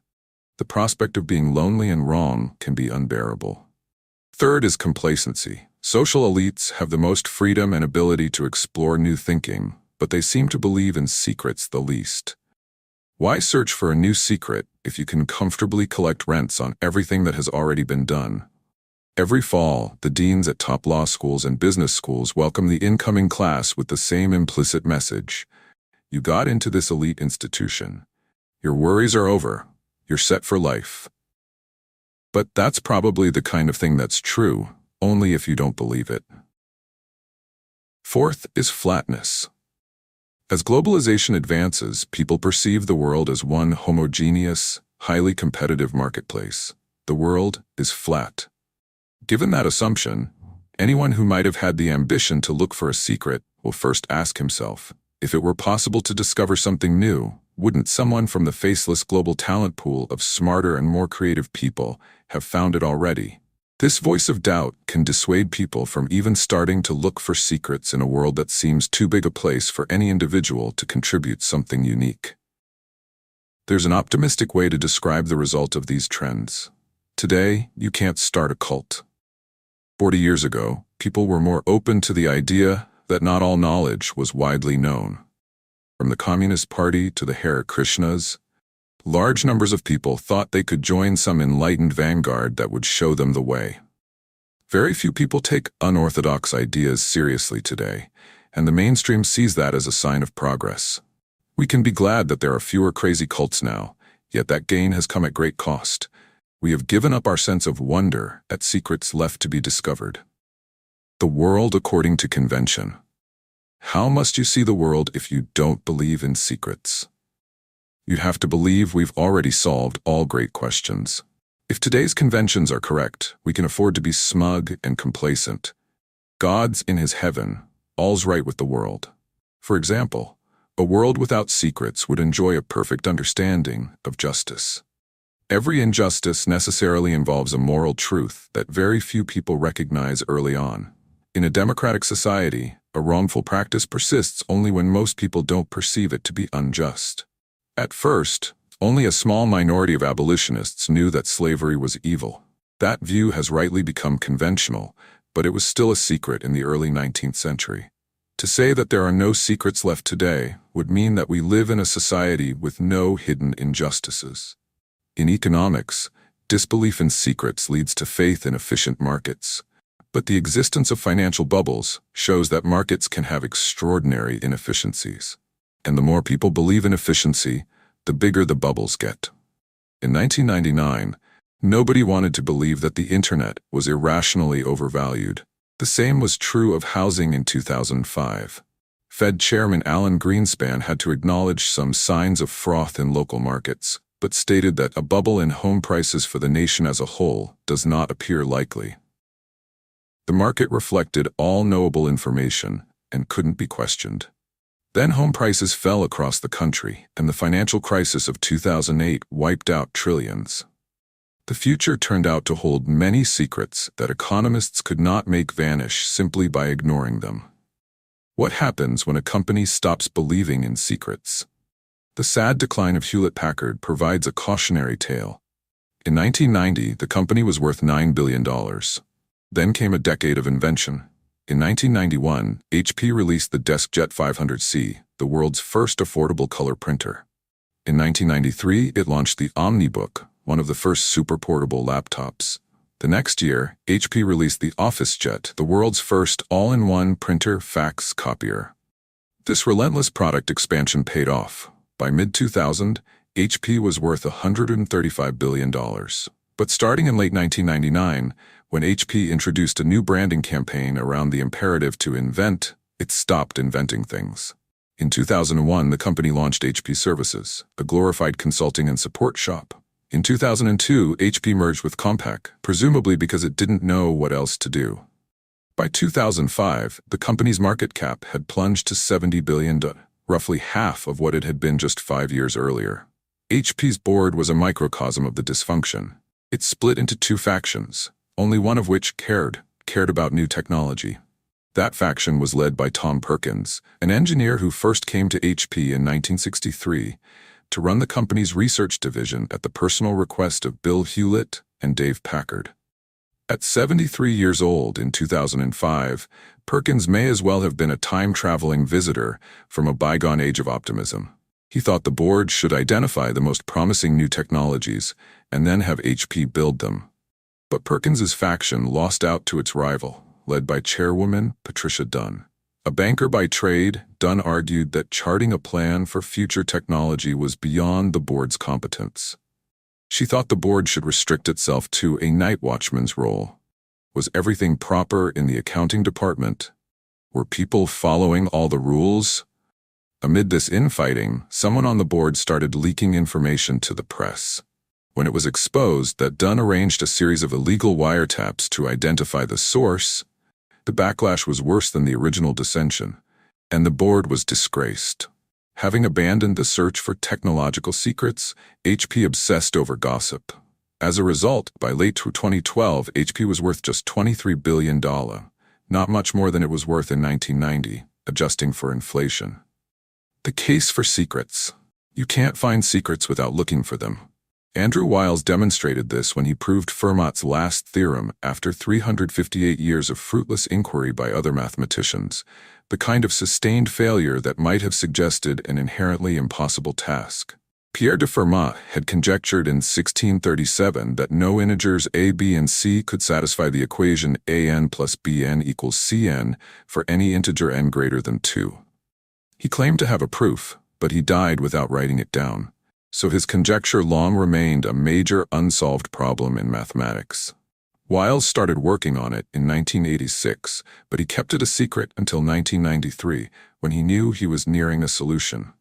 The prospect of being lonely and wrong can be unbearable. Third is complacency. Social elites have the most freedom and ability to explore new thinking, but they seem to believe in secrets the least. Why search for a new secret if you can comfortably collect rents on everything that has already been done? Every fall, the deans at top law schools and business schools welcome the incoming class with the same implicit message. You got into this elite institution. Your worries are over. You're set for life. But that's probably the kind of thing that's true, only if you don't believe it. Fourth is flatness. As globalization advances, people perceive the world as one homogeneous, highly competitive marketplace. The world is flat. Given that assumption, anyone who might have had the ambition to look for a secret will first ask himself, if it were possible to discover something new, wouldn't someone from the faceless global talent pool of smarter and more creative people have found it already? This voice of doubt can dissuade people from even starting to look for secrets in a world that seems too big a place for any individual to contribute something unique. There's an optimistic way to describe the result of these trends. Today, you can't start a cult. 40 years ago, people were more open to the idea that not all knowledge was widely known. From the Communist Party to the Hare Krishnas, large numbers of people thought they could join some enlightened vanguard that would show them the way. Very few people take unorthodox ideas seriously today, and the mainstream sees that as a sign of progress. We can be glad that there are fewer crazy cults now, yet that gain has come at great cost. We have given up our sense of wonder at secrets left to be discovered. The world according to convention. How must you see the world if you don't believe in secrets? You'd have to believe we've already solved all great questions. If today's conventions are correct, we can afford to be smug and complacent. God's in his heaven, all's right with the world. For example, a world without secrets would enjoy a perfect understanding of justice. Every injustice necessarily involves a moral truth that very few people recognize early on. In a democratic society, a wrongful practice persists only when most people don't perceive it to be unjust. At first, only a small minority of abolitionists knew that slavery was evil. That view has rightly become conventional, but it was still a secret in the early 19th century. To say that there are no secrets left today would mean that we live in a society with no hidden injustices. In economics, disbelief in secrets leads to faith in efficient markets. But the existence of financial bubbles shows that markets can have extraordinary inefficiencies. And the more people believe in efficiency, the bigger the bubbles get. In 1999, nobody wanted to believe that the internet was irrationally overvalued. The same was true of housing in 2005. Fed Chairman Alan Greenspan had to acknowledge some signs of froth in local markets, but stated that a bubble in home prices for the nation as a whole does not appear likely. The market reflected all knowable information and couldn't be questioned. Then home prices fell across the country, and the financial crisis of 2008 wiped out trillions. The future turned out to hold many secrets that economists could not make vanish simply by ignoring them. What happens when a company stops believing in secrets? The sad decline of Hewlett-Packard provides a cautionary tale. In 1990, the company was worth $9 billion. Then came a decade of invention. In 1991, HP released the DeskJet 500C, the world's first affordable color printer. In 1993, it launched the Audiobook, one of the first super-portable laptops. The next year, HP released the OfficeJet, the world's first all-in-one printer fax copier. This relentless product expansion paid off. By mid-2000, HP was worth $135 billion. But starting in late 1999, when HP introduced a new branding campaign around the imperative to invent, it stopped inventing things. In 2001, the company launched HP Services, a glorified consulting and support shop. In 2002, HP merged with Compaq, presumably because it didn't know what else to do. By 2005, the company's market cap had plunged to $70 billion. Roughly half of what it had been just 5 years earlier. HP's board was a microcosm of the dysfunction. It split into two factions, only one of which cared about new technology. That faction was led by Tom Perkins, an engineer who first came to HP in 1963 to run the company's research division at the personal request of Bill Hewlett and Dave Packard. At 73 years old in 2005, Perkins may as well have been a time-traveling visitor from a bygone age of optimism. He thought the board should identify the most promising new technologies and then have HP build them. But Perkins's faction lost out to its rival, led by chairwoman Patricia Dunn. A banker by trade, Dunn argued that charting a plan for future technology was beyond the board's competence. She thought the board should restrict itself to a night watchman's role. Was everything proper in the accounting department? Were people following all the rules? Amid this infighting, someone on the board started leaking information to the press. When it was exposed that Dunn arranged a series of illegal wiretaps to identify the source, the backlash was worse than the original dissension, and the board was disgraced. Having abandoned the search for technological secrets, HP obsessed over gossip. As a result, by late 2012, HP was worth just $23 billion, not much more than it was worth in 1990, adjusting for inflation. The case for secrets. You can't find secrets without looking for them. Andrew Wiles demonstrated this when he proved Fermat's last theorem after 358 years of fruitless inquiry by other mathematicians, the kind of sustained failure that might have suggested an inherently impossible task. Pierre de Fermat had conjectured in 1637 that no integers a, b, and c could satisfy the equation an plus bn equals cn for any integer n greater than 2. He claimed to have a proof, but he died without writing it down, so his conjecture long remained a major unsolved problem in mathematics. Wiles started working on it in 1986, but he kept it a secret until 1993, when he knew he was nearing a solution.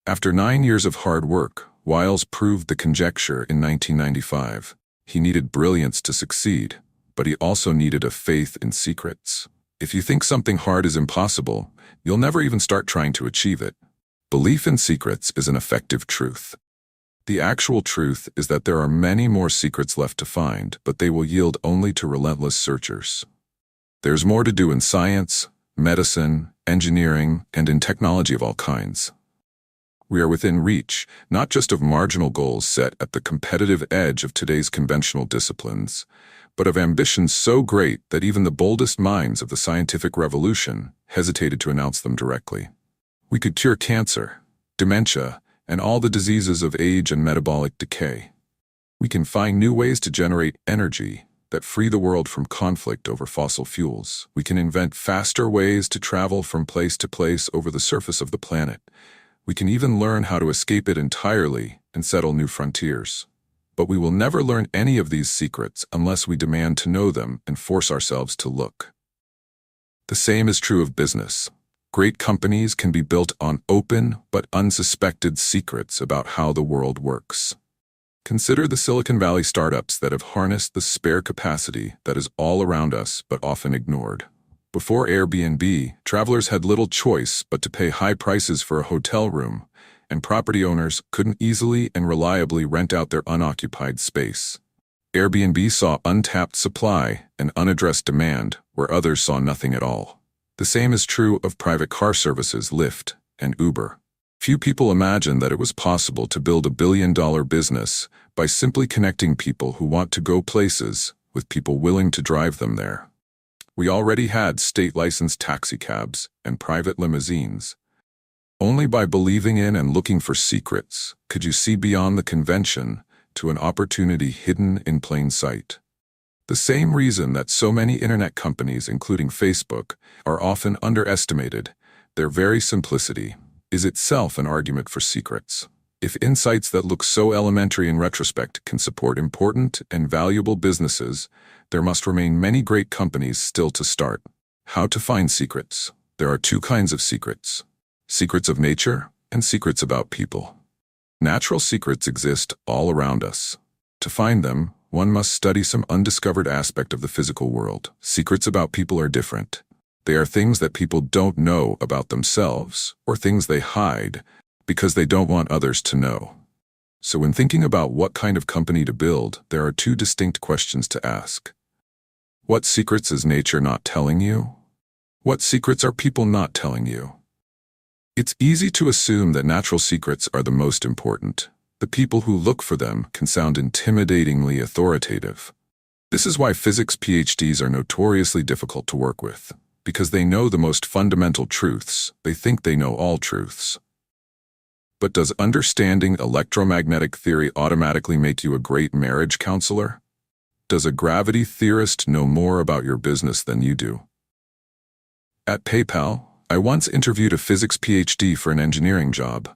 After 9 years of hard work, Wiles proved the conjecture in 1995. He needed brilliance to succeed, but he also needed a faith in secrets. If you think something hard is impossible, you'll never even start trying to achieve it. Belief in secrets is an effective truth. The actual truth is that there are many more secrets left to find, but they will yield only to relentless searchers. There's more to do in science, medicine, engineering, and in technology of all kinds. We are within reach, not just of marginal goals set at the competitive edge of today's conventional disciplines, but of ambitions so great that even the boldest minds of the scientific revolution hesitated to announce them directly. We could cure cancer, dementia, and all the diseases of age and metabolic decay. We can find new ways to generate energy that free the world from conflict over fossil fuels. We can invent faster ways to travel from place to place over the surface of the planet. We can even learn how to escape it entirely and settle new frontiers. But we will never learn any of these secrets unless we demand to know them and force ourselves to look. The same is true of business. Great companies can be built on open but unsuspected secrets about how the world works. Consider the Silicon Valley startups that have harnessed the spare capacity that is all around us but often ignored. Before Airbnb, travelers had little choice but to pay high prices for a hotel room, and property owners couldn't easily and reliably rent out their unoccupied space. Airbnb saw untapped supply and unaddressed demand where others saw nothing at all. The same is true of private car services Lyft and Uber. Few people imagined that it was possible to build a billion-dollar business by simply connecting people who want to go places with people willing to drive them there. We already had state-licensed taxicabs and private limousines. Only by believing in and looking for secrets could you see beyond the convention to an opportunity hidden in plain sight. The same reason that so many internet companies, including Facebook, are often underestimated, their very simplicity, is itself an argument for secrets. If insights that look so elementary in retrospect can support important and valuable businesses, there must remain many great companies still to start. How to find secrets? There are two kinds of secrets: secrets of nature and secrets about people. Natural secrets exist all around us. To find them, one must study some undiscovered aspect of the physical world. Secrets about people are different. They are things that people don't know about themselves, or things they hide because they don't want others to know. So when thinking about what kind of company to build, there are two distinct questions to ask. What secrets is nature not telling you? What secrets are people not telling you? It's easy to assume that natural secrets are the most important. The people who look for them can sound intimidatingly authoritative. This is why physics PhDs are notoriously difficult to work with, because they know the most fundamental truths. They think they know all truths. But does understanding electromagnetic theory automatically make you a great marriage counselor? Does a gravity theorist know more about your business than you do? At PayPal, I once interviewed a physics PhD for an engineering job.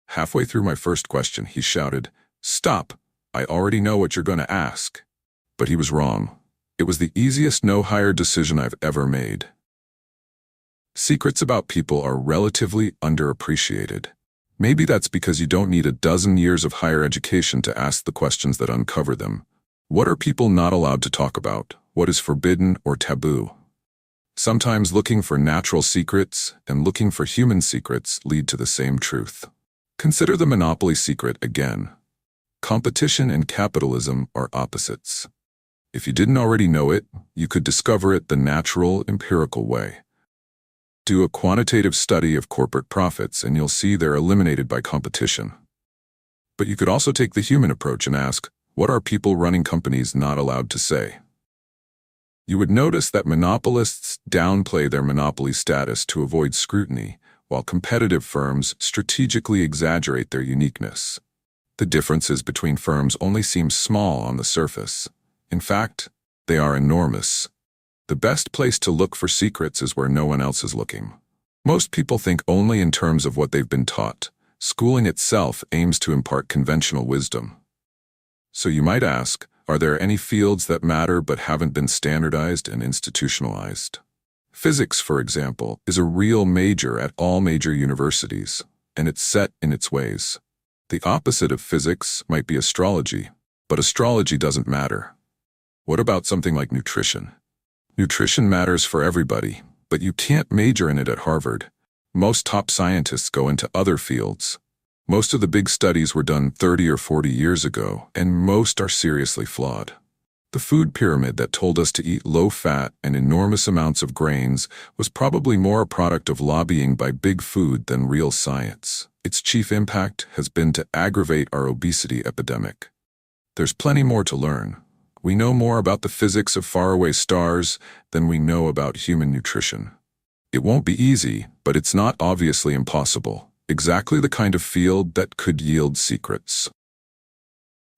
Halfway through my first question, he shouted, "Stop! I already know what you're going to ask." But he was wrong. It was the easiest no-hire decision I've ever made. Secrets about people are relatively underappreciated. Maybe that's because you don't need a dozen years of higher education to ask the questions that uncover them. What are people not allowed to talk about? What is forbidden or taboo? Sometimes looking for natural secrets and looking for human secrets lead to the same truth. Consider the monopoly secret again. Competition and capitalism are opposites. If you didn't already know it, you could discover it the natural, empirical way. Do a quantitative study of corporate profits and you'll see they're eliminated by competition. But you could also take the human approach and ask, what are people running companies not allowed to say? You would notice that monopolists downplay their monopoly status to avoid scrutiny, while competitive firms strategically exaggerate their uniqueness. The differences between firms only seem small on the surface. In fact, they are enormous. The best place to look for secrets is where no one else is looking. Most people think only in terms of what they've been taught. Schooling itself aims to impart conventional wisdom. So you might ask, are there any fields that matter but haven't been standardized and institutionalized? Physics, for example, is a real major at all major universities, and it's set in its ways. The opposite of physics might be astrology, but astrology doesn't matter. What about something like nutrition? Nutrition matters for everybody, but you can't major in it at Harvard. Most top scientists go into other fields. Most of the big studies were done 30 or 40 years ago, and most are seriously flawed. The food pyramid that told us to eat low-fat and enormous amounts of grains was probably more a product of lobbying by big food than real science. Its chief impact has been to aggravate our obesity epidemic. There's plenty more to learn. We know more about the physics of faraway stars than we know about human nutrition. It won't be easy, but it's not obviously impossible. Exactly the kind of field that could yield secrets.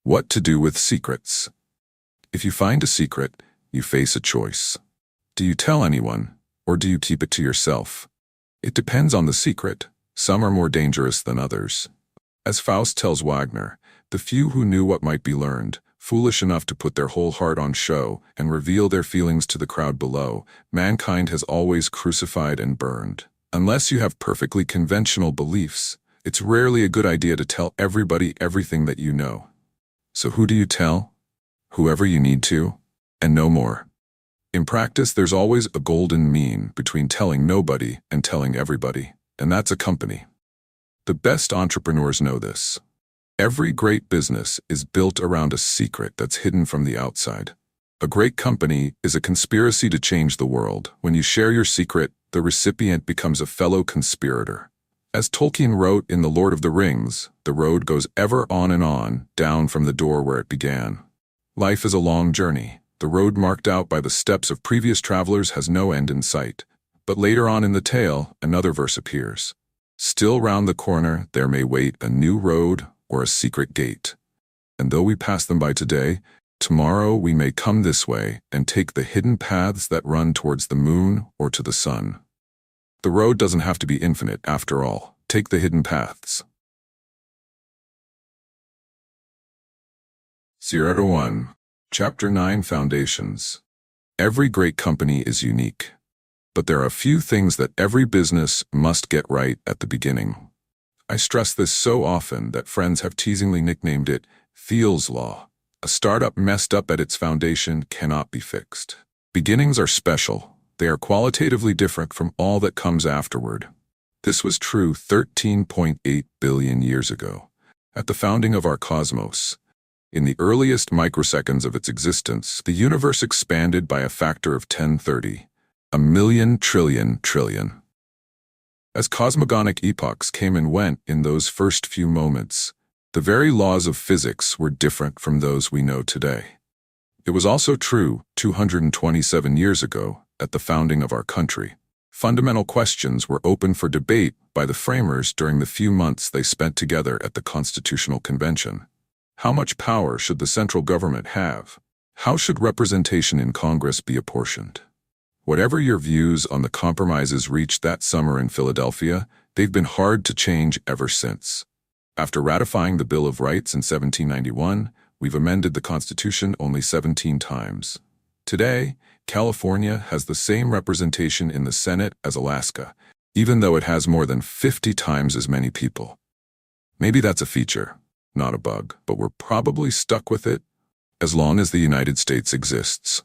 What to do with secrets? If you find a secret, you face a choice. Do you tell anyone, or do you keep it to yourself? It depends on the secret. Some are more dangerous than others. As Faust tells Wagner, the few who knew what might be learned, foolish enough to put their whole heart on show and reveal their feelings to the crowd below, mankind has always crucified and burned. Unless you have perfectly conventional beliefs, it's rarely a good idea to tell everybody everything that you know. So who do you tell? Whoever you need to, and no more. In practice, there's always a golden mean between telling nobody and telling everybody, and that's a company. The best entrepreneurs know this. Every great business is built around a secret that's hidden from the outside. A great company is a conspiracy to change the world. When you share your secret, the recipient becomes a fellow conspirator. As Tolkien wrote in The Lord of the Rings, the road goes ever on and on, down from the door where it began. Life is a long journey. The road marked out by the steps of previous travelers has no end in sight. But later on in the tale, another verse appears. Still round the corner there may wait a new road or a secret gate. And though we pass them by today, tomorrow we may come this way and take the hidden paths that run towards the moon or to the sun. The road doesn't have to be infinite after all. Take the hidden paths. 0-1. Chapter 9 Foundations. Every great company is unique. But there are a few things that every business must get right at the beginning. I stress this so often that friends have teasingly nicknamed it Thiel's Law. A startup messed up at its foundation cannot be fixed. Beginnings are special. They are qualitatively different from all that comes afterward. This was true 13.8 billion years ago, at the founding of our cosmos. In the earliest microseconds of its existence, the universe expanded by a factor of 1030, a million trillion trillion. As cosmogonic epochs came and went in those first few moments, the very laws of physics were different from those we know today. It was also true 227 years ago, at the founding of our country. Fundamental questions were open for debate by the framers during the few months they spent together at the Constitutional Convention. How much power should the central government have? How should representation in Congress be apportioned? Whatever your views on the compromises reached that summer in Philadelphia, they've been hard to change ever since. After ratifying the Bill of Rights in 1791, we've amended the Constitution only 17 times. Today, California has the same representation in the Senate as Alaska, even though it has more than 50 times as many people. Maybe that's a feature, not a bug, but we're probably stuck with it as long as the United States exists.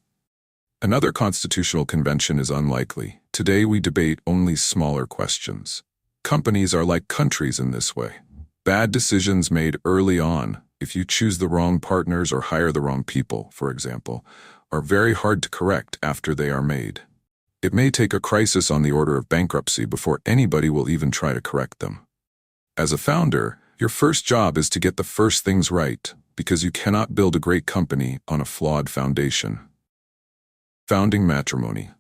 Another constitutional convention is unlikely. Today we debate only smaller questions. Companies are like countries in this way. Bad decisions made early on, if you choose the wrong partners or hire the wrong people, for example, are very hard to correct after they are made. It may take a crisis on the order of bankruptcy before anybody will even try to correct them. As a founder, Your first job is to get the first things right, because you cannot build a great company on a flawed foundation. Founding matrimony.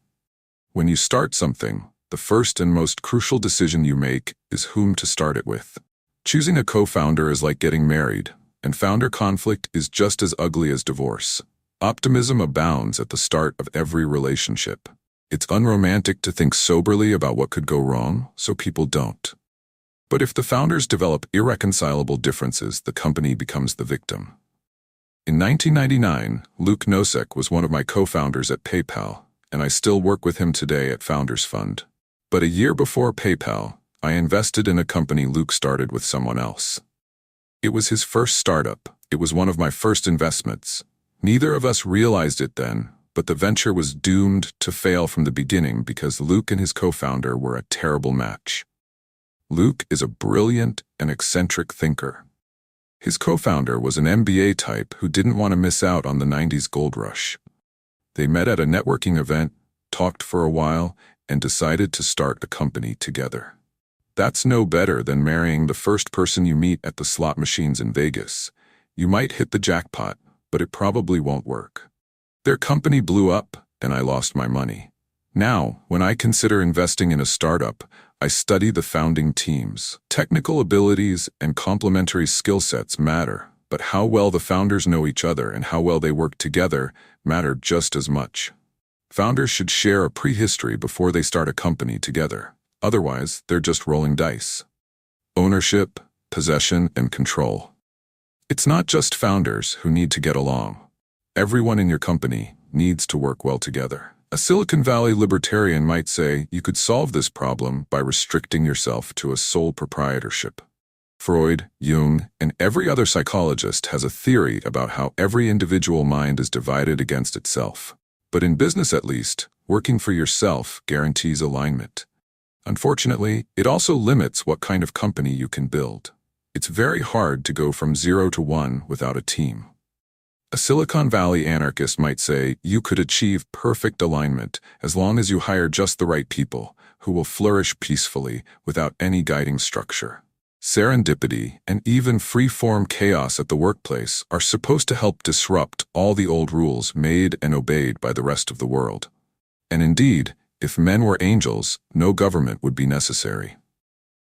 When you start something, the first and most crucial decision you make is whom to start it with. Choosing a co-founder is like getting married, and founder conflict is just as ugly as divorce. Optimism abounds at the start of every relationship. It's unromantic to think soberly about what could go wrong, so people don't. But if the founders develop irreconcilable differences, the company becomes the victim. In 1999, Luke Nosek was one of my co-founders at PayPal, and I still work with him today at Founders Fund. But a year before PayPal, I invested in a company Luke started with someone else. It was his first startup. It was one of my first investments. Neither of us realized it then, but the venture was doomed to fail from the beginning because Luke and his co-founder were a terrible match. Luke is a brilliant and eccentric thinker. His co-founder was an MBA type who didn't want to miss out on the 90s gold rush. They met at a networking event, talked for a while, and decided to start a company together. That's no better than marrying the first person you meet at the slot machines in Vegas. You might hit the jackpot, but it probably won't work. Their company blew up, and I lost my money. Now, when I consider investing in a startup, I study the founding teams. Technical abilities and complementary skill sets matter, but how well the founders know each other and how well they work together matter just as much. Founders should share a prehistory before they start a company together. Otherwise, they're just rolling dice. Ownership, possession, and control. It's not just founders who need to get along. Everyone in your company needs to work well together. A Silicon Valley libertarian might say you could solve this problem by restricting yourself to a sole proprietorship. Freud, Jung, and every other psychologist has a theory about how every individual mind is divided against itself. But in business at least, working for yourself guarantees alignment. Unfortunately, it also limits what kind of company you can build. It's very hard to go from 0 to 1 without a team. A Silicon Valley anarchist might say you could achieve perfect alignment as long as you hire just the right people who will flourish peacefully without any guiding structure. Serendipity and even free-form chaos at the workplace are supposed to help disrupt all the old rules made and obeyed by the rest of the world. And indeed, if men were angels, no government would be necessary.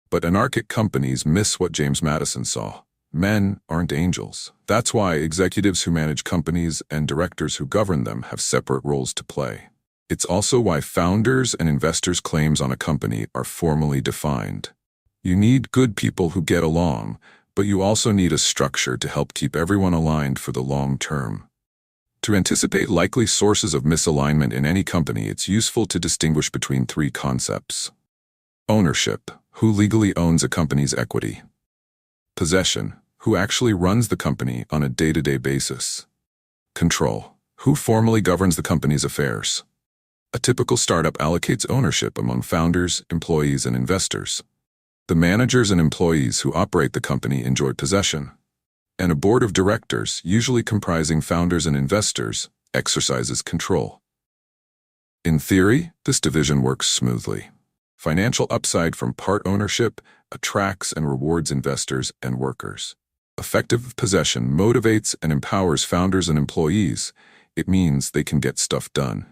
But anarchic companies miss what James Madison saw. Men aren't angels. That's why executives who manage companies and directors who govern them have separate roles to play. It's also why founders and investors' claims on a company are formally defined. You need good people who get along, but you also need a structure to help keep everyone aligned for the long term. To anticipate likely sources of misalignment in any company, it's useful to distinguish between 3 concepts. Ownership, who legally owns a company's equity. Possession, who actually runs the company on a day-to-day basis. Control, who formally governs the company's affairs. A typical startup allocates ownership among founders, employees, and investors. The managers and employees who operate the company enjoy possession. And a board of directors, usually comprising founders and investors, exercises control. In theory, this division works smoothly. Financial upside from part ownership attracts and rewards investors and workers. Effective possession motivates and empowers founders and employees. It means they can get stuff done.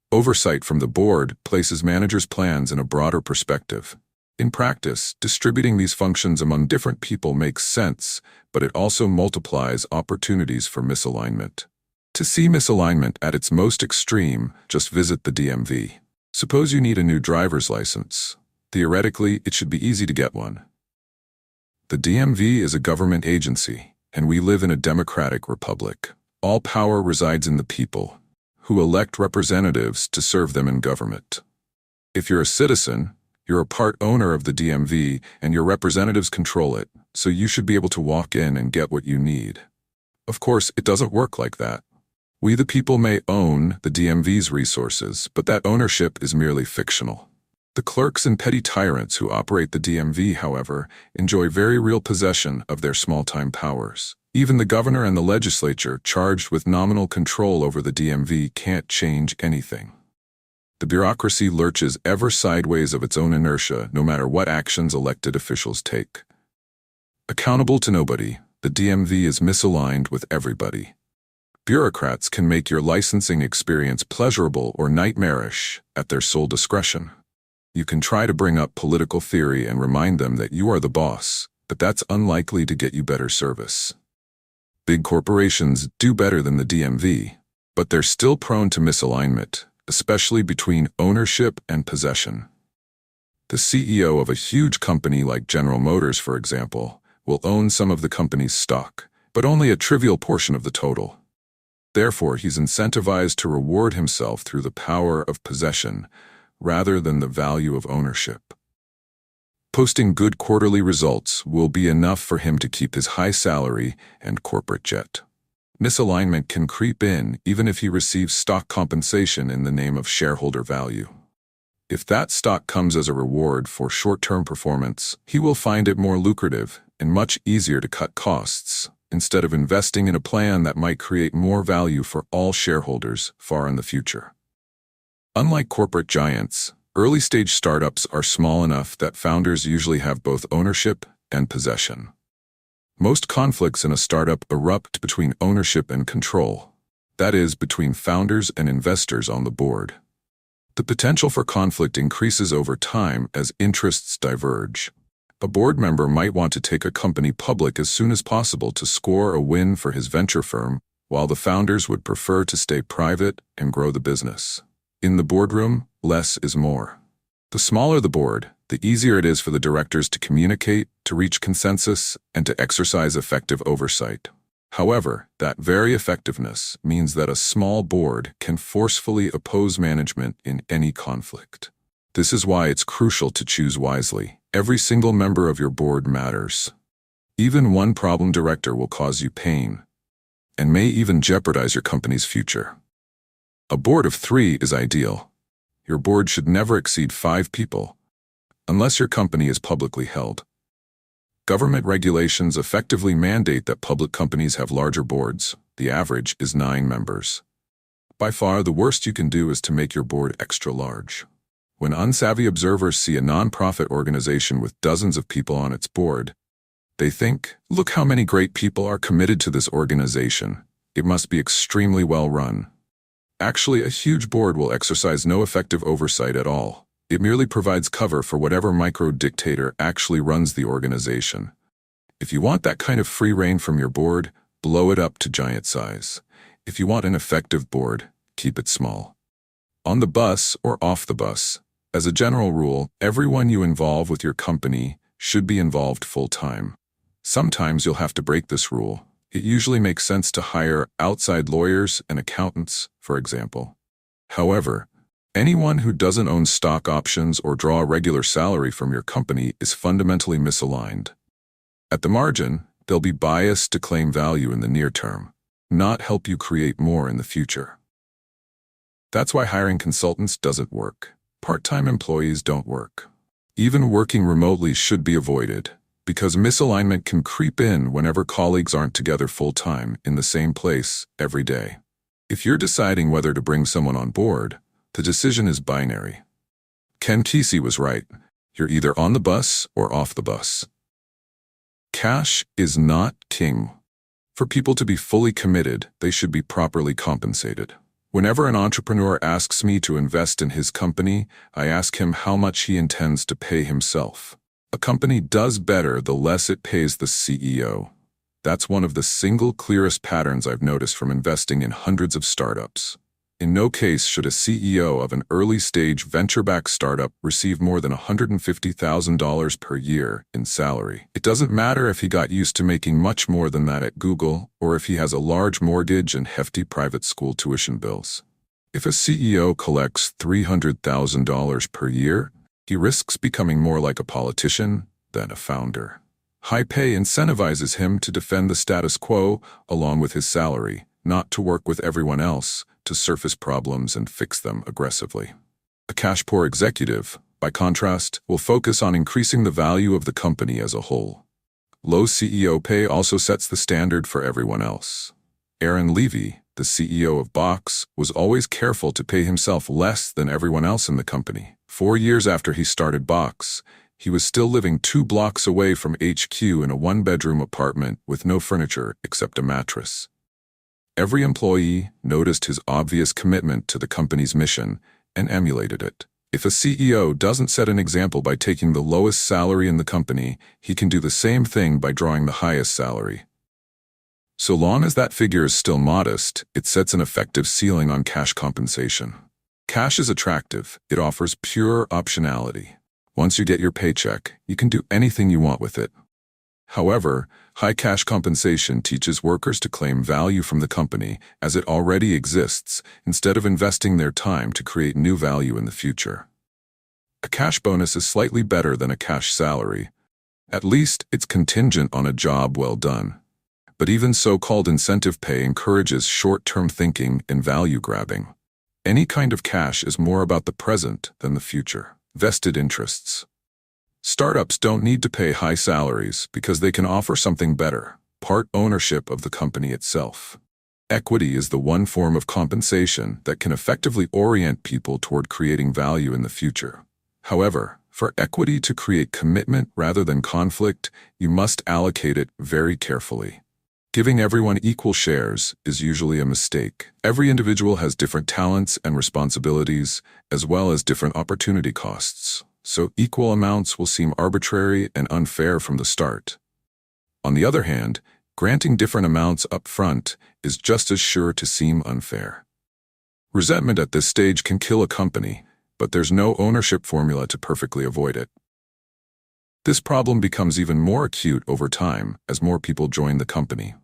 Oversight from the board places managers' plans in a broader perspective. In practice, distributing these functions among different people makes sense, but it also multiplies opportunities for misalignment. To see misalignment at its most extreme, just visit the DMV. Suppose you need a new driver's license. Theoretically, it should be easy to get one. The DMV is a government agency, and we live in a democratic republic. All power resides in the people, who elect representatives to serve them in government. If you're a citizen, you're a part owner of the DMV, and your representatives control it, so you should be able to walk in and get what you need. Of course, it doesn't work like that. We the people may own the DMV's resources, but that ownership is merely fictional. The clerks and petty tyrants who operate the DMV, however, enjoy very real possession of their small-time powers. Even the governor and the legislature, charged with nominal control over the DMV, can't change anything. The bureaucracy lurches ever sideways of its own inertia, no matter what actions elected officials take. Accountable to nobody, the DMV is misaligned with everybody. Bureaucrats can make your licensing experience pleasurable or nightmarish at their sole discretion. You can try to bring up political theory and remind them that you are the boss, but that's unlikely to get you better service. Big corporations do better than the DMV, but they're still prone to misalignment, especially between ownership and possession. The CEO of a huge company like General Motors, for example, will own some of the company's stock, but only a trivial portion of the total. Therefore, he's incentivized to reward himself through the power of possession rather than the value of ownership. Posting good quarterly results will be enough for him to keep his high salary and corporate jet. Misalignment can creep in even if he receives stock compensation in the name of shareholder value. If that stock comes as a reward for short-term performance, he will find it more lucrative and much easier to cut costs, instead of investing in a plan that might create more value for all shareholders far in the future. Unlike corporate giants, early-stage startups are small enough that founders usually have both ownership and possession. Most conflicts in a startup erupt between ownership and control, that is, between founders and investors on the board. The potential for conflict increases over time as interests diverge. A board member might want to take a company public as soon as possible to score a win for his venture firm, while the founders would prefer to stay private and grow the business. In the boardroom, less is more. The smaller the board, the easier it is for the directors to communicate, to reach consensus, and to exercise effective oversight. However, that very effectiveness means that a small board can forcefully oppose management in any conflict. This is why it's crucial to choose wisely. Every single member of your board matters. Even one problem director will cause you pain, and may even jeopardize your company's future. A board of 3 is ideal. Your board should never exceed 5 people, unless your company is publicly held. Government regulations effectively mandate that public companies have larger boards. The average is 9 members. By far, the worst you can do is to make your board extra large. When unsavvy observers see a nonprofit organization with dozens of people on its board, they think, look how many great people are committed to this organization. It must be extremely well run. Actually, a huge board will exercise no effective oversight at all. It merely provides cover for whatever micro-dictator actually runs the organization. If you want that kind of free rein from your board, blow it up to giant size. If you want an effective board, keep it small. On the bus or off the bus, as a general rule, everyone you involve with your company should be involved full-time. Sometimes you'll have to break this rule. It usually makes sense to hire outside lawyers and accountants, for example. However, anyone who doesn't own stock options or draw a regular salary from your company is fundamentally misaligned. At the margin, they'll be biased to claim value in the near term, not help you create more in the future. That's why hiring consultants doesn't work. Part-time employees don't work. Even working remotely should be avoided, because misalignment can creep in whenever colleagues aren't together full-time in the same place every day. If you're deciding whether to bring someone on board, the decision is binary. Ken Kesey was right. You're either on the bus or off the bus. Cash is not king. For people to be fully committed, they should be properly compensated. Whenever an entrepreneur asks me to invest in his company, I ask him how much he intends to pay himself. A company does better the less it pays the CEO. That's one of the single clearest patterns I've noticed from investing in hundreds of startups. In no case should a CEO of an early-stage venture-backed startup receive more than $150,000 per year in salary. It doesn't matter if he got used to making much more than that at Google, or if he has a large mortgage and hefty private school tuition bills. If a CEO collects $300,000 per year, he risks becoming more like a politician than a founder. High pay incentivizes him to defend the status quo along with his salary, not to work with everyone else, to surface problems and fix them aggressively. A cash-poor executive, by contrast, will focus on increasing the value of the company as a whole. Low CEO pay also sets the standard for everyone else. Aaron Levy, the CEO of Box, was always careful to pay himself less than everyone else in the company. 4 years after he started Box, he was still living 2 blocks away from HQ in a 1-bedroom apartment with no furniture except a mattress. Every employee noticed his obvious commitment to the company's mission and emulated it. If a CEO doesn't set an example by taking the lowest salary in the company, he can do the same thing by drawing the highest salary. So long as that figure is still modest, it sets an effective ceiling on cash compensation. Cash is attractive. It offers pure optionality. Once you get your paycheck, you can do anything you want with it. However, high cash compensation teaches workers to claim value from the company as it already exists, instead of investing their time to create new value in the future. A cash bonus is slightly better than a cash salary. At least it's contingent on a job well done. But even so-called incentive pay encourages short-term thinking and value grabbing. Any kind of cash is more about the present than the future. Vested interests. Startups don't need to pay high salaries because they can offer something better: part ownership of the company itself. Equity is the one form of compensation that can effectively orient people toward creating value in the future. However, for equity to create commitment rather than conflict, you must allocate it very carefully. Giving everyone equal shares is usually a mistake. Every individual has different talents and responsibilities, as well as different opportunity costs, so equal amounts will seem arbitrary and unfair from the start. On the other hand, granting different amounts up front is just as sure to seem unfair. Resentment at this stage can kill a company, but there's no ownership formula to perfectly avoid it. This problem becomes even more acute over time as more people join the company.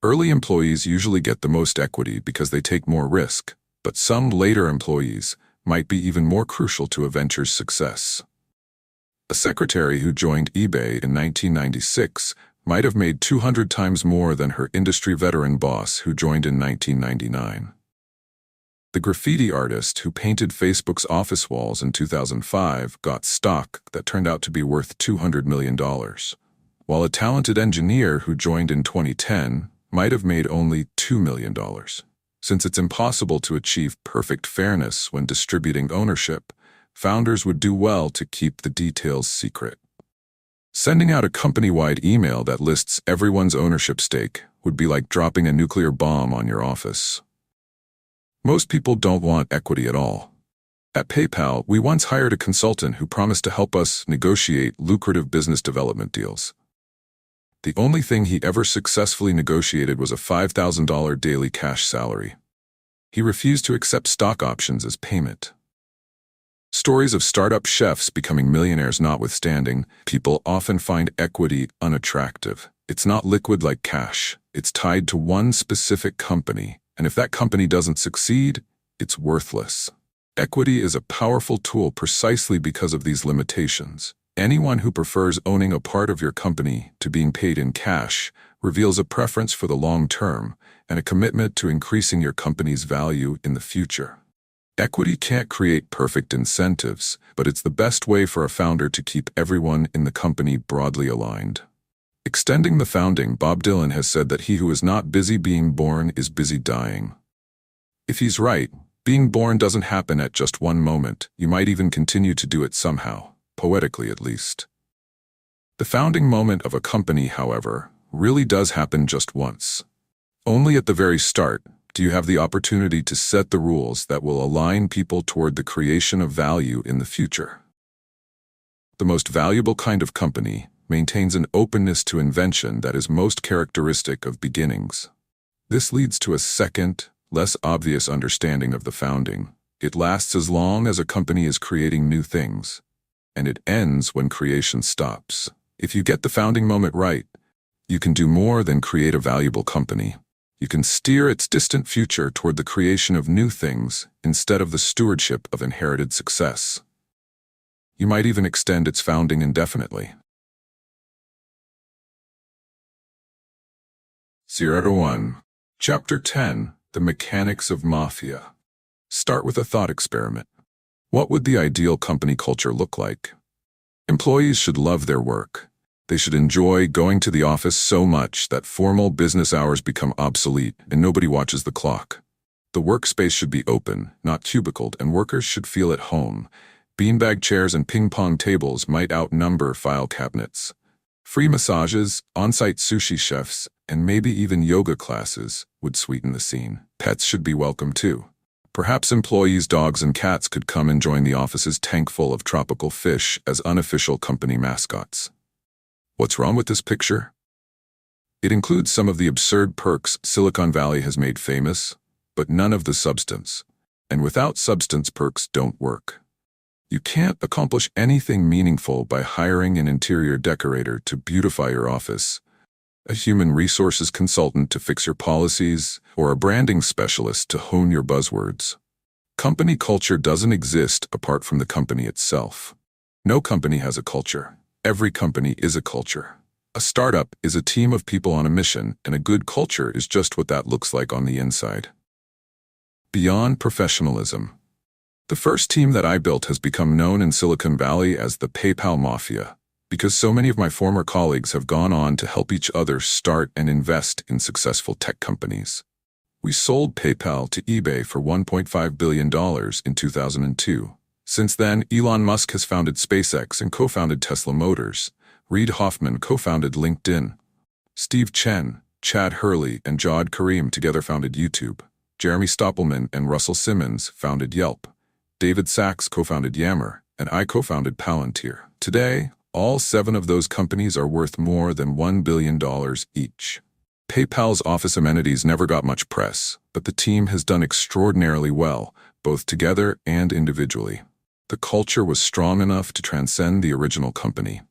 Early employees usually get the most equity because they take more risk, but some later employees might be even more crucial to a venture's success. A secretary who joined eBay in 1996 might have made 200 times more than her industry veteran boss who joined in 1999. The graffiti artist who painted Facebook's office walls in 2005 got stock that turned out to be worth $200 million, while a talented engineer who joined in 2010 might have made only $2 million. Since it's impossible to achieve perfect fairness when distributing ownership, founders would do well to keep the details secret. Sending out a company-wide email that lists everyone's ownership stake would be like dropping a nuclear bomb on your office. Most people don't want equity at all. At PayPal, we once hired a consultant who promised to help us negotiate lucrative business development deals. The only thing he ever successfully negotiated was a $5,000 daily cash salary. He refused to accept stock options as payment. Stories of startup chefs becoming millionaires notwithstanding, people often find equity unattractive. It's not liquid like cash. It's tied to one specific company, and if that company doesn't succeed, it's worthless. Equity is a powerful tool precisely because of these limitations. Anyone who prefers owning a part of your company to being paid in cash reveals a preference for the long term and a commitment to increasing your company's value in the future. Equity can't create perfect incentives, but it's the best way for a founder to keep everyone in the company broadly aligned. Extending the founding, Bob Dylan has said that he who is not busy being born is busy dying. If he's right, being born doesn't happen at just one moment. You might even continue to do it somehow. Poetically at least. The founding moment of a company, however, really does happen just once. Only at the very start do you have the opportunity to set the rules that will align people toward the creation of value in the future. The most valuable kind of company maintains an openness to invention that is most characteristic of beginnings. This leads to a second, less obvious understanding of the founding. It lasts as long as a company is creating new things, and it ends when creation stops. If you get the founding moment right, you can do more than create a valuable company. You can steer its distant future toward the creation of new things instead of the stewardship of inherited success. You might even extend its founding indefinitely. 0-1. Chapter 10. The Mechanics of Mafia. Start with a thought experiment. What would the ideal company culture look like? Employees should love their work. They should enjoy going to the office so much that formal business hours become obsolete and nobody watches the clock. The workspace should be open, not cubicled, and workers should feel at home. Beanbag chairs and ping-pong tables might outnumber file cabinets. Free massages, on-site sushi chefs, and maybe even yoga classes would sweeten the scene. Pets should be welcome too. Perhaps employees' dogs and cats could come and join the office's tank full of tropical fish as unofficial company mascots. What's wrong with this picture? It includes some of the absurd perks Silicon Valley has made famous, but none of the substance. And without substance, perks don't work. You can't accomplish anything meaningful by hiring an interior decorator to beautify your office, a human resources consultant to fix your policies, or a branding specialist to hone your buzzwords. Company culture doesn't exist apart from the company itself. No company has a culture. Every company is a culture. A startup is a team of people on a mission, and a good culture is just what that looks like on the inside. Beyond professionalism. The first team that I built has become known in Silicon Valley as the PayPal Mafia, because so many of my former colleagues have gone on to help each other start and invest in successful tech companies. We sold PayPal to eBay for $1.5 billion in 2002. Since then, Elon Musk has founded SpaceX and co-founded Tesla Motors. Reid Hoffman co-founded LinkedIn. Steve Chen, Chad Hurley, and Jawed Karim together founded YouTube. Jeremy Stoppelman and Russell Simmons founded Yelp. David Sachs co-founded Yammer, and I co-founded Palantir. Today, all 7 of those companies are worth more than $1 billion each. PayPal's office amenities never got much press, but the team has done extraordinarily well, both together and individually. The culture was strong enough to transcend the original company.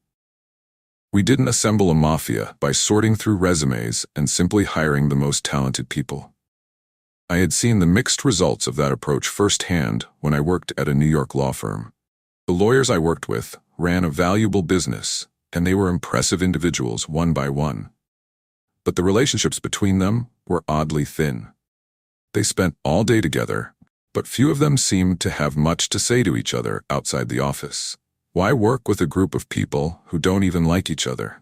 We didn't assemble a mafia by sorting through resumes and simply hiring the most talented people. I had seen the mixed results of that approach firsthand when I worked at a New York law firm. The lawyers I worked with ran a valuable business, and they were impressive individuals one by one. But the relationships between them were oddly thin. They spent all day together, but few of them seemed to have much to say to each other outside the office. Why work with a group of people who don't even like each other?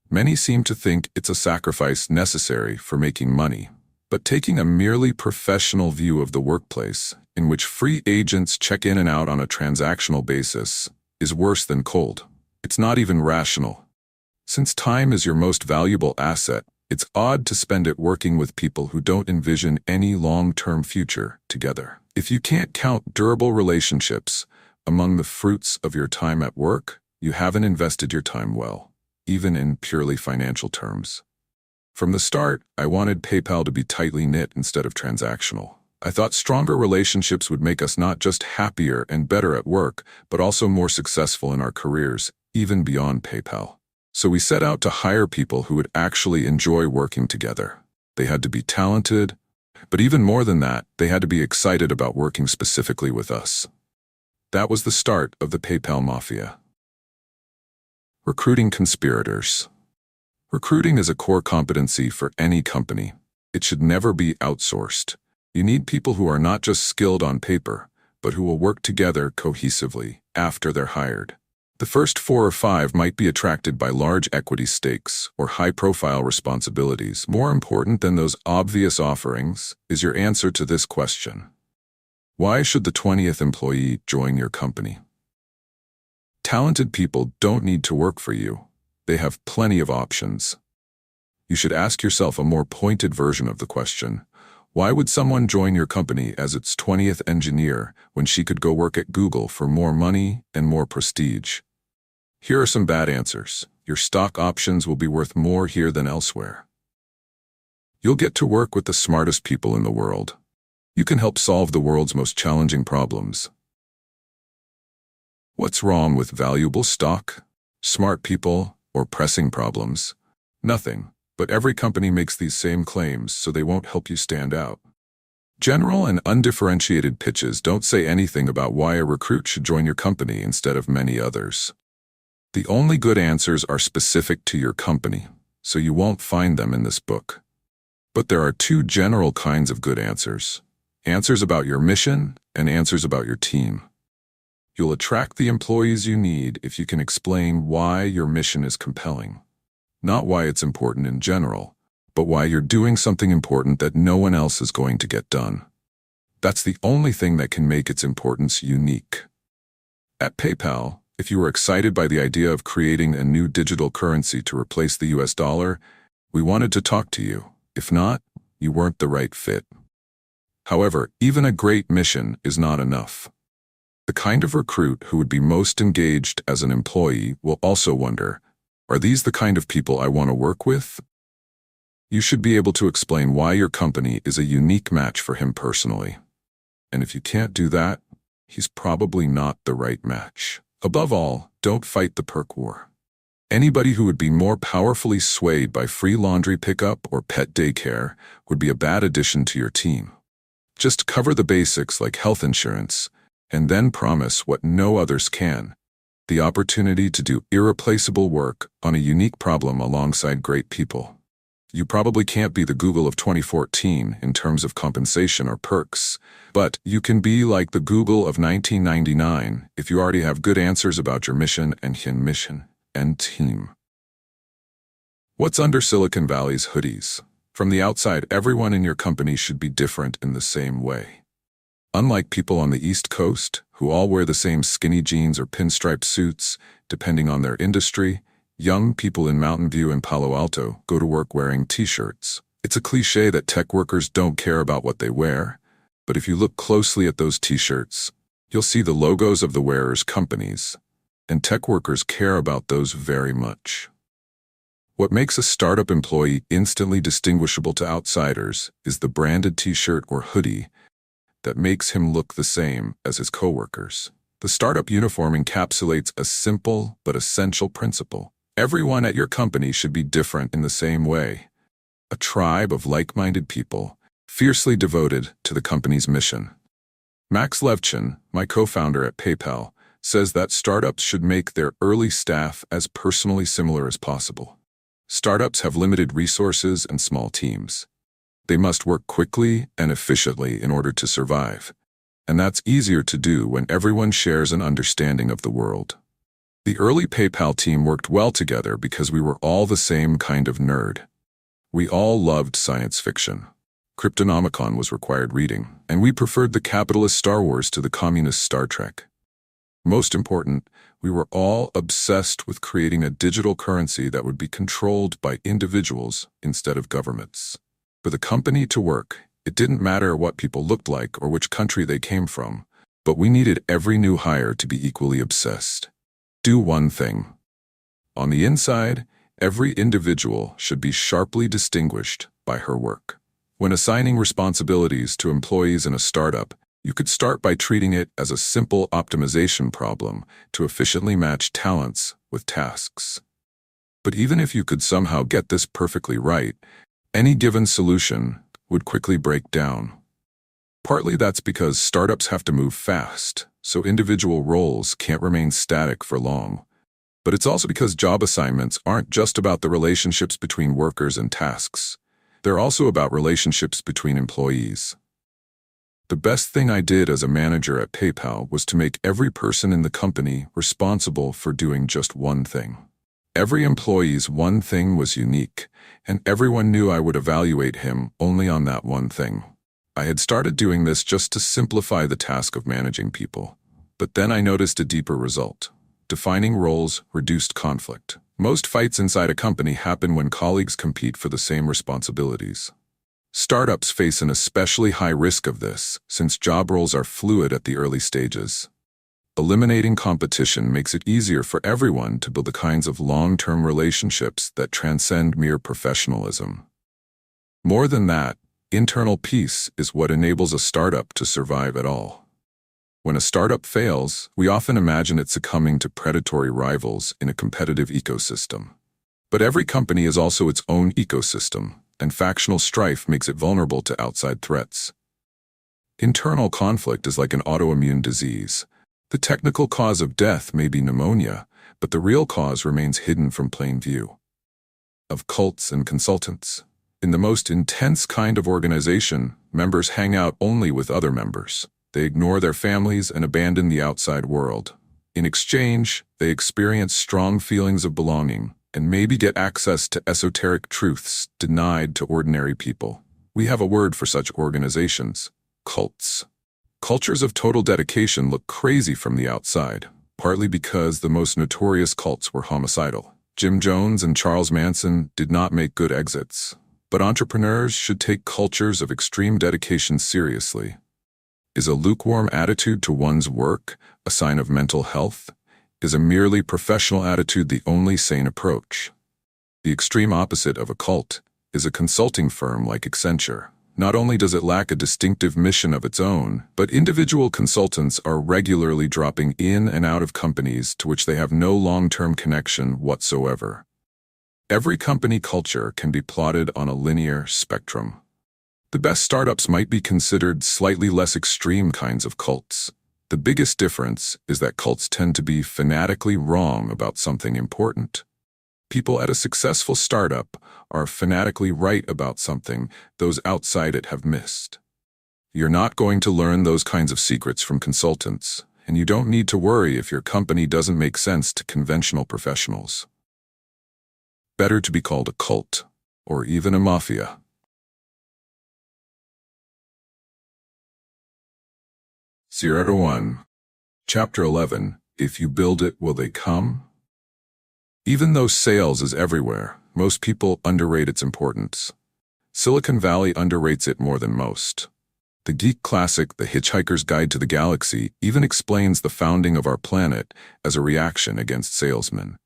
Many seem to think it's a sacrifice necessary for making money. But taking a merely professional view of the workplace, in which free agents check in and out on a transactional basis, is worse than cold. It's not even rational. Since time is your most valuable asset, it's odd to spend it working with people who don't envision any long-term future together. If you can't count durable relationships among the fruits of your time at work, you haven't invested your time well, even in purely financial terms. From the start, I wanted PayPal to be tightly knit instead of transactional. I thought stronger relationships would make us not just happier and better at work, but also more successful in our careers, even beyond PayPal. So we set out to hire people who would actually enjoy working together. They had to be talented, but even more than that, they had to be excited about working specifically with us. That was the start of the PayPal Mafia. Recruiting conspirators. Recruiting is a core competency for any company. It should never be outsourced. You need people who are not just skilled on paper, but who will work together cohesively after they're hired. The first 4 or 5 might be attracted by large equity stakes or high-profile responsibilities. More important than those obvious offerings is your answer to this question. Why should the 20th employee join your company? Talented people don't need to work for you. They have plenty of options. You should ask yourself a more pointed version of the question. Why would someone join your company as its 20th engineer when she could go work at Google for more money and more prestige? Here are some bad answers. Your stock options will be worth more here than elsewhere. You'll get to work with the smartest people in the world. You can help solve the world's most challenging problems. What's wrong with valuable stock, smart people, or pressing problems? Nothing, but every company makes these same claims, so they won't help you stand out. General and undifferentiated pitches don't say anything about why a recruit should join your company instead of many others. The only good answers are specific to your company, so you won't find them in this book. But there are 2 general kinds of good answers. Answers about your mission and answers about your team. You'll attract the employees you need if you can explain why your mission is compelling. Not why it's important in general, but why you're doing something important that no one else is going to get done. That's the only thing that can make its importance unique. At PayPal, if you were excited by the idea of creating a new digital currency to replace the US dollar, we wanted to talk to you. If not, you weren't the right fit. However, even a great mission is not enough. The kind of recruit who would be most engaged as an employee will also wonder, are these the kind of people I want to work with? You should be able to explain why your company is a unique match for him personally. And if you can't do that, he's probably not the right match. Above all, don't fight the perk war. Anybody who would be more powerfully swayed by free laundry pickup or pet daycare would be a bad addition to your team. Just cover the basics like health insurance, and then promise what no others can: the opportunity to do irreplaceable work on a unique problem alongside great people. You probably can't be the Google of 2014 in terms of compensation or perks, but you can be like the Google of 1999 if you already have good answers about your mission and team. What's under Silicon Valley's hoodies? From the outside, everyone in your company should be different in the same way. Unlike people on the East Coast, who all wear the same skinny jeans or pinstripe suits, depending on their industry, young people in Mountain View and Palo Alto go to work wearing t-shirts. It's a cliché that tech workers don't care about what they wear, but if you look closely at those t-shirts, you'll see the logos of the wearers' companies, and tech workers care about those very much. What makes a startup employee instantly distinguishable to outsiders is the branded t-shirt or hoodie that makes him look the same as his coworkers. The startup uniform encapsulates a simple but essential principle. Everyone at your company should be different in the same way. A tribe of like-minded people, fiercely devoted to the company's mission. Max Levchin, my co-founder at PayPal, says that startups should make their early staff as personally similar as possible. Startups have limited resources and small teams. They must work quickly and efficiently in order to survive. And that's easier to do when everyone shares an understanding of the world. The early PayPal team worked well together because we were all the same kind of nerd. We all loved science fiction. Cryptonomicon was required reading, and we preferred the capitalist Star Wars to the communist Star Trek. Most important, we were all obsessed with creating a digital currency that would be controlled by individuals instead of governments. For the company to work, it didn't matter what people looked like or which country they came from, but we needed every new hire to be equally obsessed. Do one thing. On the inside, every individual should be sharply distinguished by her work. When assigning responsibilities to employees in a startup, you could start by treating it as a simple optimization problem to efficiently match talents with tasks. But even if you could somehow get this perfectly right, any given solution would quickly break down. Partly that's because startups have to move fast, so individual roles can't remain static for long. But it's also because job assignments aren't just about the relationships between workers and tasks. They're also about relationships between employees. The best thing I did as a manager at PayPal was to make every person in the company responsible for doing just one thing. Every employee's one thing was unique, and everyone knew I would evaluate him only on that one thing. I had started doing this just to simplify the task of managing people. But then I noticed a deeper result. Defining roles reduced conflict. Most fights inside a company happen when colleagues compete for the same responsibilities. Startups face an especially high risk of this, since job roles are fluid at the early stages. Eliminating competition makes it easier for everyone to build the kinds of long-term relationships that transcend mere professionalism. More than that, internal peace is what enables a startup to survive at all. When a startup fails, we often imagine it succumbing to predatory rivals in a competitive ecosystem. But every company is also its own ecosystem, and factional strife makes it vulnerable to outside threats. Internal conflict is like an autoimmune disease. The technical cause of death may be pneumonia, but the real cause remains hidden from plain view. Of cults and consultants. In the most intense kind of organization, members hang out only with other members. They ignore their families and abandon the outside world. In exchange, they experience strong feelings of belonging and maybe get access to esoteric truths denied to ordinary people. We have a word for such organizations: cults. Cultures of total dedication look crazy from the outside, partly because the most notorious cults were homicidal. Jim Jones and Charles Manson did not make good exits, but entrepreneurs should take cultures of extreme dedication seriously. Is a lukewarm attitude to one's work a sign of mental health? Is a merely professional attitude the only sane approach? The extreme opposite of a cult is a consulting firm like Accenture. Not only does it lack a distinctive mission of its own, but individual consultants are regularly dropping in and out of companies to which they have no long-term connection whatsoever. Every company culture can be plotted on a linear spectrum. The best startups might be considered slightly less extreme kinds of cults. The biggest difference is that cults tend to be fanatically wrong about something important. People at a successful startup are fanatically right about something those outside it have missed. You're not going to learn those kinds of secrets from consultants, and you don't need to worry if your company doesn't make sense to conventional professionals. Better to be called a cult, or even a mafia. 0 to 1. Chapter 11. If you build it, will they come? Even though sales is everywhere, most people underrate its importance. Silicon Valley underrates it more than most. The geek classic The Hitchhiker's Guide to the Galaxy even explains the founding of our planet as a reaction against salesmen.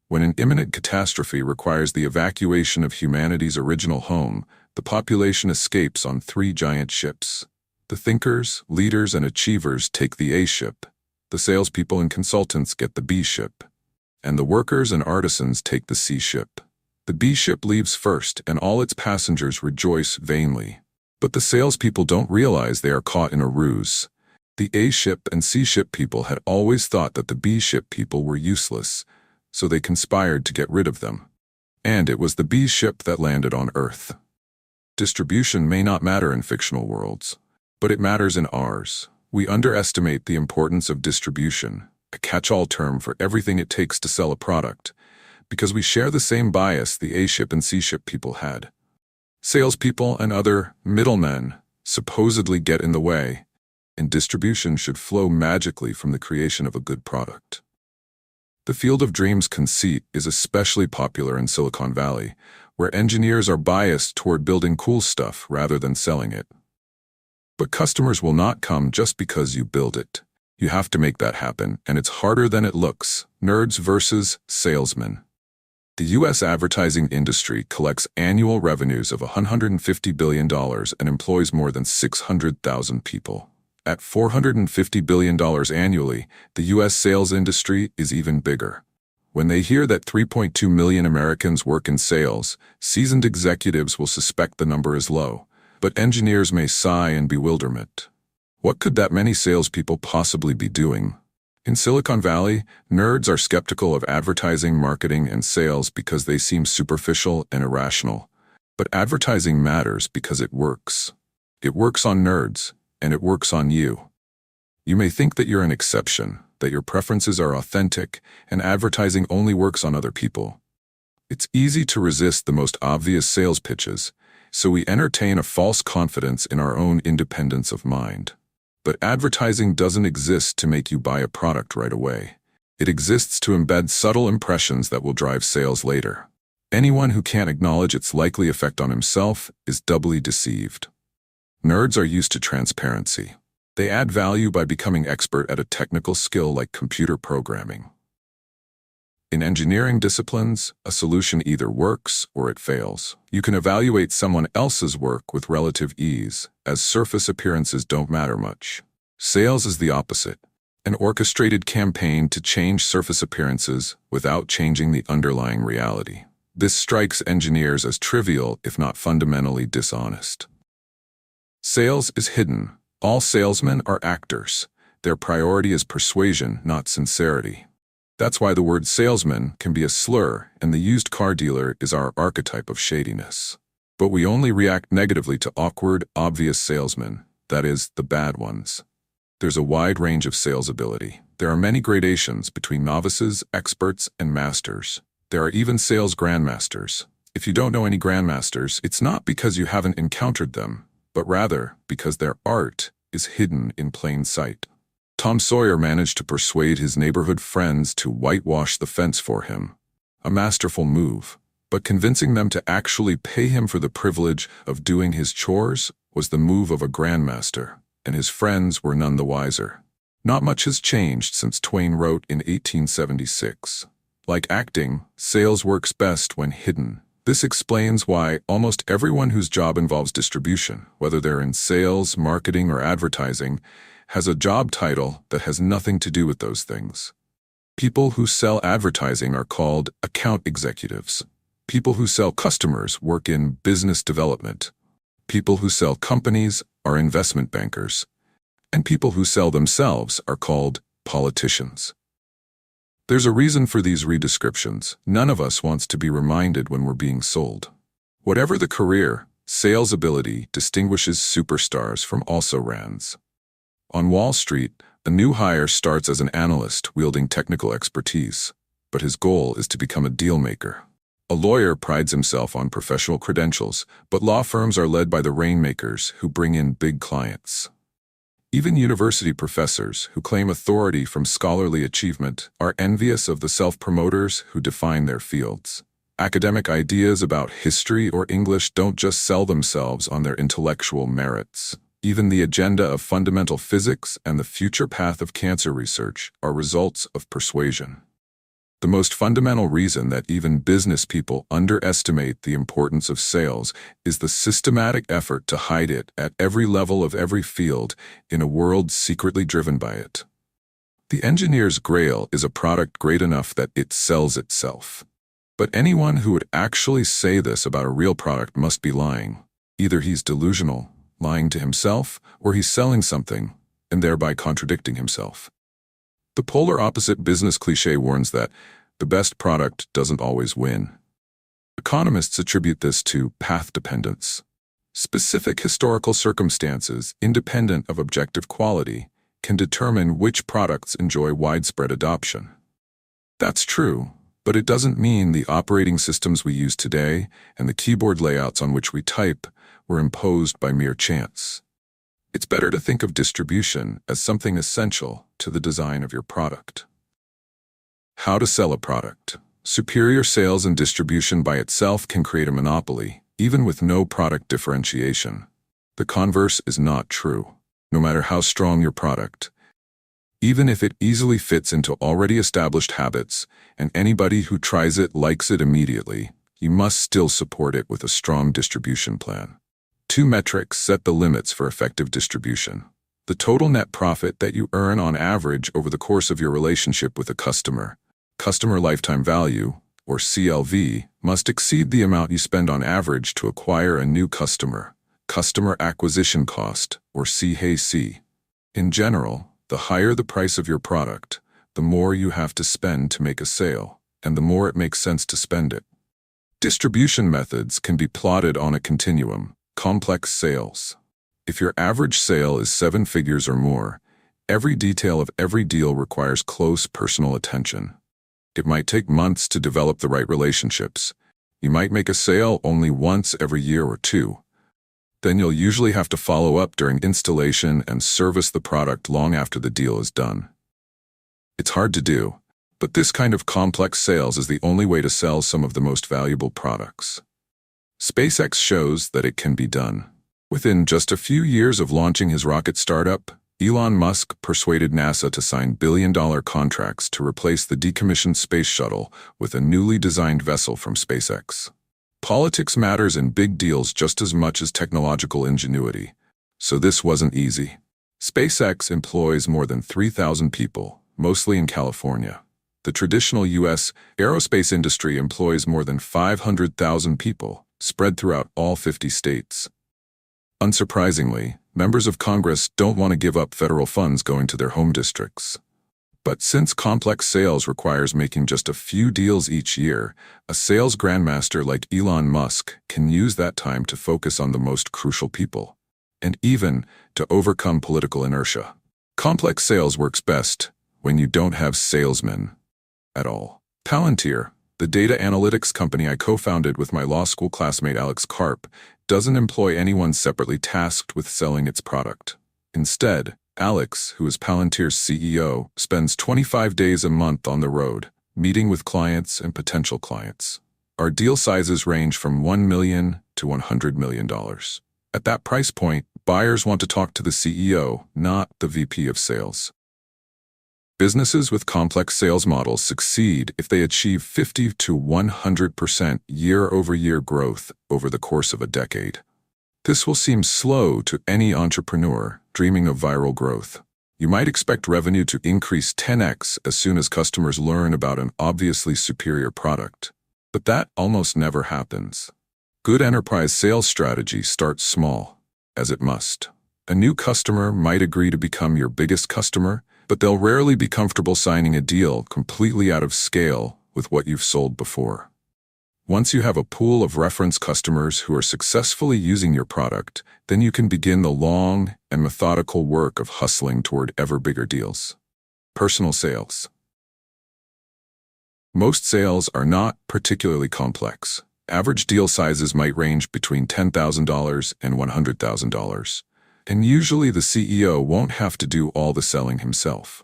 When an imminent catastrophe requires the evacuation of humanity's original home, the population escapes on 3 giant ships. The thinkers, leaders, and achievers take the A ship. The salespeople and consultants get the B ship. And the workers and artisans take the C ship. The B ship leaves first, and all its passengers rejoice vainly. But the salespeople don't realize they are caught in a ruse. The A ship and C ship people had always thought that the B ship people were useless, so they conspired to get rid of them. And it was the B ship that landed on Earth. Distribution may not matter in fictional worlds, but it matters in ours. We underestimate the importance of distribution, a catch-all term for everything it takes to sell a product, because we share the same bias the A-ship and C-ship people had. Salespeople and other middlemen supposedly get in the way, and distribution should flow magically from the creation of a good product. The field of dreams conceit is especially popular in Silicon Valley, where engineers are biased toward building cool stuff rather than selling it. But customers will not come just because you build it. You have to make that happen, and it's harder than it looks. Nerds versus salesmen. The U.S. advertising industry collects annual revenues of $150 billion and employs more than 600,000 people. At $450 billion annually, the U.S. sales industry is even bigger. When they hear that 3.2 million Americans work in sales, seasoned executives will suspect the number is low, but engineers may sigh in bewilderment. What could that many salespeople possibly be doing? In Silicon Valley, nerds are skeptical of advertising, marketing, and sales because they seem superficial and irrational. But advertising matters because it works. It works on nerds, and it works on you. You may think that you're an exception, that your preferences are authentic, and advertising only works on other people. It's easy to resist the most obvious sales pitches, so we entertain a false confidence in our own independence of mind. But advertising doesn't exist to make you buy a product right away. It exists to embed subtle impressions that will drive sales later. Anyone who can't acknowledge its likely effect on himself is doubly deceived. Nerds are used to transparency. They add value by becoming expert at a technical skill like computer programming. In engineering disciplines, a solution either works or it fails. You can evaluate someone else's work with relative ease, as surface appearances don't matter much. Sales is the opposite, an orchestrated campaign to change surface appearances without changing the underlying reality. This strikes engineers as trivial, if not fundamentally dishonest. Sales is hidden. All salesmen are actors. Their priority is persuasion, not sincerity. That's why the word salesman can be a slur, and the used car dealer is our archetype of shadiness. But we only react negatively to awkward, obvious salesmen, that is, the bad ones. There's a wide range of sales ability. There are many gradations between novices, experts, and masters. There are even sales grandmasters. If you don't know any grandmasters, it's not because you haven't encountered them, but rather because their art is hidden in plain sight. Tom Sawyer managed to persuade his neighborhood friends to whitewash the fence for him. A masterful move, but convincing them to actually pay him for the privilege of doing his chores was the move of a grandmaster, and his friends were none the wiser. Not much has changed since Twain wrote in 1876. Like acting, sales works best when hidden. This explains why almost everyone whose job involves distribution, whether they're in sales, marketing, or advertising, has a job title that has nothing to do with those things. People who sell advertising are called account executives. People who sell customers work in business development. People who sell companies are investment bankers. And people who sell themselves are called politicians. There's a reason for these redescriptions. None of us wants to be reminded when we're being sold. Whatever the career, sales ability distinguishes superstars from also-rans. On Wall Street, a new hire starts as an analyst wielding technical expertise, but his goal is to become a deal maker. A lawyer prides himself on professional credentials, but law firms are led by the rainmakers who bring in big clients. Even university professors who claim authority from scholarly achievement are envious of the self-promoters who define their fields. Academic ideas about history or English don't just sell themselves on their intellectual merits. Even the agenda of fundamental physics and the future path of cancer research are results of persuasion. The most fundamental reason that even business people underestimate the importance of sales is the systematic effort to hide it at every level of every field in a world secretly driven by it. The engineer's grail is a product great enough that it sells itself. But anyone who would actually say this about a real product must be lying. Either he's delusional, lying to himself, or he's selling something, and thereby contradicting himself. The polar opposite business cliché warns that the best product doesn't always win. Economists attribute this to path dependence. Specific historical circumstances, independent of objective quality, can determine which products enjoy widespread adoption. That's true, but it doesn't mean the operating systems we use today and the keyboard layouts on which we type were imposed by mere chance. It's better to think of distribution as something essential to the design of your product. How to sell a product. Superior sales and distribution by itself can create a monopoly, even with no product differentiation. The converse is not true. No matter how strong your product, even if it easily fits into already established habits and anybody who tries it likes it immediately, you must still support it with a strong distribution plan. Two metrics set the limits for effective distribution. The total net profit that you earn on average over the course of your relationship with a customer, customer lifetime value, or CLV, must exceed the amount you spend on average to acquire a new customer, customer acquisition cost, or CAC. In general, the higher the price of your product, the more you have to spend to make a sale, and the more it makes sense to spend it. Distribution methods can be plotted on a continuum. Complex sales. If your average sale is 7 figures or more, every detail of every deal requires close personal attention. It might take months to develop the right relationships. You might make a sale only once every year or two. Then you'll usually have to follow up during installation and service the product long after the deal is done. It's hard to do, but this kind of complex sales is the only way to sell some of the most valuable products. SpaceX shows that it can be done. Within just a few years of launching his rocket startup, Elon Musk persuaded NASA to sign billion-dollar contracts to replace the decommissioned space shuttle with a newly designed vessel from SpaceX. Politics matters in big deals just as much as technological ingenuity, so this wasn't easy. SpaceX employs more than 3,000 people, mostly in California. The traditional U.S. aerospace industry employs more than 500,000 people, spread throughout all 50 states. Unsurprisingly, members of Congress don't want to give up federal funds going to their home districts. But since complex sales requires making just a few deals each year, a sales grandmaster like Elon Musk can use that time to focus on the most crucial people, and even to overcome political inertia. Complex sales works best when you don't have salesmen at all. Palantir, the data analytics company I co-founded with my law school classmate Alex Karp, doesn't employ anyone separately tasked with selling its product. Instead, Alex, who is Palantir's CEO, spends 25 days a month on the road, meeting with clients and potential clients. Our deal sizes range from $1 million to $100 million. At that price point, buyers want to talk to the CEO, not the VP of sales. Businesses with complex sales models succeed if they achieve 50 to 100% year-over-year growth over the course of a decade. This will seem slow to any entrepreneur dreaming of viral growth. You might expect revenue to increase 10x as soon as customers learn about an obviously superior product. But that almost never happens. Good enterprise sales strategy starts small, as it must. A new customer might agree to become your biggest customer, but they'll rarely be comfortable signing a deal completely out of scale with what you've sold before. Once you have a pool of reference customers who are successfully using your product, then you can begin the long and methodical work of hustling toward ever bigger deals. Personal sales. Most sales are not particularly complex. Average deal sizes might range between $10,000 and $100,000. And usually the CEO won't have to do all the selling himself.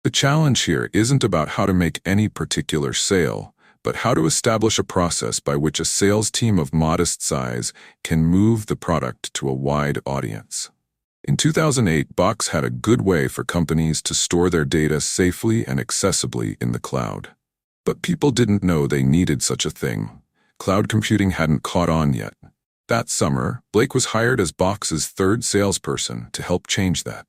The challenge here isn't about how to make any particular sale, but how to establish a process by which a sales team of modest size can move the product to a wide audience. In 2008, Box had a good way for companies to store their data safely and accessibly in the cloud. But people didn't know they needed such a thing. Cloud computing hadn't caught on yet. That summer, Blake was hired as Box's third salesperson to help change that.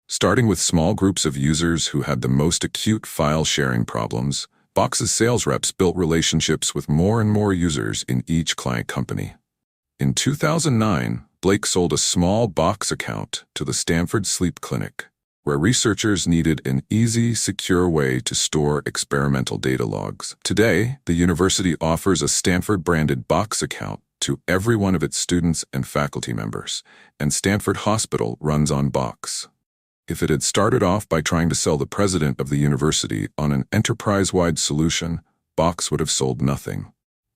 Starting with small groups of users who had the most acute file-sharing problems, Box's sales reps built relationships with more and more users in each client company. In 2009, Blake sold a small Box account to the Stanford Sleep Clinic, where researchers needed an easy, secure way to store experimental data logs. Today, the university offers a Stanford-branded Box account to every one of its students and faculty members, and Stanford Hospital runs on Box. If it had started off by trying to sell the president of the university on an enterprise-wide solution, Box would have sold nothing.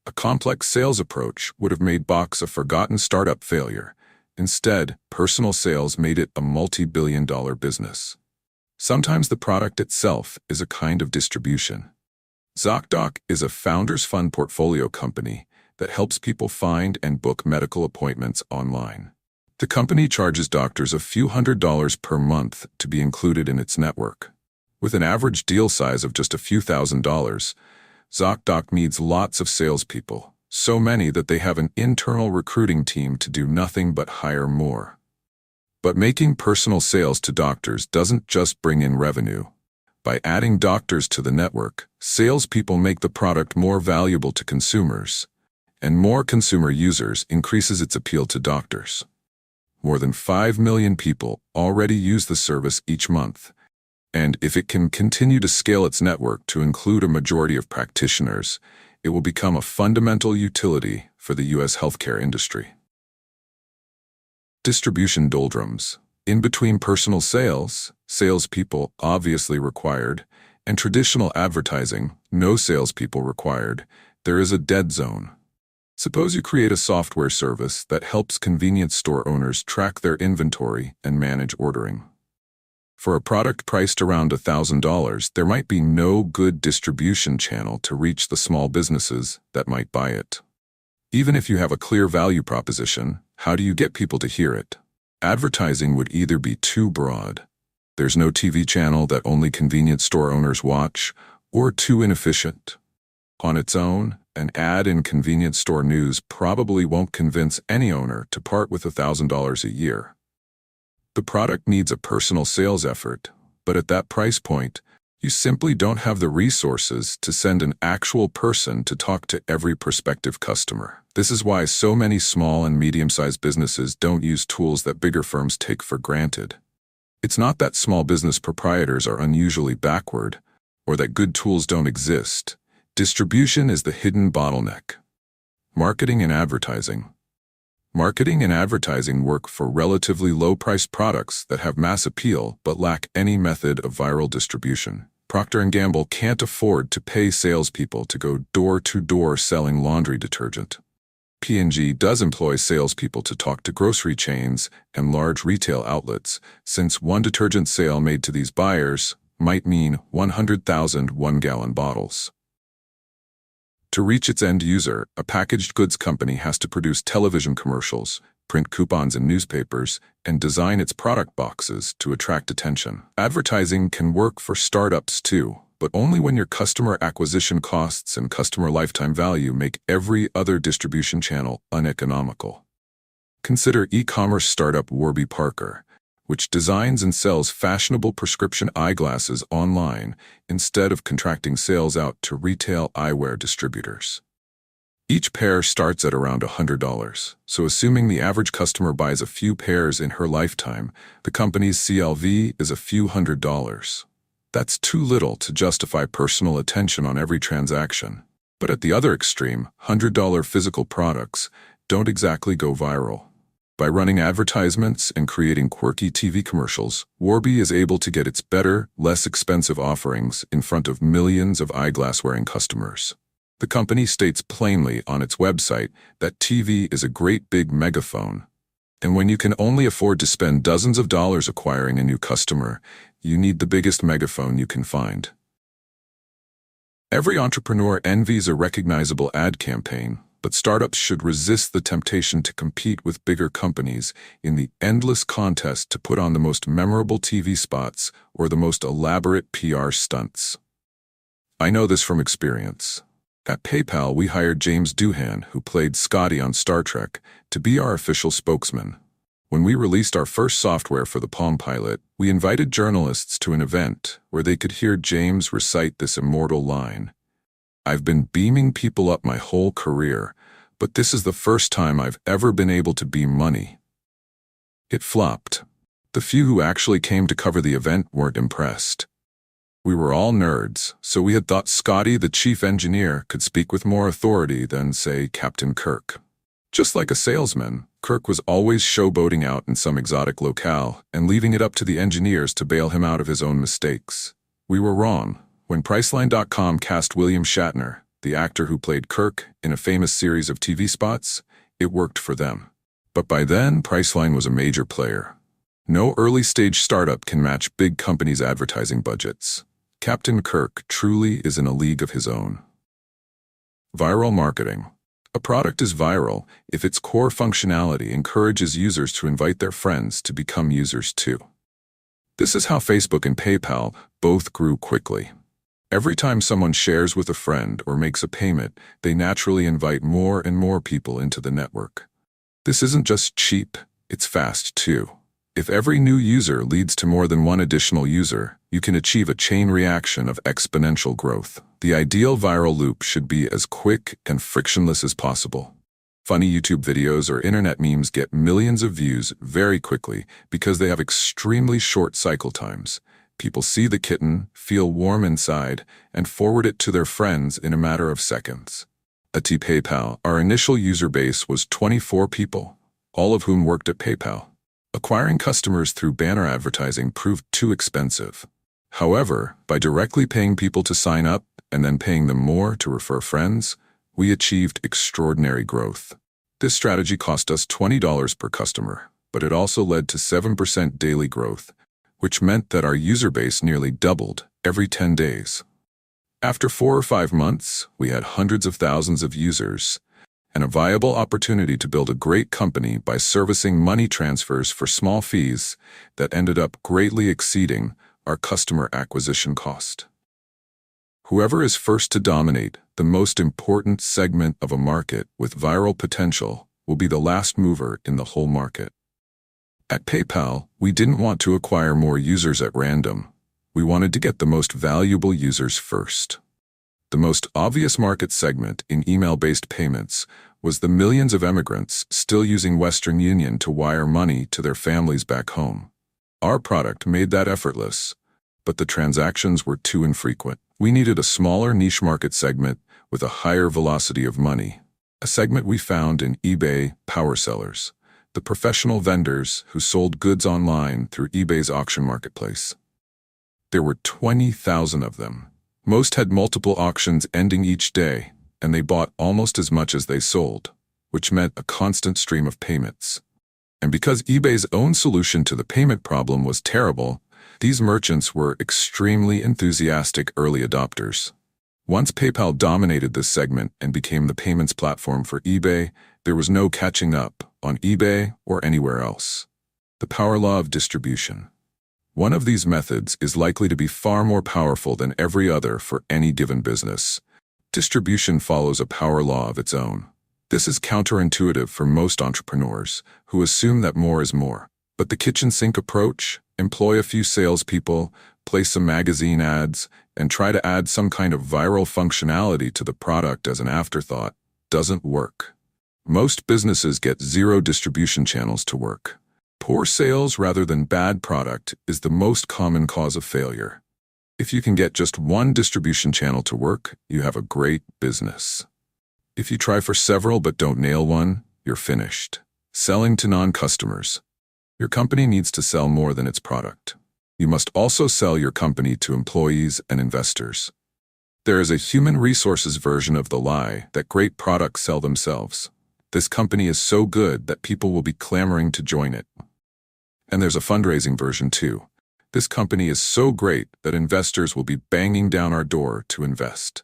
A complex sales approach would have made Box a forgotten startup failure. Instead, personal sales made it a multi-billion-dollar business. Sometimes the product itself is a kind of distribution. ZocDoc is a founders fund portfolio company that helps people find and book medical appointments online. The company charges doctors a few $100s per month to be included in its network. With an average deal size of just a few $1,000s, ZocDoc needs lots of salespeople, so many that they have an internal recruiting team to do nothing but hire more. But making personal sales to doctors doesn't just bring in revenue. By adding doctors to the network, salespeople make the product more valuable to consumers, and more consumer users increases its appeal to doctors. More than 5 million people already use the service each month, and if it can continue to scale its network to include a majority of practitioners, it will become a fundamental utility for the U.S. healthcare industry. Distribution doldrums. In between personal sales, salespeople obviously required, and traditional advertising, no salespeople required, there is a dead zone. Suppose you create a software service that helps convenience store owners track their inventory and manage ordering. For a product priced around $1,000, there might be no good distribution channel to reach the small businesses that might buy it. Even if you have a clear value proposition, how do you get people to hear it? Advertising would either be too broad. There's no TV channel that only convenience store owners watch, or too inefficient. On its own, an ad in convenience store news probably won't convince any owner to part with $1,000 a year. The product needs a personal sales effort, but at that price point, you simply don't have the resources to send an actual person to talk to every prospective customer. This is why so many small and medium-sized businesses don't use tools that bigger firms take for granted. It's not that small business proprietors are unusually backward, or that good tools don't exist. Distribution is the hidden bottleneck. Marketing and advertising. Marketing and advertising work for relatively low-priced products that have mass appeal but lack any method of viral distribution. Procter & Gamble can't afford to pay salespeople to go door-to-door selling laundry detergent. P&G does employ salespeople to talk to grocery chains and large retail outlets, since one detergent sale made to these buyers might mean 100,000 one-gallon bottles. To reach its end user, a packaged goods company has to produce television commercials, print coupons in newspapers, and design its product boxes to attract attention. Advertising can work for startups too, but only when your customer acquisition costs and customer lifetime value make every other distribution channel uneconomical. Consider e-commerce startup Warby Parker, which designs and sells fashionable prescription eyeglasses online instead of contracting sales out to retail eyewear distributors. Each pair starts at around $100, so assuming the average customer buys a few pairs in her lifetime, the company's CLV is a few $100s. That's too little to justify personal attention on every transaction. But at the other extreme, $100 physical products don't exactly go viral. By running advertisements and creating quirky TV commercials, Warby is able to get its better, less expensive offerings in front of millions of eyeglass-wearing customers. The company states plainly on its website that TV is a great big megaphone. And when you can only afford to spend dozens of dollars acquiring a new customer, you need the biggest megaphone you can find. Every entrepreneur envies a recognizable ad campaign, but startups should resist the temptation to compete with bigger companies in the endless contest to put on the most memorable TV spots or the most elaborate PR stunts. I know this from experience. At PayPal, we hired James Doohan, who played Scotty on Star Trek, to be our official spokesman. When we released our first software for the Palm Pilot, we invited journalists to an event where they could hear James recite this immortal line: "I've been beaming people up my whole career, but this is the first time I've ever been able to beam money." It flopped. The few who actually came to cover the event weren't impressed. We were all nerds, so we had thought Scotty, the chief engineer, could speak with more authority than, say, Captain Kirk. Just like a salesman, Kirk was always showboating out in some exotic locale and leaving it up to the engineers to bail him out of his own mistakes. We were wrong. When Priceline.com cast William Shatner, the actor who played Kirk, in a famous series of TV spots, it worked for them. But by then, Priceline was a major player. No early-stage startup can match big companies' advertising budgets. Captain Kirk truly is in a league of his own. Viral marketing. A product is viral if its core functionality encourages users to invite their friends to become users too. This is how Facebook and PayPal both grew quickly. Every time someone shares with a friend or makes a payment, they naturally invite more and more people into the network. This isn't just cheap, it's fast too. If every new user leads to more than one additional user, you can achieve a chain reaction of exponential growth. The ideal viral loop should be as quick and frictionless as possible. Funny YouTube videos or internet memes get millions of views very quickly because they have extremely short cycle times. People see the kitten, feel warm inside, and forward it to their friends in a matter of seconds. At PayPal, our initial user base was 24 people, all of whom worked at PayPal. Acquiring customers through banner advertising proved too expensive. However, by directly paying people to sign up and then paying them more to refer friends, we achieved extraordinary growth. This strategy cost us $20 per customer, but it also led to 7% daily growth, which meant that our user base nearly doubled every 10 days. After 4 or 5 months, we had hundreds of thousands of users, and a viable opportunity to build a great company by servicing money transfers for small fees that ended up greatly exceeding our customer acquisition cost. Whoever is first to dominate the most important segment of a market with viral potential will be the last mover in the whole market. At PayPal, we didn't want to acquire more users at random. We wanted to get the most valuable users first. The most obvious market segment in email-based payments was the millions of immigrants still using Western Union to wire money to their families back home. Our product made that effortless, but the transactions were too infrequent. We needed a smaller niche market segment with a higher velocity of money, a segment we found in eBay power sellers, the professional vendors who sold goods online through eBay's auction marketplace. There were 20,000 of them. Most had multiple auctions ending each day, and they bought almost as much as they sold. which meant a constant stream of payments. And because eBay's own solution to the payment problem was terrible, these merchants were extremely enthusiastic early adopters. Once PayPal dominated this segment and became the payments platform for eBay, there was no catching up on eBay or anywhere else. The power law of distribution. One of these methods is likely to be far more powerful than every other for any given business. Distribution follows a power law of its own. This is counterintuitive for most entrepreneurs, who assume that more is more. But the kitchen sink approach, employ a few salespeople, place some magazine ads, and try to add some kind of viral functionality to the product as an afterthought, doesn't work. Most businesses get 0 distribution channels to work. Poor sales rather than bad product is the most common cause of failure. If you can get just 1 distribution channel to work, you have a great business. If you try for several but don't nail one, you're finished. Selling to non-customers. Your company needs to sell more than its product. You must also sell your company to employees and investors. There is a human resources version of the lie that great products sell themselves. This company is so good that people will be clamoring to join it. And there's a fundraising version too. This company is so great that investors will be banging down our door to invest.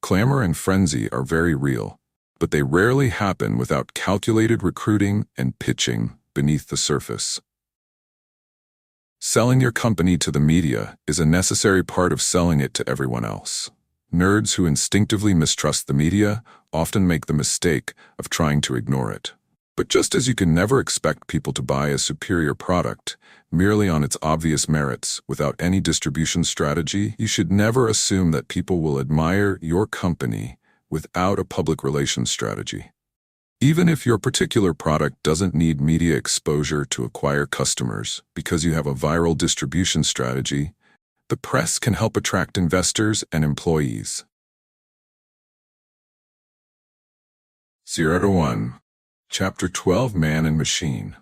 Clamor and frenzy are very real, but they rarely happen without calculated recruiting and pitching beneath the surface. Selling your company to the media is a necessary part of selling it to everyone else. Nerds who instinctively mistrust the media often make the mistake of trying to ignore it. But just as you can never expect people to buy a superior product merely on its obvious merits without any distribution strategy, you should never assume that people will admire your company without a public relations strategy. Even if your particular product doesn't need media exposure to acquire customers because you have a viral distribution strategy, the press can help attract investors and employees. 0 to 1. Chapter 12: Man and Machine.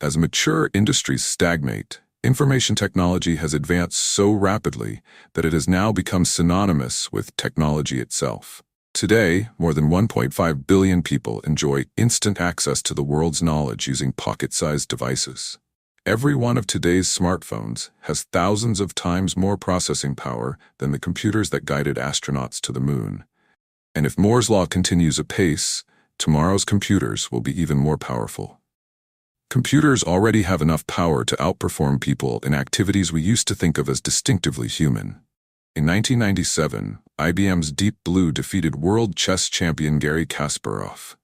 As mature industries stagnate, information technology has advanced so rapidly that it has now become synonymous with technology itself. Today, more than 1.5 billion people enjoy instant access to the world's knowledge using pocket-sized devices. Every one of today's smartphones has thousands of times more processing power than the computers that guided astronauts to the moon. And if Moore's law continues apace, tomorrow's computers will be even more powerful. Computers already have enough power to outperform people in activities we used to think of as distinctively human. In 1997, IBM's Deep Blue defeated world chess champion Garry Kasparov.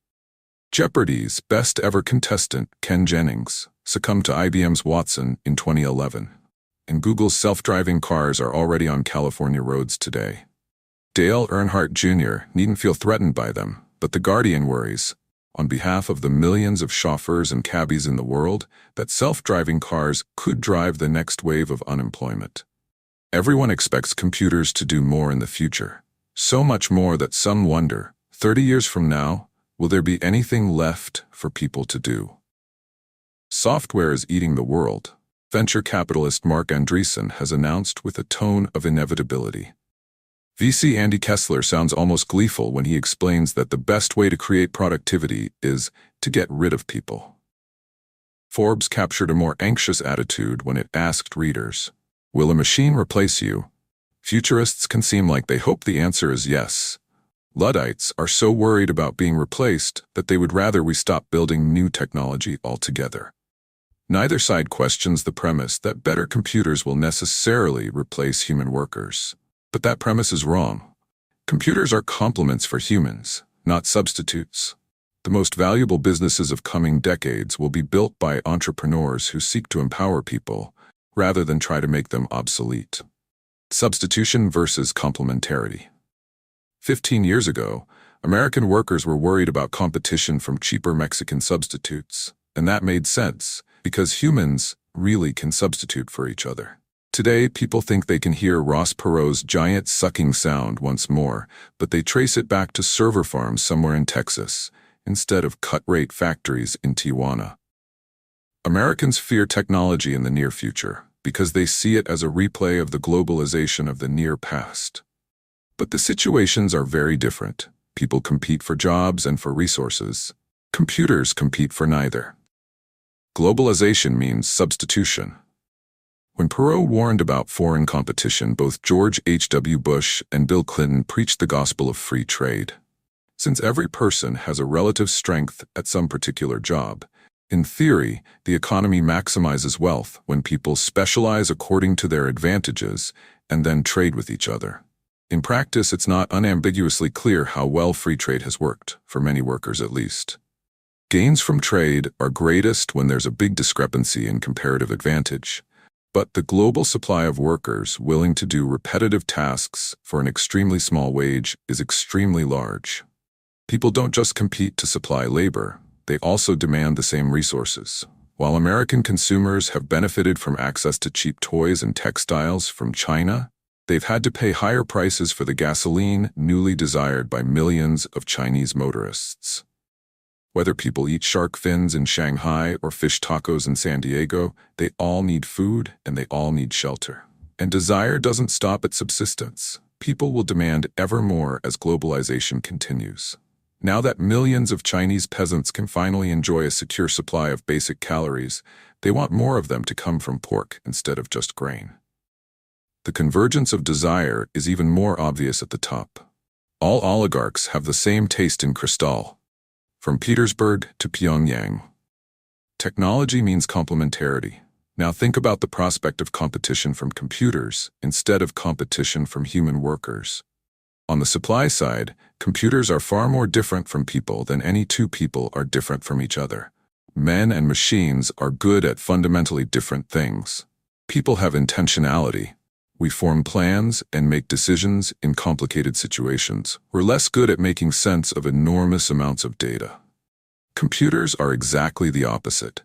Jeopardy's best-ever contestant, Ken Jennings, succumbed to IBM's Watson in 2011. And Google's self-driving cars are already on California roads today. Dale Earnhardt Jr. needn't feel threatened by them, but The Guardian worries, on behalf of the millions of chauffeurs and cabbies in the world, that self-driving cars could drive the next wave of unemployment. Everyone expects computers to do more in the future, so much more that some wonder, 30 years from now, will there be anything left for people to do? Software is eating the world, venture capitalist Mark Andreessen has announced with a tone of inevitability. VC Andy Kessler sounds almost gleeful when he explains that the best way to create productivity is to get rid of people. Forbes captured a more anxious attitude when it asked readers, "Will a machine replace you?" Futurists can seem like they hope the answer is yes. Luddites are so worried about being replaced that they would rather we stop building new technology altogether. Neither side questions the premise that better computers will necessarily replace human workers. But that premise is wrong. Computers are complements for humans, not substitutes. The most valuable businesses of coming decades will be built by entrepreneurs who seek to empower people, rather than try to make them obsolete. Substitution versus complementarity. 15 years ago, American workers were worried about competition from cheaper Mexican substitutes, and that made sense, because humans really can substitute for each other. Today, people think they can hear Ross Perot's giant sucking sound once more, but they trace it back to server farms somewhere in Texas, instead of cut-rate factories in Tijuana. Americans fear technology in the near future, because they see it as a replay of the globalization of the near past. But the situations are very different. People compete for jobs and for resources. Computers compete for neither. Globalization means substitution. When Perot warned about foreign competition, both George H.W. Bush and Bill Clinton preached the gospel of free trade. Since every person has a relative strength at some particular job, in theory, the economy maximizes wealth when people specialize according to their advantages and then trade with each other. In practice, it's not unambiguously clear how well free trade has worked, for many workers at least. Gains from trade are greatest when there's a big discrepancy in comparative advantage. But the global supply of workers willing to do repetitive tasks for an extremely small wage is extremely large. People don't just compete to supply labor, they also demand the same resources. While American consumers have benefited from access to cheap toys and textiles from China, they've had to pay higher prices for the gasoline newly desired by millions of Chinese motorists. Whether people eat shark fins in Shanghai or fish tacos in San Diego, they all need food and they all need shelter. And desire doesn't stop at subsistence. People will demand ever more as globalization continues. Now that millions of Chinese peasants can finally enjoy a secure supply of basic calories, they want more of them to come from pork instead of just grain. The convergence of desire is even more obvious at the top. All oligarchs have the same taste in crystal. From Petersburg to Pyongyang. Technology means complementarity. Now think about the prospect of competition from computers instead of competition from human workers. On the supply side, computers are far more different from people than any two people are different from each other. Men and machines are good at fundamentally different things. People have intentionality. We form plans and make decisions in complicated situations. We're less good at making sense of enormous amounts of data. Computers are exactly the opposite.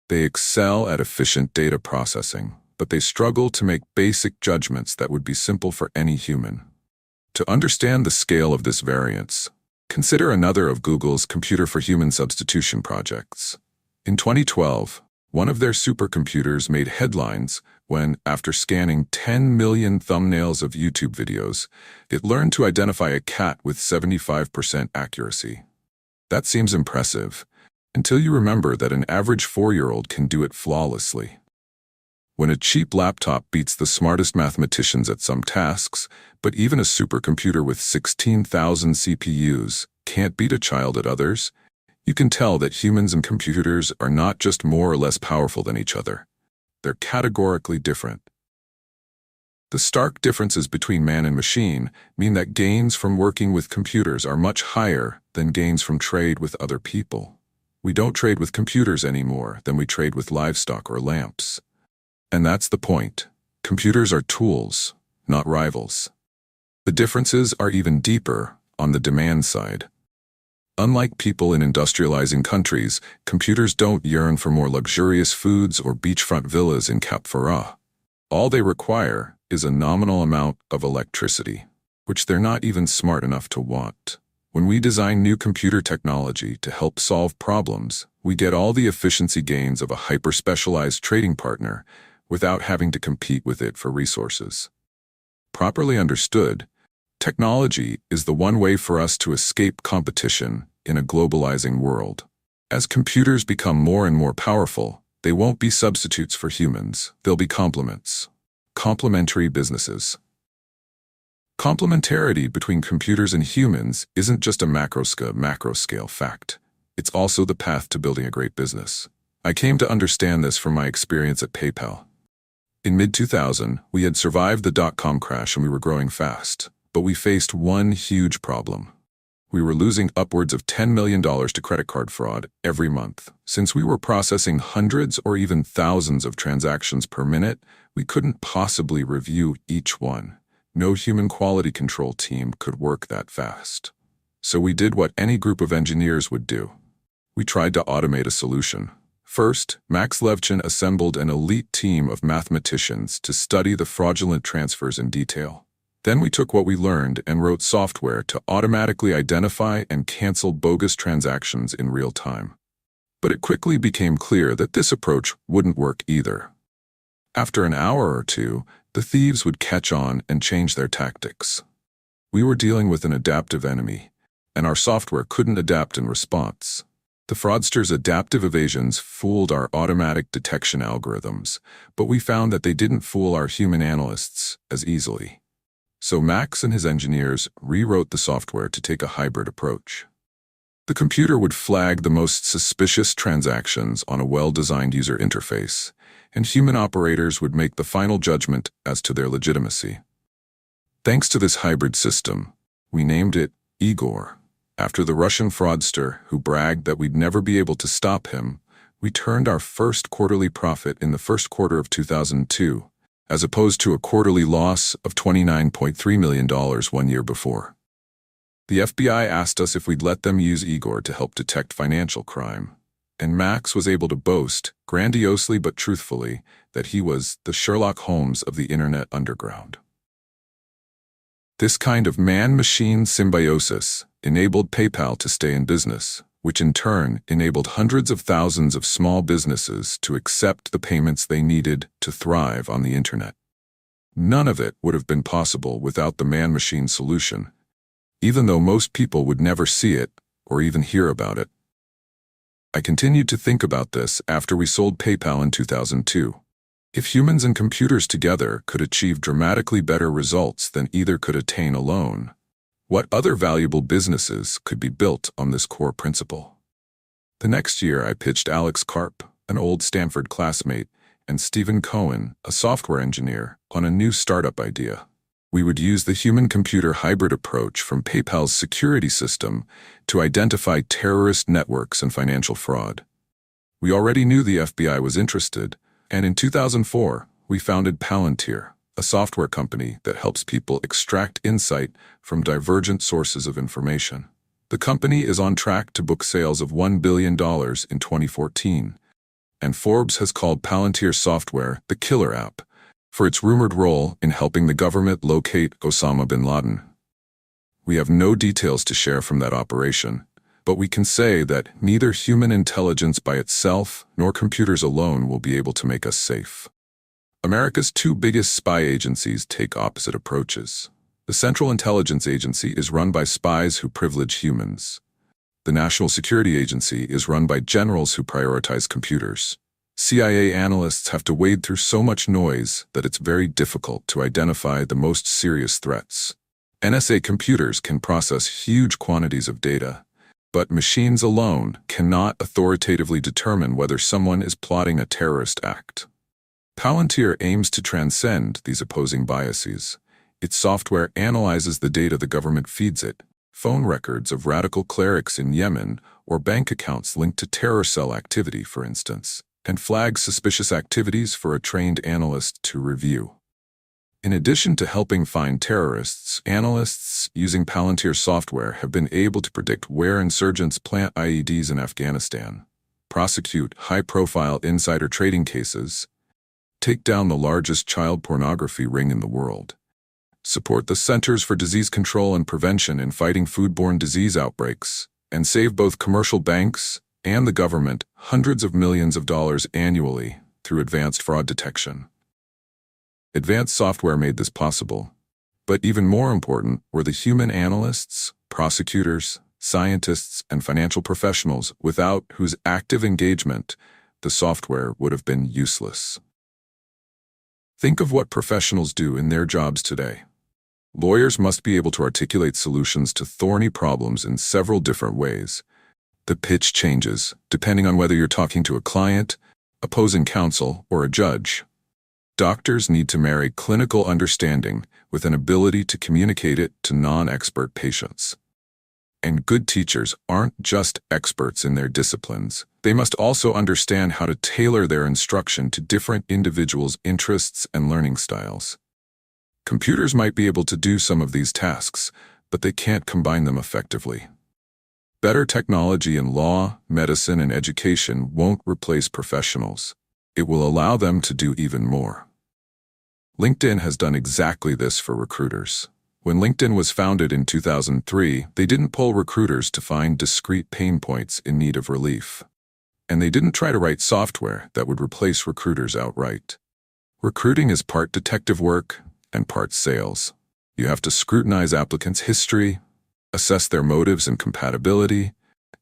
They excel at efficient data processing, but they struggle to make basic judgments that would be simple for any human. To understand the scale of this variance, consider another of Google's computer for human substitution projects. In 2012, one of their supercomputers made headlines when, after scanning 10 million thumbnails of YouTube videos, it learned to identify a cat with 75% accuracy. That seems impressive, until you remember that an average 4-year-old can do it flawlessly. When a cheap laptop beats the smartest mathematicians at some tasks, but even a supercomputer with 16,000 CPUs can't beat a child at others, you can tell that humans and computers are not just more or less powerful than each other. They're categorically different. The stark differences between man and machine mean that gains from working with computers are much higher than gains from trade with other people. We don't trade with computers any more than we trade with livestock or lamps. And that's the point. Computers are tools, not rivals. The differences are even deeper on the demand side. Unlike people in industrializing countries, computers don't yearn for more luxurious foods or beachfront villas in Cap Ferrat. All they require is a nominal amount of electricity, which they're not even smart enough to want. When we design new computer technology to help solve problems, we get all the efficiency gains of a hyper-specialized trading partner without having to compete with it for resources. Properly understood, technology is the one way for us to escape competition in a globalizing world. As computers become more and more powerful, they won't be substitutes for humans, they'll be complements. Complementary businesses. Complementarity between computers and humans isn't just a macro-scale fact. It's also the path to building a great business. I came to understand this from my experience at PayPal. In mid-2000, we had survived the dot-com crash and we were growing fast. But we faced one huge problem. We were losing upwards of $10 million to credit card fraud every month. Since we were processing hundreds or even thousands of transactions per minute, we couldn't possibly review each one. No human quality control team could work that fast. So we did what any group of engineers would do. We tried to automate a solution. First, Max Levchin assembled an elite team of mathematicians to study the fraudulent transfers in detail. Then we took what we learned and wrote software to automatically identify and cancel bogus transactions in real time. But it quickly became clear that this approach wouldn't work either. After an hour or two, the thieves would catch on and change their tactics. We were dealing with an adaptive enemy, and our software couldn't adapt in response. The fraudsters' adaptive evasions fooled our automatic detection algorithms, but we found that they didn't fool our human analysts as easily. So Max and his engineers rewrote the software to take a hybrid approach. The computer would flag the most suspicious transactions on a well-designed user interface, and human operators would make the final judgment as to their legitimacy. Thanks to this hybrid system, we named it Igor. After the Russian fraudster who bragged that we'd never be able to stop him, we turned our first quarterly profit in the first quarter of 2002, as opposed to a quarterly loss of $29.3 million 1 year before. The FBI asked us if we'd let them use Igor to help detect financial crime, and Max was able to boast, grandiosely but truthfully, that he was the Sherlock Holmes of the Internet underground. This kind of man-machine symbiosis enabled PayPal to stay in business, which in turn enabled hundreds of thousands of small businesses to accept the payments they needed to thrive on the Internet. None of it would have been possible without the man-machine solution, even though most people would never see it or even hear about it. I continued to think about this after we sold PayPal in 2002. If humans and computers together could achieve dramatically better results than either could attain alone, what other valuable businesses could be built on this core principle? The next year I pitched Alex Karp, an old Stanford classmate, and Stephen Cohen, a software engineer, on a new startup idea. We would use the human-computer hybrid approach from PayPal's security system to identify terrorist networks and financial fraud. We already knew the FBI was interested, and in 2004, we founded Palantir, a software company that helps people extract insight from divergent sources of information. The company is on track to book sales of $1 billion in 2014, and Forbes has called Palantir software the killer app for its rumored role in helping the government locate Osama bin Laden. We have no details to share from that operation, but we can say that neither human intelligence by itself nor computers alone will be able to make us safe. America's two biggest spy agencies take opposite approaches. The Central Intelligence Agency is run by spies who privilege humans. The National Security Agency is run by generals who prioritize computers. CIA analysts have to wade through so much noise that it's very difficult to identify the most serious threats. NSA computers can process huge quantities of data, but machines alone cannot authoritatively determine whether someone is plotting a terrorist act. Palantir aims to transcend these opposing biases. Its software analyzes the data the government feeds it, phone records of radical clerics in Yemen or bank accounts linked to terror cell activity, for instance, and flags suspicious activities for a trained analyst to review. In addition to helping find terrorists, analysts using Palantir software have been able to predict where insurgents plant IEDs in Afghanistan, prosecute high-profile insider trading cases, take down the largest child pornography ring in the world, support the Centers for Disease Control and Prevention in fighting foodborne disease outbreaks, and save both commercial banks and the government hundreds of millions of dollars annually through advanced fraud detection. Advanced software made this possible, but even more important were the human analysts, prosecutors, scientists, and financial professionals without whose active engagement the software would have been useless. Think of what professionals do in their jobs today. Lawyers must be able to articulate solutions to thorny problems in several different ways. The pitch changes, depending on whether you're talking to a client, opposing counsel, or a judge. Doctors need to marry clinical understanding with an ability to communicate it to non-expert patients. And good teachers aren't just experts in their disciplines. They must also understand how to tailor their instruction to different individuals' interests and learning styles. Computers might be able to do some of these tasks, but they can't combine them effectively. Better technology in law, medicine, and education won't replace professionals. It will allow them to do even more. LinkedIn has done exactly this for recruiters. When LinkedIn was founded in 2003, they didn't poll recruiters to find discrete pain points in need of relief. And they didn't try to write software that would replace recruiters outright. Recruiting is part detective work and part sales. You have to scrutinize applicants' history, assess their motives and compatibility,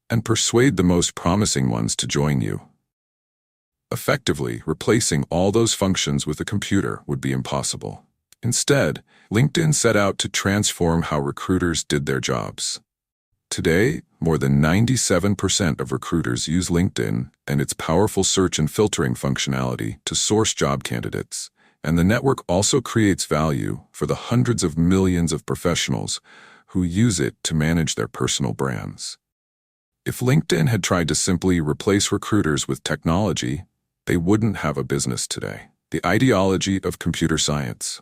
and persuade the most promising ones to join you. Effectively, replacing all those functions with a computer would be impossible. Instead, LinkedIn set out to transform how recruiters did their jobs. Today, more than 97% of recruiters use LinkedIn and its powerful search and filtering functionality to source job candidates, and the network also creates value for the hundreds of millions of professionals who use it to manage their personal brands. If LinkedIn had tried to simply replace recruiters with technology, they wouldn't have a business today. The ideology of computer science.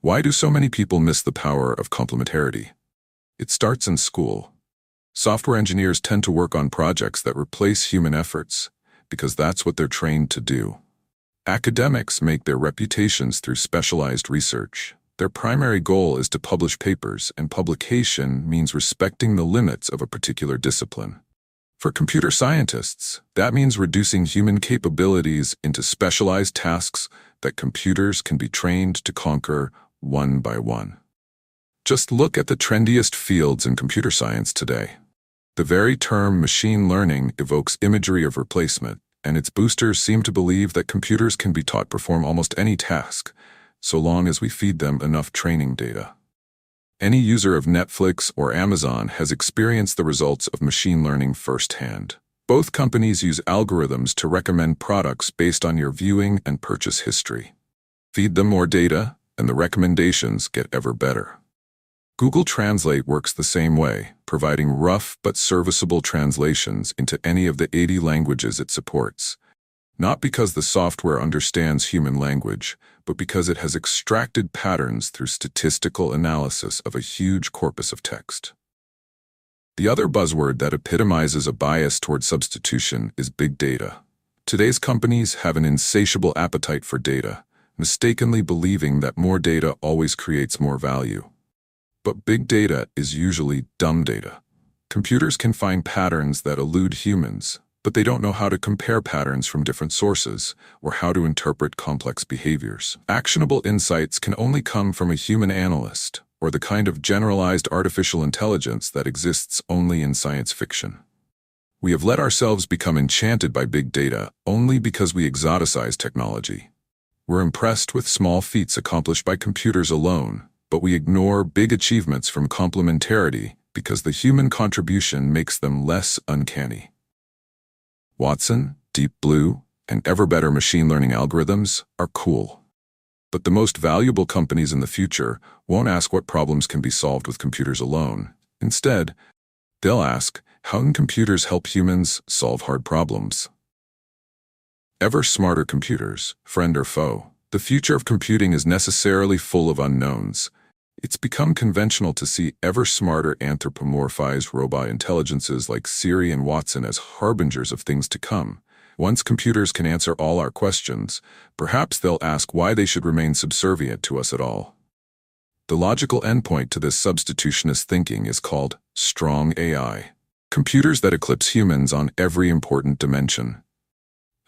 Why do so many people miss the power of complementarity? It starts in school. Software engineers tend to work on projects that replace human efforts because that's what they're trained to do. Academics make their reputations through specialized research. Their primary goal is to publish papers, and publication means respecting the limits of a particular discipline. For computer scientists, that means reducing human capabilities into specialized tasks that computers can be trained to conquer one by one. Just look at the trendiest fields in computer science today. The very term machine learning evokes imagery of replacement, and its boosters seem to believe that computers can be taught to perform almost any task, so long as we feed them enough training data. Any user of Netflix or Amazon has experienced the results of machine learning firsthand. Both companies use algorithms to recommend products based on your viewing and purchase history. Feed them more data, and the recommendations get ever better. Google Translate works the same way, providing rough but serviceable translations into any of the 80 languages it supports. Not because the software understands human language, but because it has extracted patterns through statistical analysis of a huge corpus of text. The other buzzword that epitomizes a bias toward substitution is big data. Today's companies have an insatiable appetite for data, mistakenly believing that more data always creates more value. But big data is usually dumb data. Computers can find patterns that elude humans, but they don't know how to compare patterns from different sources or how to interpret complex behaviors. Actionable insights can only come from a human analyst or the kind of generalized artificial intelligence that exists only in science fiction. We have let ourselves become enchanted by big data only because we exoticize technology. We're impressed with small feats accomplished by computers alone, but we ignore big achievements from complementarity because the human contribution makes them less uncanny. Watson, Deep Blue, and ever better machine learning algorithms are cool. But the most valuable companies in the future won't ask what problems can be solved with computers alone. Instead, they'll ask, how can computers help humans solve hard problems? Ever smarter computers, friend or foe? The future of computing is necessarily full of unknowns. It's become conventional to see ever smarter anthropomorphized robot intelligences like Siri and Watson as harbingers of things to come. Once computers can answer all our questions, perhaps they'll ask why they should remain subservient to us at all. The logical endpoint to this substitutionist thinking is called strong AI. Computers that eclipse humans on every important dimension.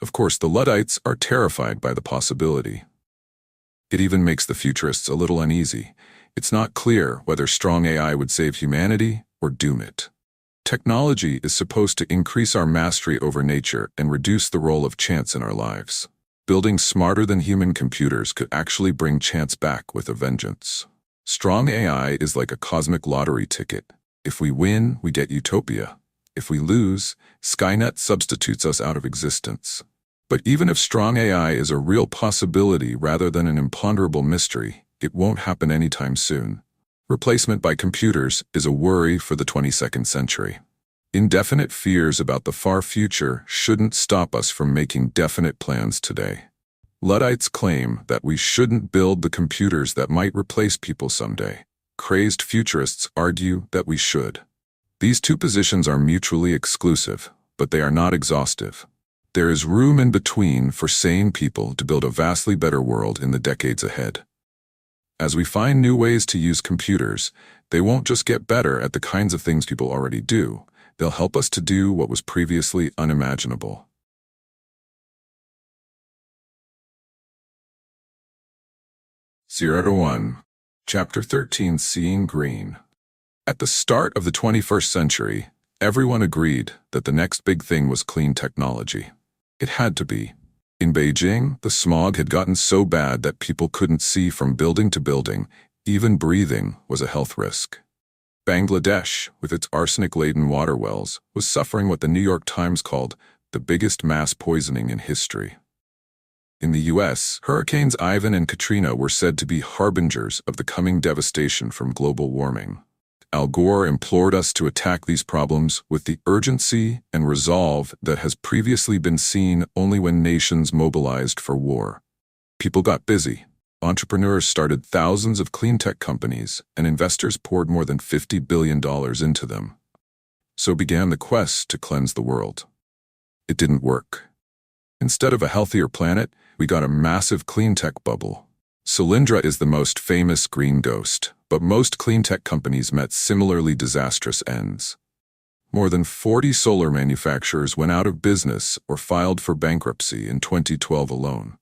Of course, the Luddites are terrified by the possibility. It even makes the futurists a little uneasy. It's not clear whether strong AI would save humanity or doom it. Technology is supposed to increase our mastery over nature and reduce the role of chance in our lives. Building smarter than human computers could actually bring chance back with a vengeance. Strong AI is like a cosmic lottery ticket. If we win, we get utopia. If we lose, Skynet substitutes us out of existence. But even if strong AI is a real possibility rather than an imponderable mystery, it won't happen anytime soon. Replacement by computers is a worry for the 22nd century. Indefinite fears about the far future shouldn't stop us from making definite plans today. Luddites claim that we shouldn't build the computers that might replace people someday. Crazed futurists argue that we should. These two positions are mutually exclusive, but they are not exhaustive. There is room in between for sane people to build a vastly better world in the decades ahead. As we find new ways to use computers, they won't just get better at the kinds of things people already do. They'll help us to do what was previously unimaginable. 0 to 1. Chapter 13, Seeing Green. At the start of the 21st century, everyone agreed that the next big thing was clean technology. It had to be. In Beijing, the smog had gotten so bad that people couldn't see from building to building. Even breathing was a health risk. Bangladesh, with its arsenic-laden water wells, was suffering what the New York Times called the biggest mass poisoning in history. In the U.S., Hurricanes Ivan and Katrina were said to be harbingers of the coming devastation from global warming. Al Gore implored us to attack these problems with the urgency and resolve that has previously been seen only when nations mobilized for war. People got busy. Entrepreneurs started thousands of clean tech companies, and investors poured more than $50 billion into them. So began the quest to cleanse the world. It didn't work. Instead of a healthier planet, we got a massive clean tech bubble. Solyndra is the most famous green ghost, but most clean tech companies met similarly disastrous ends. More than 40 solar manufacturers went out of business or filed for bankruptcy in 2012 alone.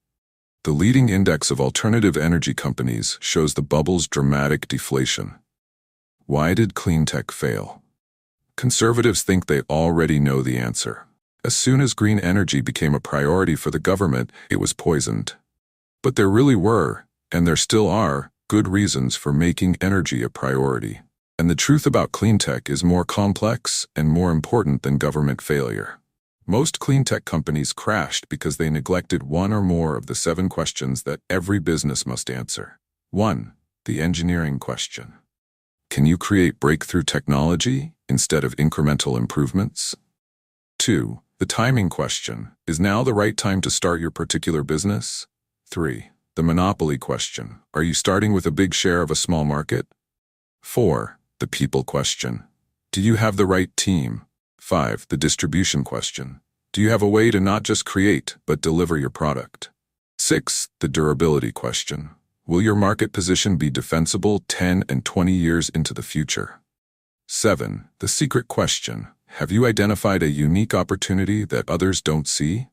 The leading index of alternative energy companies shows the bubble's dramatic deflation. Why did clean tech fail? Conservatives think they already know the answer. As soon as green energy became a priority for the government, it was poisoned. But there really were, and there still are, good reasons for making energy a priority. And the truth about clean tech is more complex and more important than government failure. Most clean tech companies crashed because they neglected one or more of the 7 questions that every business must answer. 1. The engineering question. Can you create breakthrough technology instead of incremental improvements? 2. The timing question. Is now the right time to start your particular business? 3. The monopoly question. Are you starting with a big share of a small market? 4. The people question. Do you have the right team? 5. The distribution question. Do you have a way to not just create, but deliver your product? 6. The durability question. Will your market position be defensible 10 and 20 years into the future? 7. The secret question. Have you identified a unique opportunity that others don't see?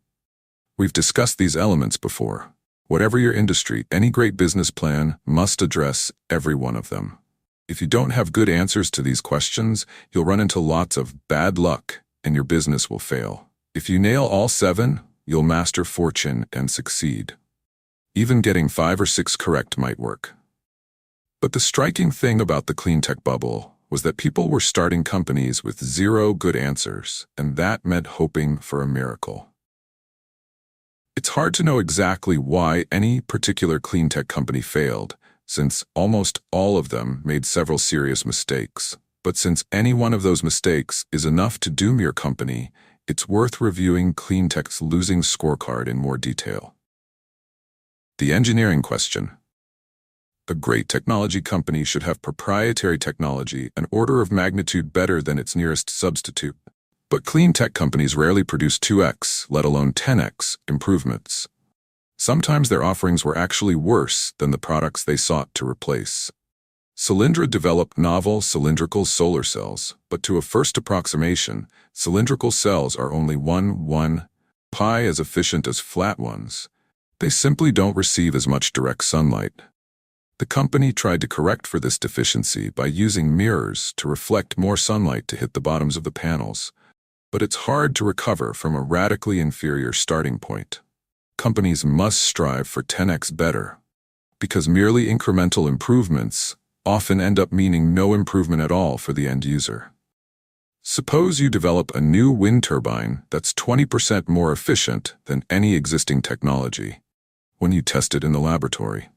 We've discussed these elements before. Whatever your industry, any great business plan must address every one of them. If you don't have good answers to these questions, you'll run into lots of bad luck and your business will fail. If you nail all 7, you'll master fortune and succeed. Even getting 5 or 6 correct might work. But the striking thing about the clean tech bubble was that people were starting companies with 0 good answers, and that meant hoping for a miracle. It's hard to know exactly why any particular clean tech company failed, since almost all of them made several serious mistakes. But since any one of those mistakes is enough to doom your company, it's worth reviewing clean tech's losing scorecard in more detail. The engineering question. A great technology company should have proprietary technology an order of magnitude better than its nearest substitute. But clean tech companies rarely produce 2x, let alone 10x, improvements. Sometimes their offerings were actually worse than the products they sought to replace. Solyndra developed novel cylindrical solar cells, but to a first approximation, cylindrical cells are only 1 pi as efficient as flat ones. They simply don't receive as much direct sunlight. The company tried to correct for this deficiency by using mirrors to reflect more sunlight to hit the bottoms of the panels. But it's hard to recover from a radically inferior starting point. Companies must strive for 10x better, because merely incremental improvements often end up meaning no improvement at all for the end user. Suppose you develop a new wind turbine that's 20% more efficient than any existing technology when you test it in the laboratory.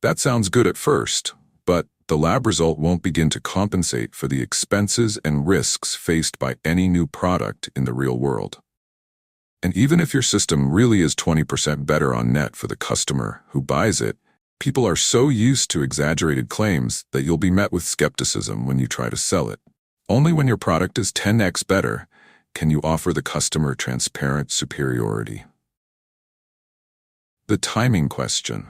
That sounds good at first, but the lab result won't begin to compensate for the expenses and risks faced by any new product in the real world. And even if your system really is 20% better on net for the customer who buys it, people are so used to exaggerated claims that you'll be met with skepticism when you try to sell it. Only when your product is 10x better can you offer the customer transparent superiority. The timing question.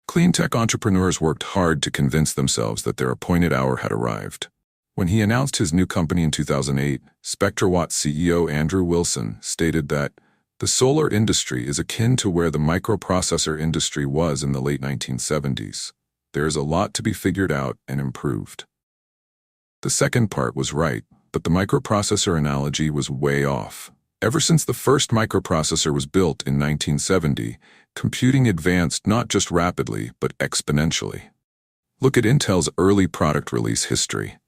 Clean tech entrepreneurs worked hard to convince themselves that their appointed hour had arrived. When he announced his new company in 2008, SpectraWatt CEO Andrew Wilson stated that the solar industry is akin to where the microprocessor industry was in the late 1970s. There is a lot to be figured out and improved. The second part was right, but the microprocessor analogy was way off. Ever since the first microprocessor was built in 1970, computing advanced not just rapidly, but exponentially. Look at Intel's early product release history.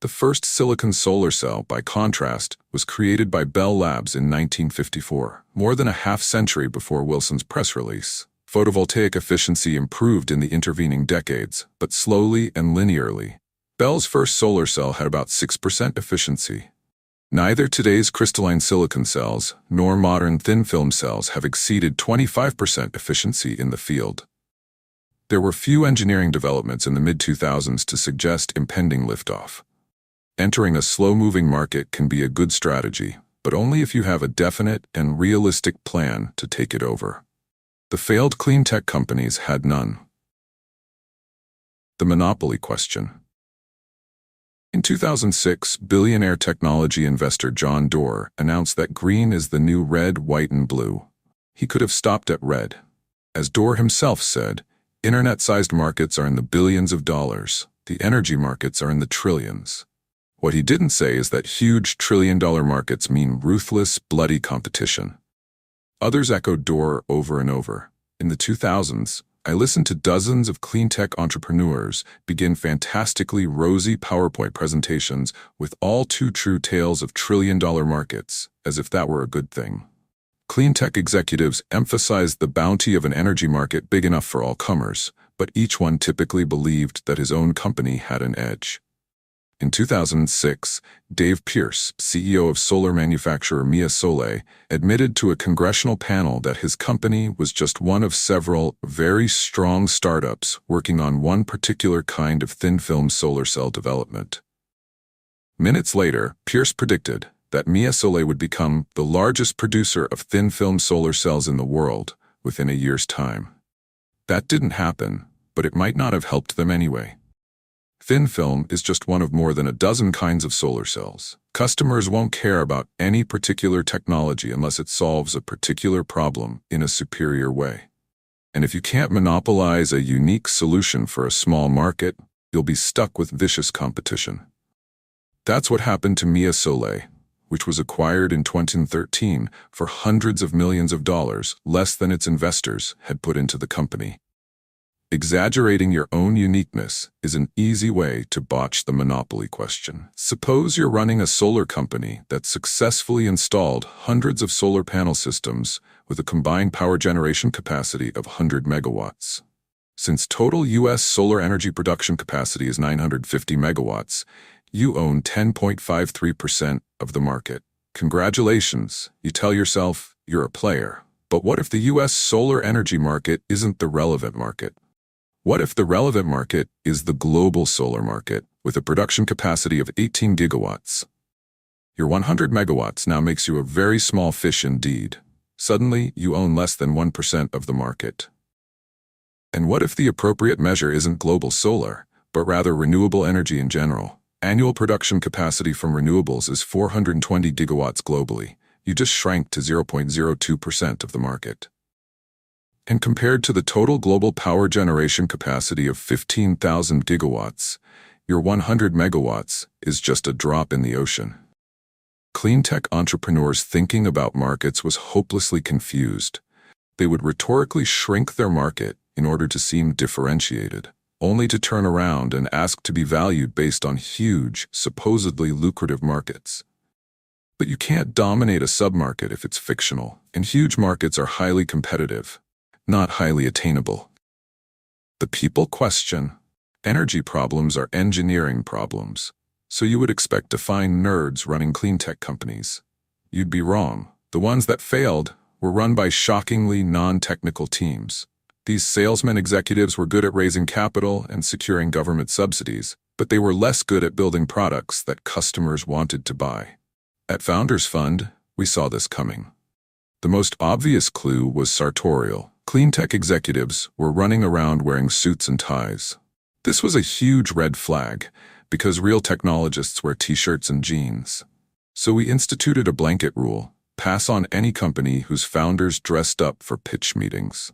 The first silicon solar cell, by contrast, was created by Bell Labs in 1954, more than a half-century before Wilson's press release. Photovoltaic efficiency improved in the intervening decades, but slowly and linearly. Bell's first solar cell had about 6% efficiency. Neither today's crystalline silicon cells nor modern thin-film cells have exceeded 25% efficiency in the field. There were few engineering developments in the mid-2000s to suggest impending liftoff. Entering a slow-moving market can be a good strategy, but only if you have a definite and realistic plan to take it over. The failed clean tech companies had none. The monopoly question. In 2006, billionaire technology investor John Doerr announced that green is the new red, white, and blue. He could have stopped at red. As Doerr himself said, internet-sized markets are in the billions of dollars. The energy markets are in the trillions. What he didn't say is that huge trillion-dollar markets mean ruthless, bloody competition. Others echoed Doerr over and over. In the 2000s, I listened to dozens of clean tech entrepreneurs begin fantastically rosy PowerPoint presentations with all too true tales of trillion-dollar markets, as if that were a good thing. Clean tech executives emphasized the bounty of an energy market big enough for all comers, but each one typically believed that his own company had an edge. In 2006, Dave Pierce, CEO of solar manufacturer Mia Solar, admitted to a congressional panel that his company was just one of several very strong startups working on one particular kind of thin-film solar cell development. Minutes later, Pierce predicted that Mia Solar would become the largest producer of thin-film solar cells in the world within a year's time. That didn't happen, but it might not have helped them anyway. Thin film is just one of more than a dozen kinds of solar cells. Customers won't care about any particular technology unless it solves a particular problem in a superior way. And if you can't monopolize a unique solution for a small market, you'll be stuck with vicious competition. That's what happened to Mia Solar, which was acquired in 2013 for hundreds of millions of dollars, less than its investors had put into the company. Exaggerating your own uniqueness is an easy way to botch the monopoly question. Suppose you're running a solar company that successfully installed hundreds of solar panel systems with a combined power generation capacity of 100 megawatts. Since total U.S. solar energy production capacity is 950 megawatts, you own 10.53% of the market. Congratulations, you tell yourself you're a player. But what if the U.S. solar energy market isn't the relevant market? What if the relevant market is the global solar market with a production capacity of 18 gigawatts? Your 100 megawatts now makes you a very small fish indeed. Suddenly, you own less than 1% of the market. And what if the appropriate measure isn't global solar, but rather renewable energy in general? Annual production capacity from renewables is 420 gigawatts globally. You just shrank to 0.02% of the market. And compared to the total global power generation capacity of 15,000 gigawatts, your 100 megawatts is just a drop in the ocean. Clean tech entrepreneurs thinking about markets was hopelessly confused. They would rhetorically shrink their market in order to seem differentiated, only to turn around and ask to be valued based on huge, supposedly lucrative markets. But you can't dominate a submarket if it's fictional, and huge markets are highly competitive, not highly attainable. The people question. Energy problems are engineering problems, so you would expect to find nerds running clean tech companies. You'd be wrong. The ones that failed were run by shockingly non-technical teams. These salesman executives were good at raising capital and securing government subsidies, but they were less good at building products that customers wanted to buy. At Founders Fund, we saw this coming. The most obvious clue was sartorial. Clean tech executives were running around wearing suits and ties. This was a huge red flag, because real technologists wear t-shirts and jeans. So we instituted a blanket rule: pass on any company whose founders dressed up for pitch meetings.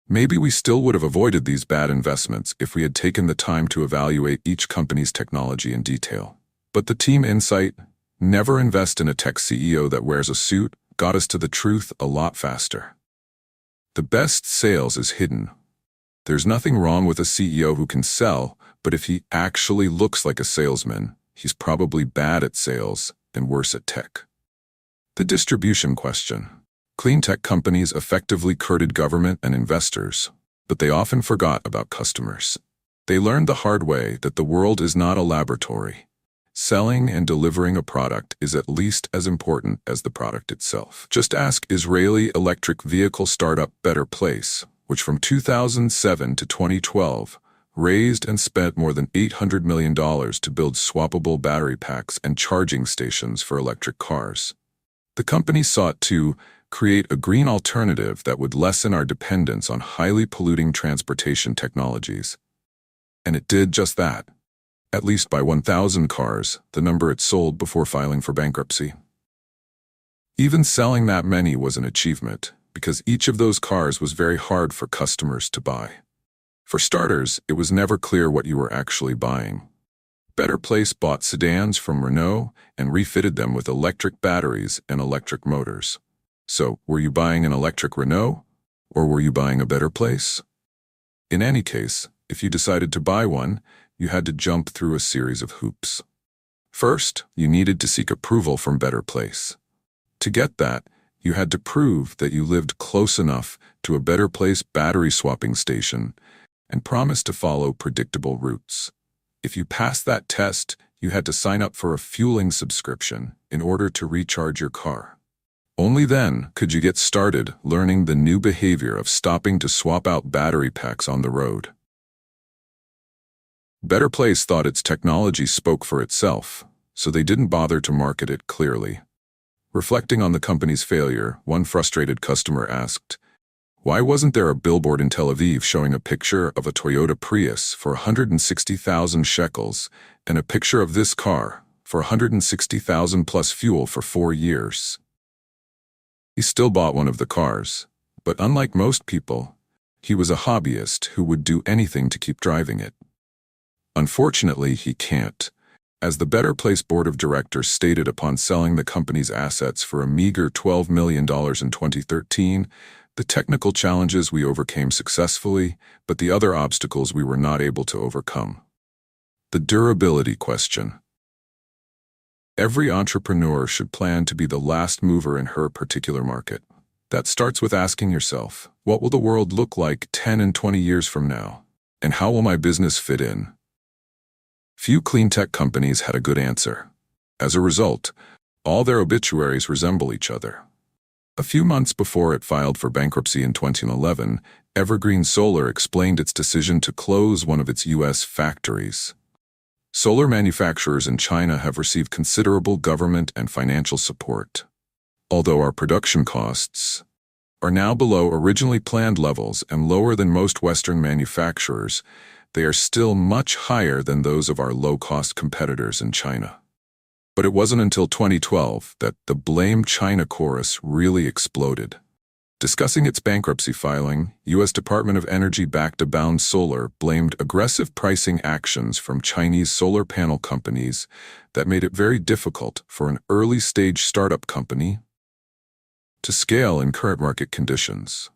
Maybe we still would have avoided these bad investments if we had taken the time to evaluate each company's technology in detail. But the team insight, never invest in a tech CEO that wears a suit, got us to the truth a lot faster. The best sales is hidden. There's nothing wrong with a CEO who can sell, but if he actually looks like a salesman, he's probably bad at sales and worse at tech. The distribution question. Clean tech companies effectively courted government and investors, but they often forgot about customers. They learned the hard way that the world is not a laboratory. Selling and delivering a product is at least as important as the product itself. Just ask Israeli electric vehicle startup Better Place, which from 2007 to 2012 raised and spent more than $800 million to build swappable battery packs and charging stations for electric cars. The company sought to create a green alternative that would lessen our dependence on highly polluting transportation technologies. And it did just that. At least by 1,000 cars, the number it sold before filing for bankruptcy. Even selling that many was an achievement, because each of those cars was very hard for customers to buy. For starters, it was never clear what you were actually buying. Better Place bought sedans from Renault and refitted them with electric batteries and electric motors. So, were you buying an electric Renault? Or were you buying a Better Place? In any case, if you decided to buy one, you had to jump through a series of hoops. First, you needed to seek approval from Better Place. To get that, you had to prove that you lived close enough to a Better Place battery swapping station and promise to follow predictable routes. If you passed that test, you had to sign up for a fueling subscription in order to recharge your car. Only then could you get started learning the new behavior of stopping to swap out battery packs on the road. Better Place thought its technology spoke for itself, so they didn't bother to market it clearly. Reflecting on the company's failure, one frustrated customer asked, "Why wasn't there a billboard in Tel Aviv showing a picture of a Toyota Prius for 160,000 shekels and a picture of this car for 160,000 plus fuel for 4 years?" He still bought one of the cars, but unlike most people, he was a hobbyist who would do anything to keep driving it. Unfortunately, he can't. As the Better Place board of directors stated upon selling the company's assets for a meager $12 million in 2013, the technical challenges we overcame successfully, but the other obstacles we were not able to overcome. The durability question. Every entrepreneur should plan to be the last mover in her particular market. That starts with asking yourself, what will the world look like 10 and 20 years from now? And how will my business fit in? Few clean tech companies had a good answer. As a result, all their obituaries resemble each other. A few months before it filed for bankruptcy in 2011, Evergreen Solar explained its decision to close one of its U.S. factories. Solar manufacturers in China have received considerable government and financial support. Although our production costs are now below originally planned levels and lower than most Western manufacturers, they are still much higher than those of our low-cost competitors in China. But it wasn't until 2012 that the blame China chorus really exploded. Discussing its bankruptcy filing, U.S. Department of Energy-backed Abound Solar blamed aggressive pricing actions from Chinese solar panel companies that made it very difficult for an early-stage startup company to scale in current market conditions.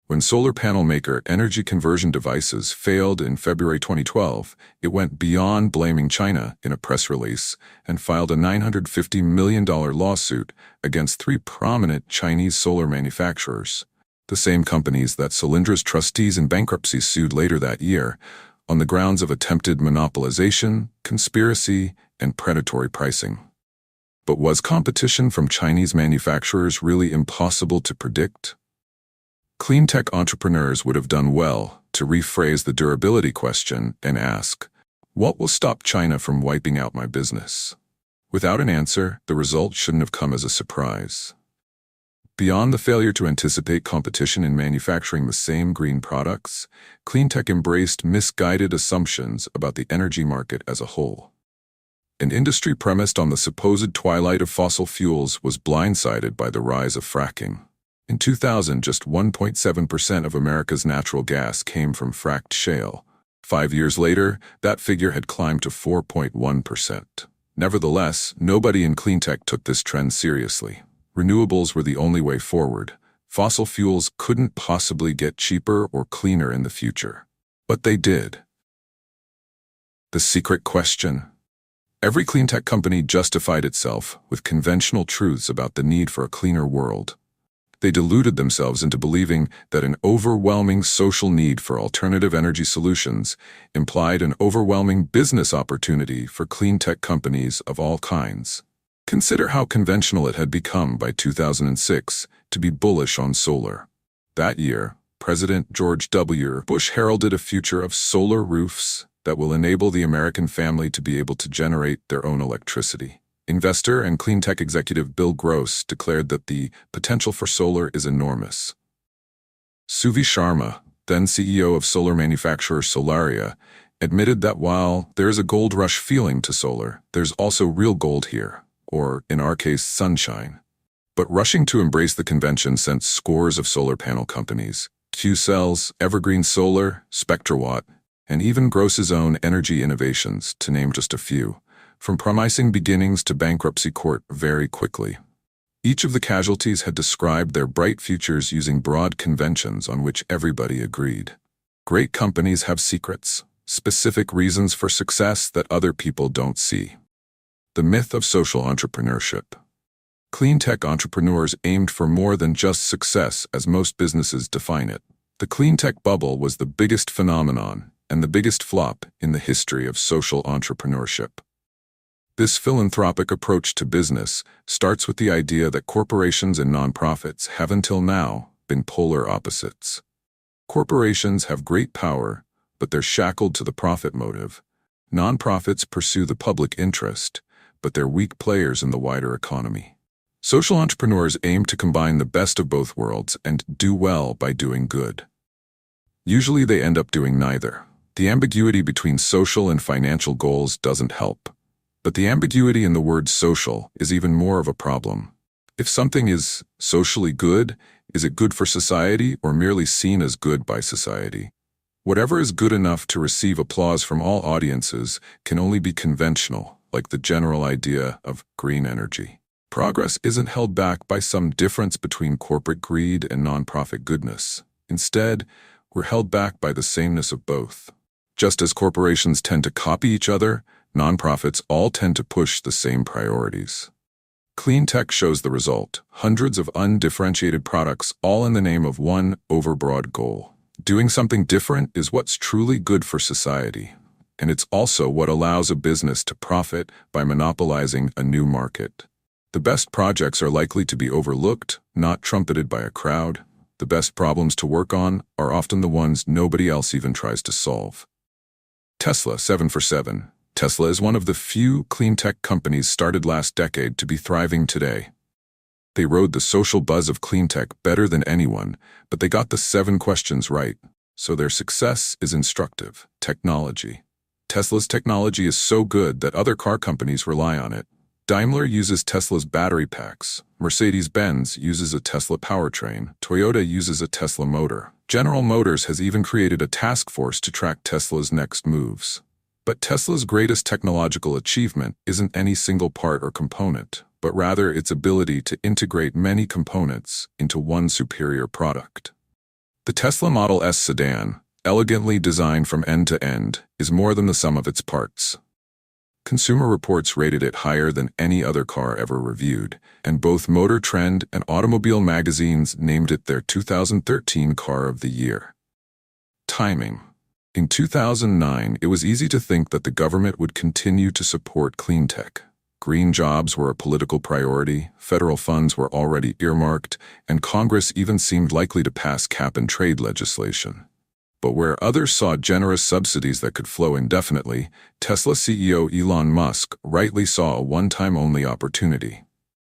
When solar panel maker Energy Conversion Devices failed in February 2012, it went beyond blaming China in a press release and filed a $950 million lawsuit against 3 prominent Chinese solar manufacturers, the same companies that Solindra's trustees in bankruptcy sued later that year, on the grounds of attempted monopolization, conspiracy, and predatory pricing. But was competition from Chinese manufacturers really impossible to predict? Clean tech entrepreneurs would have done well to rephrase the durability question and ask, what will stop China from wiping out my business? Without an answer, the result shouldn't have come as a surprise. Beyond the failure to anticipate competition in manufacturing the same green products, clean tech embraced misguided assumptions about the energy market as a whole. An industry premised on the supposed twilight of fossil fuels was blindsided by the rise of fracking. In 2000, just 1.7% of America's natural gas came from fracked shale. 5 years later, that figure had climbed to 4.1%. Nevertheless, nobody in cleantech took this trend seriously. Renewables were the only way forward. Fossil fuels couldn't possibly get cheaper or cleaner in the future. But they did. The secret question. Every cleantech company justified itself with conventional truths about the need for a cleaner world. They deluded themselves into believing that an overwhelming social need for alternative energy solutions implied an overwhelming business opportunity for cleantech companies of all kinds. Consider how conventional it had become by 2006 to be bullish on solar. That year, President George W. Bush heralded a future of solar roofs that will enable the American family to be able to generate their own electricity. Investor and cleantech executive Bill Gross declared that the potential for solar is enormous. Suvi Sharma, then CEO of solar manufacturer Solaria, admitted that while there is a gold rush feeling to solar, there's also real gold here, or in our case, sunshine. But rushing to embrace the convention sent scores of solar panel companies, Q-Cells, Evergreen Solar, SpectraWatt, and even Gross's own Energy Innovations, to name just a few, from promising beginnings to bankruptcy court very quickly. Each of the casualties had described their bright futures using broad conventions on which everybody agreed. Great companies have secrets, specific reasons for success that other people don't see. The myth of social entrepreneurship. Cleantech entrepreneurs aimed for more than just success as most businesses define it. The cleantech bubble was the biggest phenomenon and the biggest flop in the history of social entrepreneurship. This philanthropic approach to business starts with the idea that corporations and nonprofits have until now been polar opposites. Corporations have great power, but they're shackled to the profit motive. Nonprofits pursue the public interest, but they're weak players in the wider economy. Social entrepreneurs aim to combine the best of both worlds and do well by doing good. Usually they end up doing neither. The ambiguity between social and financial goals doesn't help. But the ambiguity in the word social is even more of a problem. If something is socially good, is it good for society or merely seen as good by society? Whatever is good enough to receive applause from all audiences can only be conventional, like the general idea of green energy. Progress isn't held back by some difference between corporate greed and nonprofit goodness. Instead, we're held back by the sameness of both. Just as corporations tend to copy each other, nonprofits all tend to push the same priorities. Clean tech shows the result: hundreds of undifferentiated products, all in the name of one overbroad goal. Doing something different is what's truly good for society, and it's also what allows a business to profit by monopolizing a new market. The best projects are likely to be overlooked, not trumpeted by a crowd. The best problems to work on are often the ones nobody else even tries to solve. Tesla 7 for 7. Tesla is one of the few clean tech companies started last decade to be thriving today. They rode the social buzz of clean tech better than anyone, but they got the 7 questions right, so their success is instructive. Technology. Tesla's technology is so good that other car companies rely on it. Daimler uses Tesla's battery packs. Mercedes-Benz uses a Tesla powertrain. Toyota uses a Tesla motor. General Motors has even created a task force to track Tesla's next moves. But Tesla's greatest technological achievement isn't any single part or component, but rather its ability to integrate many components into one superior product. The Tesla Model S sedan, elegantly designed from end to end, is more than the sum of its parts. Consumer Reports rated it higher than any other car ever reviewed, and both Motor Trend and Automobile magazines named it their 2013 Car of the Year. Timing. In 2009, it was easy to think that the government would continue to support clean tech. Green jobs were a political priority, federal funds were already earmarked, and Congress even seemed likely to pass cap-and-trade legislation. But where others saw generous subsidies that could flow indefinitely, Tesla CEO Elon Musk rightly saw a one-time-only opportunity.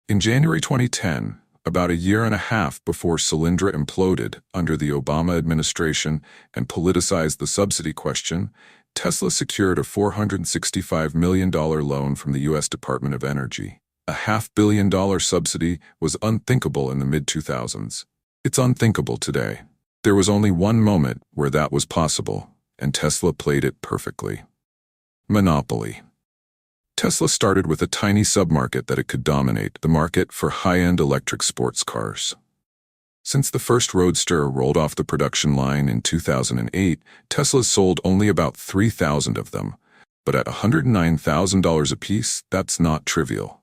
In January 2010, about a year and a half before Solyndra imploded under the Obama administration and politicized the subsidy question, Tesla secured a $465 million loan from the U.S. Department of Energy. A $500 million subsidy was unthinkable in the mid-2000s. It's unthinkable today. There was only one moment where that was possible, and Tesla played it perfectly. Monopoly. Tesla started with a tiny submarket that it could dominate, the market for high-end electric sports cars. Since the first Roadster rolled off the production line in 2008, Tesla sold only about 3,000 of them. But at $109,000 apiece, that's not trivial.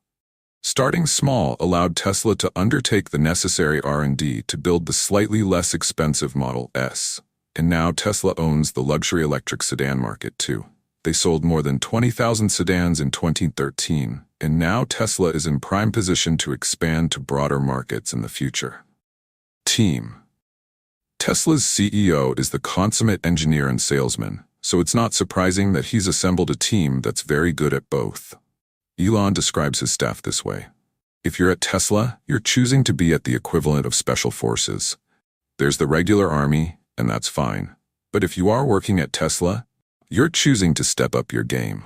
Starting small allowed Tesla to undertake the necessary R&D to build the slightly less expensive Model S. And now Tesla owns the luxury electric sedan market too. They sold more than 20,000 sedans in 2013, and now Tesla is in prime position to expand to broader markets in the future. Team. Tesla's CEO is the consummate engineer and salesman, so it's not surprising that he's assembled a team that's very good at both. Elon describes his staff this way. If you're at Tesla, you're choosing to be at the equivalent of special forces. There's the regular army, and that's fine. But if you are working at Tesla, you're choosing to step up your game.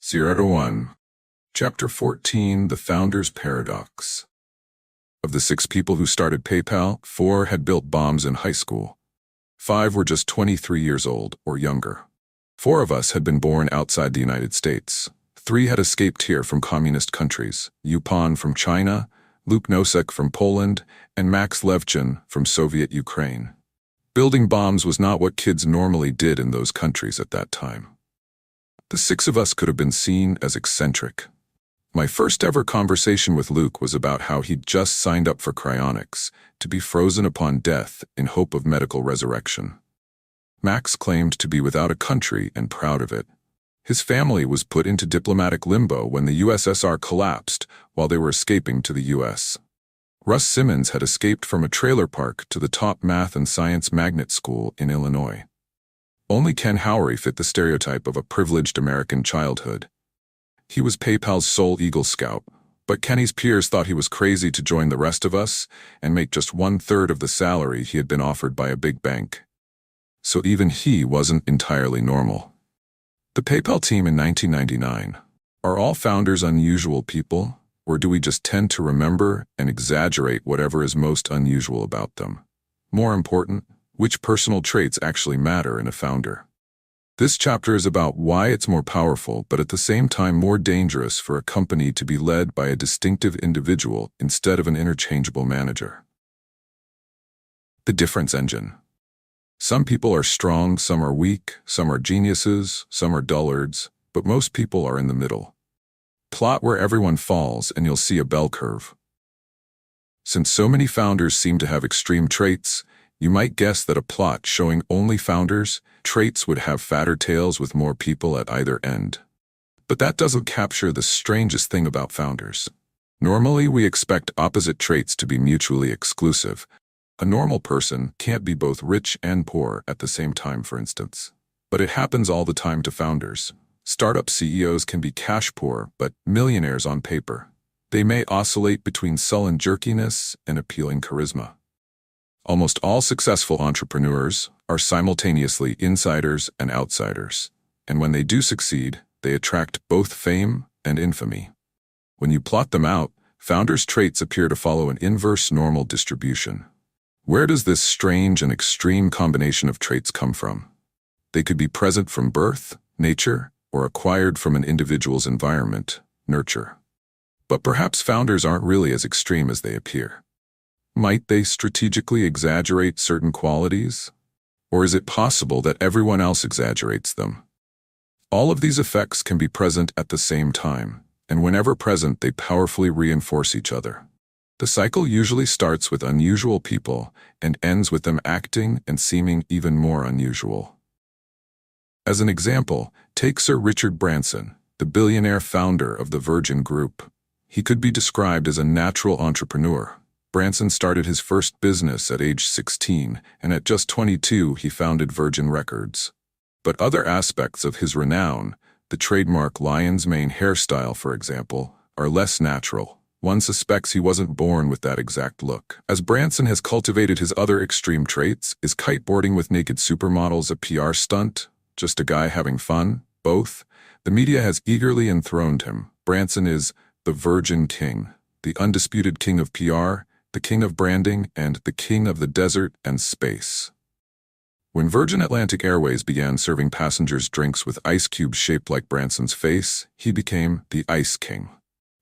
0 to 1. Chapter 14, The Founder's Paradox. Of the 6 people who started PayPal, 4 had built bombs in high school. 5 were just 23 years old or younger. 4 of us had been born outside the United States. 3 had escaped here from communist countries, Yupan from China, Luke Nosek from Poland, and Max Levchin from Soviet Ukraine. Building bombs was not what kids normally did in those countries at that time. The 6 of us could have been seen as eccentric. My first ever conversation with Luke was about how he'd just signed up for cryonics, to be frozen upon death in hope of medical resurrection. Max claimed to be without a country and proud of it. His family was put into diplomatic limbo when the USSR collapsed while they were escaping to the US. Russ Simmons had escaped from a trailer park to the top math and science magnet school in Illinois. Only Ken Howery fit the stereotype of a privileged American childhood. He was PayPal's sole Eagle Scout, but Kenny's peers thought he was crazy to join the rest of us and make just 1/3 of the salary he had been offered by a big bank. So even he wasn't entirely normal. The PayPal team in 1999. Are all founders unusual people, or do we just tend to remember and exaggerate whatever is most unusual about them? More important, which personal traits actually matter in a founder? This chapter is about why it's more powerful but at the same time more dangerous for a company to be led by a distinctive individual instead of an interchangeable manager. The difference engine. Some people are strong, some are weak, some are geniuses, some are dullards, but most people are in the middle. Plot where everyone falls and you'll see a bell curve. Since so many founders seem to have extreme traits, you might guess that a plot showing only founders' traits would have fatter tails with more people at either end. But that doesn't capture the strangest thing about founders. Normally, we expect opposite traits to be mutually exclusive. A normal person can't be both rich and poor at the same time, for instance. But it happens all the time to founders. Startup CEOs can be cash poor, but millionaires on paper. They may oscillate between sullen jerkiness and appealing charisma. Almost all successful entrepreneurs are simultaneously insiders and outsiders. And when they do succeed, they attract both fame and infamy. When you plot them out, founders' traits appear to follow an inverse normal distribution. Where does this strange and extreme combination of traits come from? They could be present from birth, nature, or acquired from an individual's environment, nurture. But perhaps founders aren't really as extreme as they appear. Might they strategically exaggerate certain qualities? Or is it possible that everyone else exaggerates them? All of these effects can be present at the same time, and whenever present, they powerfully reinforce each other. The cycle usually starts with unusual people and ends with them acting and seeming even more unusual. As an example, take Sir Richard Branson, the billionaire founder of the Virgin Group. He could be described as a natural entrepreneur. Branson started his first business at age 16, and at just 22 he founded Virgin Records. But other aspects of his renown, the trademark lion's mane hairstyle for example, are less natural. One suspects he wasn't born with that exact look. As Branson has cultivated his other extreme traits, is kiteboarding with naked supermodels a PR stunt? Just a guy having fun? Both? The media has eagerly enthroned him. Branson is the Virgin King, the undisputed king of PR, the king of branding, and the king of the desert and space. When Virgin Atlantic Airways began serving passengers drinks with ice cubes shaped like Branson's face, he became the Ice King.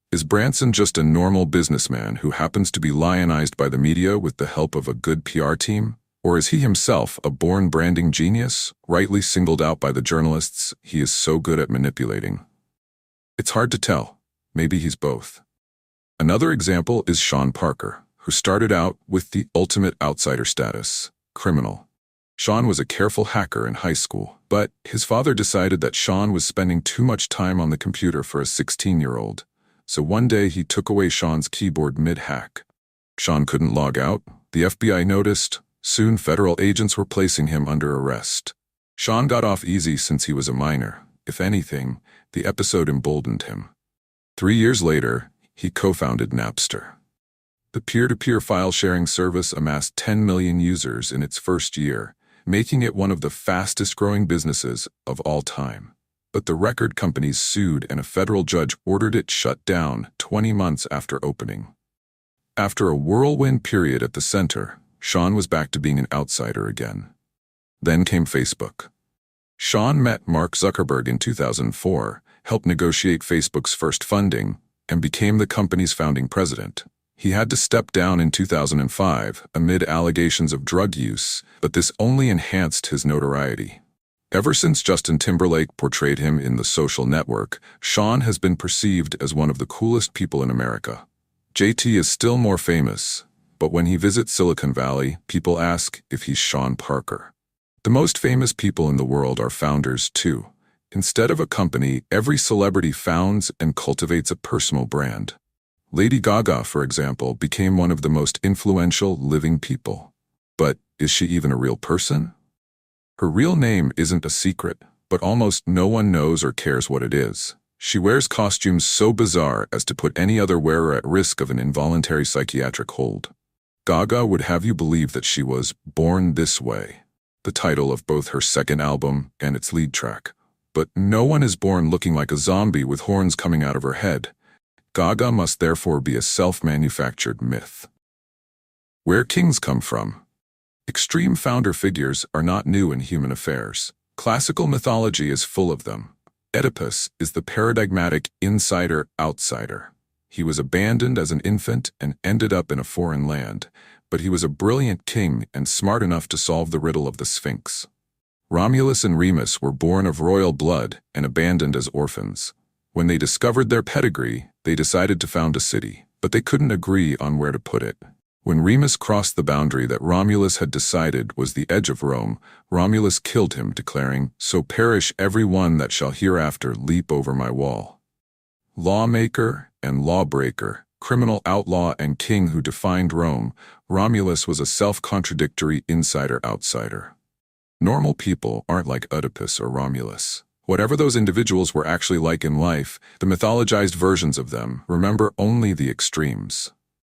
Is Branson just a normal businessman who happens to be lionized by the media with the help of a good PR team? Or is he himself a born branding genius, rightly singled out by the journalists he is so good at manipulating? It's hard to tell. Maybe he's both. Another example is Sean Parker, who started out with the ultimate outsider status, criminal. Sean was a careful hacker in high school, but his father decided that Sean was spending too much time on the computer for a 16-year-old. So one day he took away Sean's keyboard mid-hack. Sean couldn't log out. The FBI noticed. Soon federal agents were placing him under arrest. Sean got off easy since he was a minor. If anything, the episode emboldened him. 3 years later, he co-founded Napster. The peer-to-peer file-sharing service amassed 10 million users in its first year, making it one of the fastest-growing businesses of all time. But the record companies sued and a federal judge ordered it shut down 20 months after opening. After a whirlwind period at the center, Sean was back to being an outsider again. Then came Facebook. Sean met Mark Zuckerberg in 2004, helped negotiate Facebook's first funding, and became the company's founding president. He had to step down in 2005 amid allegations of drug use, but this only enhanced his notoriety. Ever since Justin Timberlake portrayed him in The Social Network, Sean has been perceived as one of the coolest people in America. JT is still more famous, but when he visits Silicon Valley, people ask if he's Sean Parker. The most famous people in the world are founders too. Instead of a company, every celebrity founds and cultivates a personal brand. Lady Gaga, for example, became one of the most influential living people. But is she even a real person? Her real name isn't a secret, but almost no one knows or cares what it is. She wears costumes so bizarre as to put any other wearer at risk of an involuntary psychiatric hold. Gaga would have you believe that she was born this way, the title of both her second album and its lead track. But no one is born looking like a zombie with horns coming out of her head. Gaga must therefore be a self-manufactured myth. Where kings come from. Extreme founder figures are not new in human affairs. Classical mythology is full of them. Oedipus is the paradigmatic insider-outsider. He was abandoned as an infant and ended up in a foreign land, but he was a brilliant king and smart enough to solve the riddle of the Sphinx. Romulus and Remus were born of royal blood and abandoned as orphans. When they discovered their pedigree, they decided to found a city, but they couldn't agree on where to put it. When Remus crossed the boundary that Romulus had decided was the edge of Rome, Romulus killed him, declaring, "So perish every one that shall hereafter leap over my wall." Lawmaker and lawbreaker, criminal outlaw and king who defined Rome, Romulus was a self-contradictory insider-outsider. Normal people aren't like Oedipus or Romulus. Whatever those individuals were actually like in life, the mythologized versions of them remember only the extremes.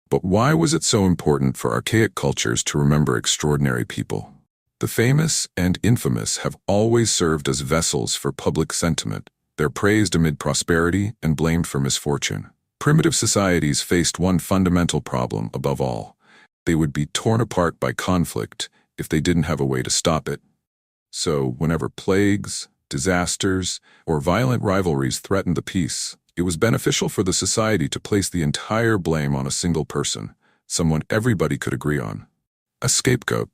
But why was it so important for archaic cultures to remember extraordinary people? The famous and infamous have always served as vessels for public sentiment. They're praised amid prosperity and blamed for misfortune. Primitive societies faced one fundamental problem above all. They would be torn apart by conflict if they didn't have a way to stop it. So, whenever plagues, disasters, or violent rivalries threatened the peace, it was beneficial for the society to place the entire blame on a single person, someone everybody could agree on. A scapegoat.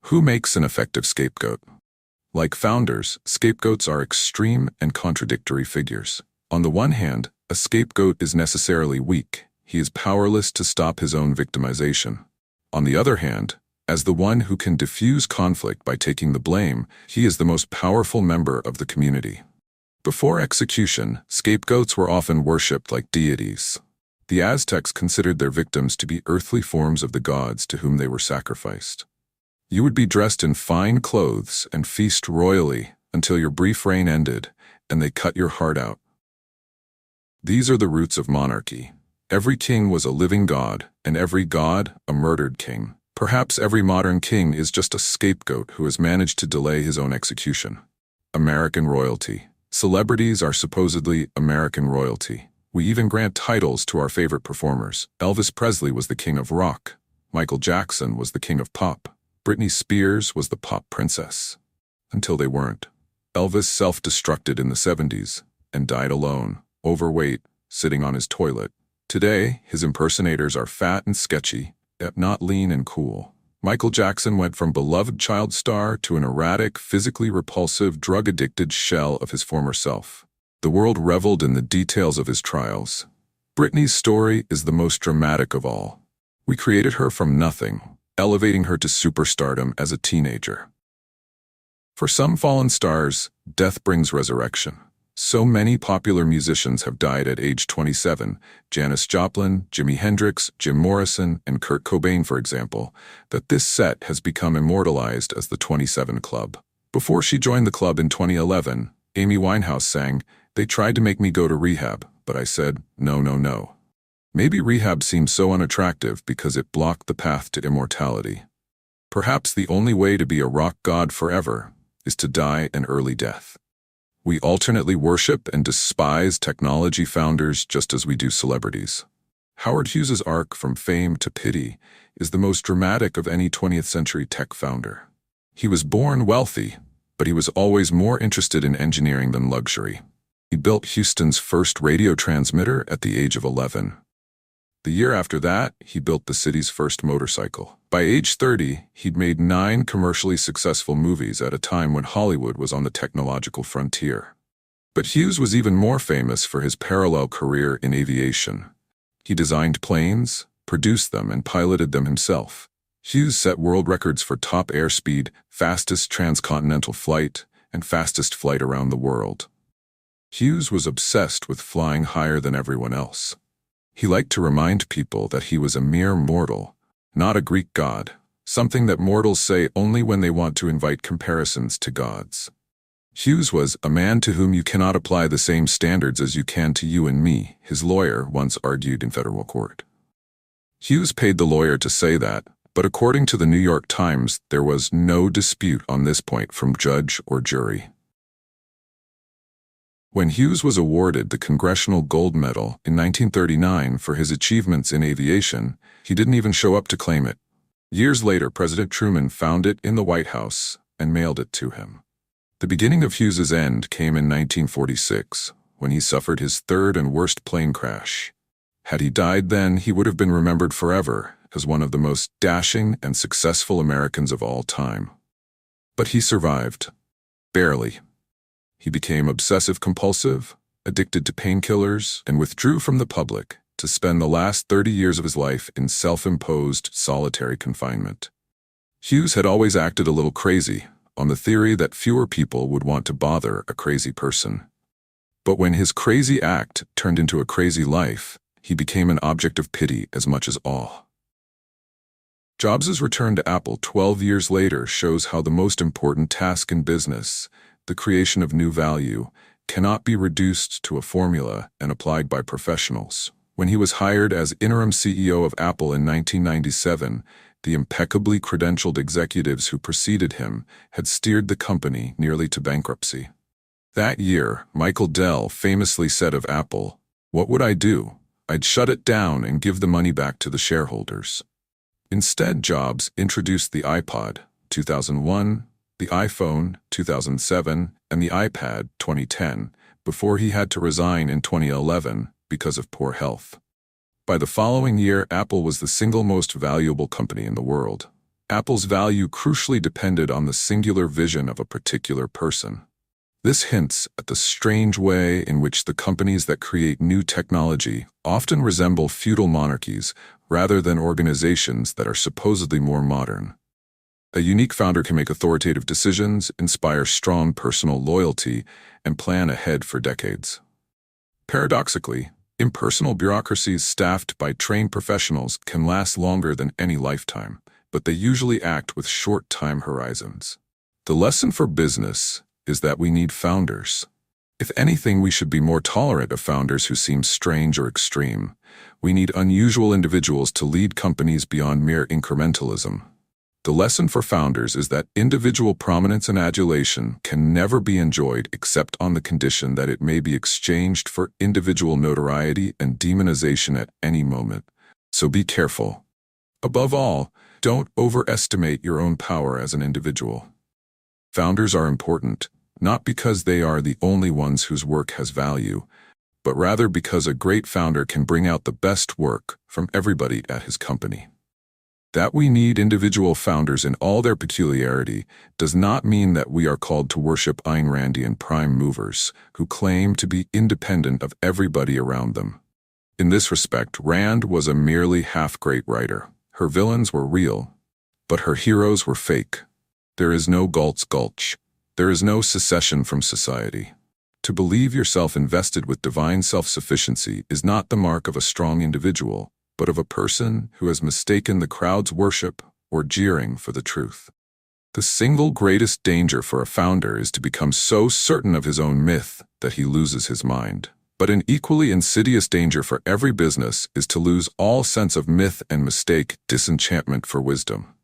Who makes an effective scapegoat? Like founders, scapegoats are extreme and contradictory figures. On the one hand, a scapegoat is necessarily weak. He is powerless to stop his own victimization. On the other hand, as the one who can diffuse conflict by taking the blame, he is the most powerful member of the community. Before execution, scapegoats were often worshipped like deities. The Aztecs considered their victims to be earthly forms of the gods to whom they were sacrificed. You would be dressed in fine clothes and feast royally until your brief reign ended, and they cut your heart out. These are the roots of monarchy. Every king was a living god, and every god a murdered king. Perhaps every modern king is just a scapegoat who has managed to delay his own execution. American royalty. Celebrities are supposedly American royalty. We even grant titles to our favorite performers. Elvis Presley was the king of rock. Michael Jackson was the king of pop. Britney Spears was the pop princess. Until they weren't. Elvis self-destructed in the 70s and died alone, overweight, sitting on his toilet. Today, his impersonators are fat and sketchy, yet not lean and cool. Michael Jackson went from beloved child star to an erratic, physically repulsive, drug-addicted shell of his former self. The world reveled in the details of his trials. Britney's story is the most dramatic of all. We created her from nothing, elevating her to superstardom as a teenager. For some fallen stars, death brings resurrection. So many popular musicians have died at age 27, Janis Joplin, Jimi Hendrix, Jim Morrison, and Kurt Cobain, for example, that this set has become immortalized as the 27 Club. Before she joined the club in 2011, Amy Winehouse sang, "They tried to make me go to rehab, but I said, no, no, no." Maybe rehab seemed so unattractive because it blocked the path to immortality. Perhaps the only way to be a rock god forever is to die an early death. We alternately worship and despise technology founders just as we do celebrities. Howard Hughes's arc from fame to pity is the most dramatic of any 20th century tech founder. He was born wealthy, but he was always more interested in engineering than luxury. He built Houston's first radio transmitter at the age of 11. The year after that, he built the city's first motorcycle. By age 30, he'd made 9 commercially successful movies at a time when Hollywood was on the technological frontier. But Hughes was even more famous for his parallel career in aviation. He designed planes, produced them, and piloted them himself. Hughes set world records for top airspeed, fastest transcontinental flight, and fastest flight around the world. Hughes was obsessed with flying higher than everyone else. He liked to remind people that he was a mere mortal, not a Greek god, something that mortals say only when they want to invite comparisons to gods. Hughes was a man to whom you cannot apply the same standards as you can to you and me, his lawyer once argued in federal court. Hughes paid the lawyer to say that, but according to the New York Times, there was no dispute on this point from judge or jury. When Hughes was awarded the Congressional Gold Medal in 1939 for his achievements in aviation, he didn't even show up to claim it. Years later, President Truman found it in the White House and mailed it to him. The beginning of Hughes's end came in 1946, when he suffered his third and worst plane crash. Had he died then, he would have been remembered forever as one of the most dashing and successful Americans of all time. But he survived. Barely. He became obsessive-compulsive, addicted to painkillers, and withdrew from the public to spend the last 30 years of his life in self-imposed solitary confinement. Hughes had always acted a little crazy, on the theory that fewer people would want to bother a crazy person. But when his crazy act turned into a crazy life, he became an object of pity as much as awe. Jobs' return to Apple 12 years later shows how the most important task in business, the creation of new value, cannot be reduced to a formula and applied by professionals. When he was hired as interim CEO of Apple in 1997, the impeccably credentialed executives who preceded him had steered the company nearly to bankruptcy. That year, Michael Dell famously said of Apple, "What would I do? I'd shut it down and give the money back to the shareholders." Instead, Jobs introduced the iPod, 2001, the iPhone, 2007, and the iPad, 2010, before he had to resign in 2011 because of poor health. By the following year, Apple was the single most valuable company in the world. Apple's value crucially depended on the singular vision of a particular person. This hints at the strange way in which the companies that create new technology often resemble feudal monarchies rather than organizations that are supposedly more modern. A unique founder can make authoritative decisions, inspire strong personal loyalty, and plan ahead for decades. Paradoxically, impersonal bureaucracies staffed by trained professionals can last longer than any lifetime, but they usually act with short time horizons. The lesson for business is that we need founders. If anything, we should be more tolerant of founders who seem strange or extreme. We need unusual individuals to lead companies beyond mere incrementalism. The lesson for founders is that individual prominence and adulation can never be enjoyed except on the condition that it may be exchanged for individual notoriety and demonization at any moment. So be careful. Above all, Don't overestimate your own power as an individual. Founders are important, not because they are the only ones whose work has value, but rather because a great founder can bring out the best work from everybody at his company. That we need individual founders in all their peculiarity does not mean that we are called to worship Ayn Randian prime movers who claim to be independent of everybody around them. In this respect, Rand was a merely half-great writer. Her villains were real, but her heroes were fake. There is no Galt's Gulch. There is no secession from society. To believe yourself invested with divine self-sufficiency is not the mark of a strong individual, but of a person who has mistaken the crowd's worship or jeering for the truth. The single greatest danger for a founder is to become so certain of his own myth that he loses his mind. But an equally insidious danger for every business is to lose all sense of myth and mistake disenchantment for wisdom.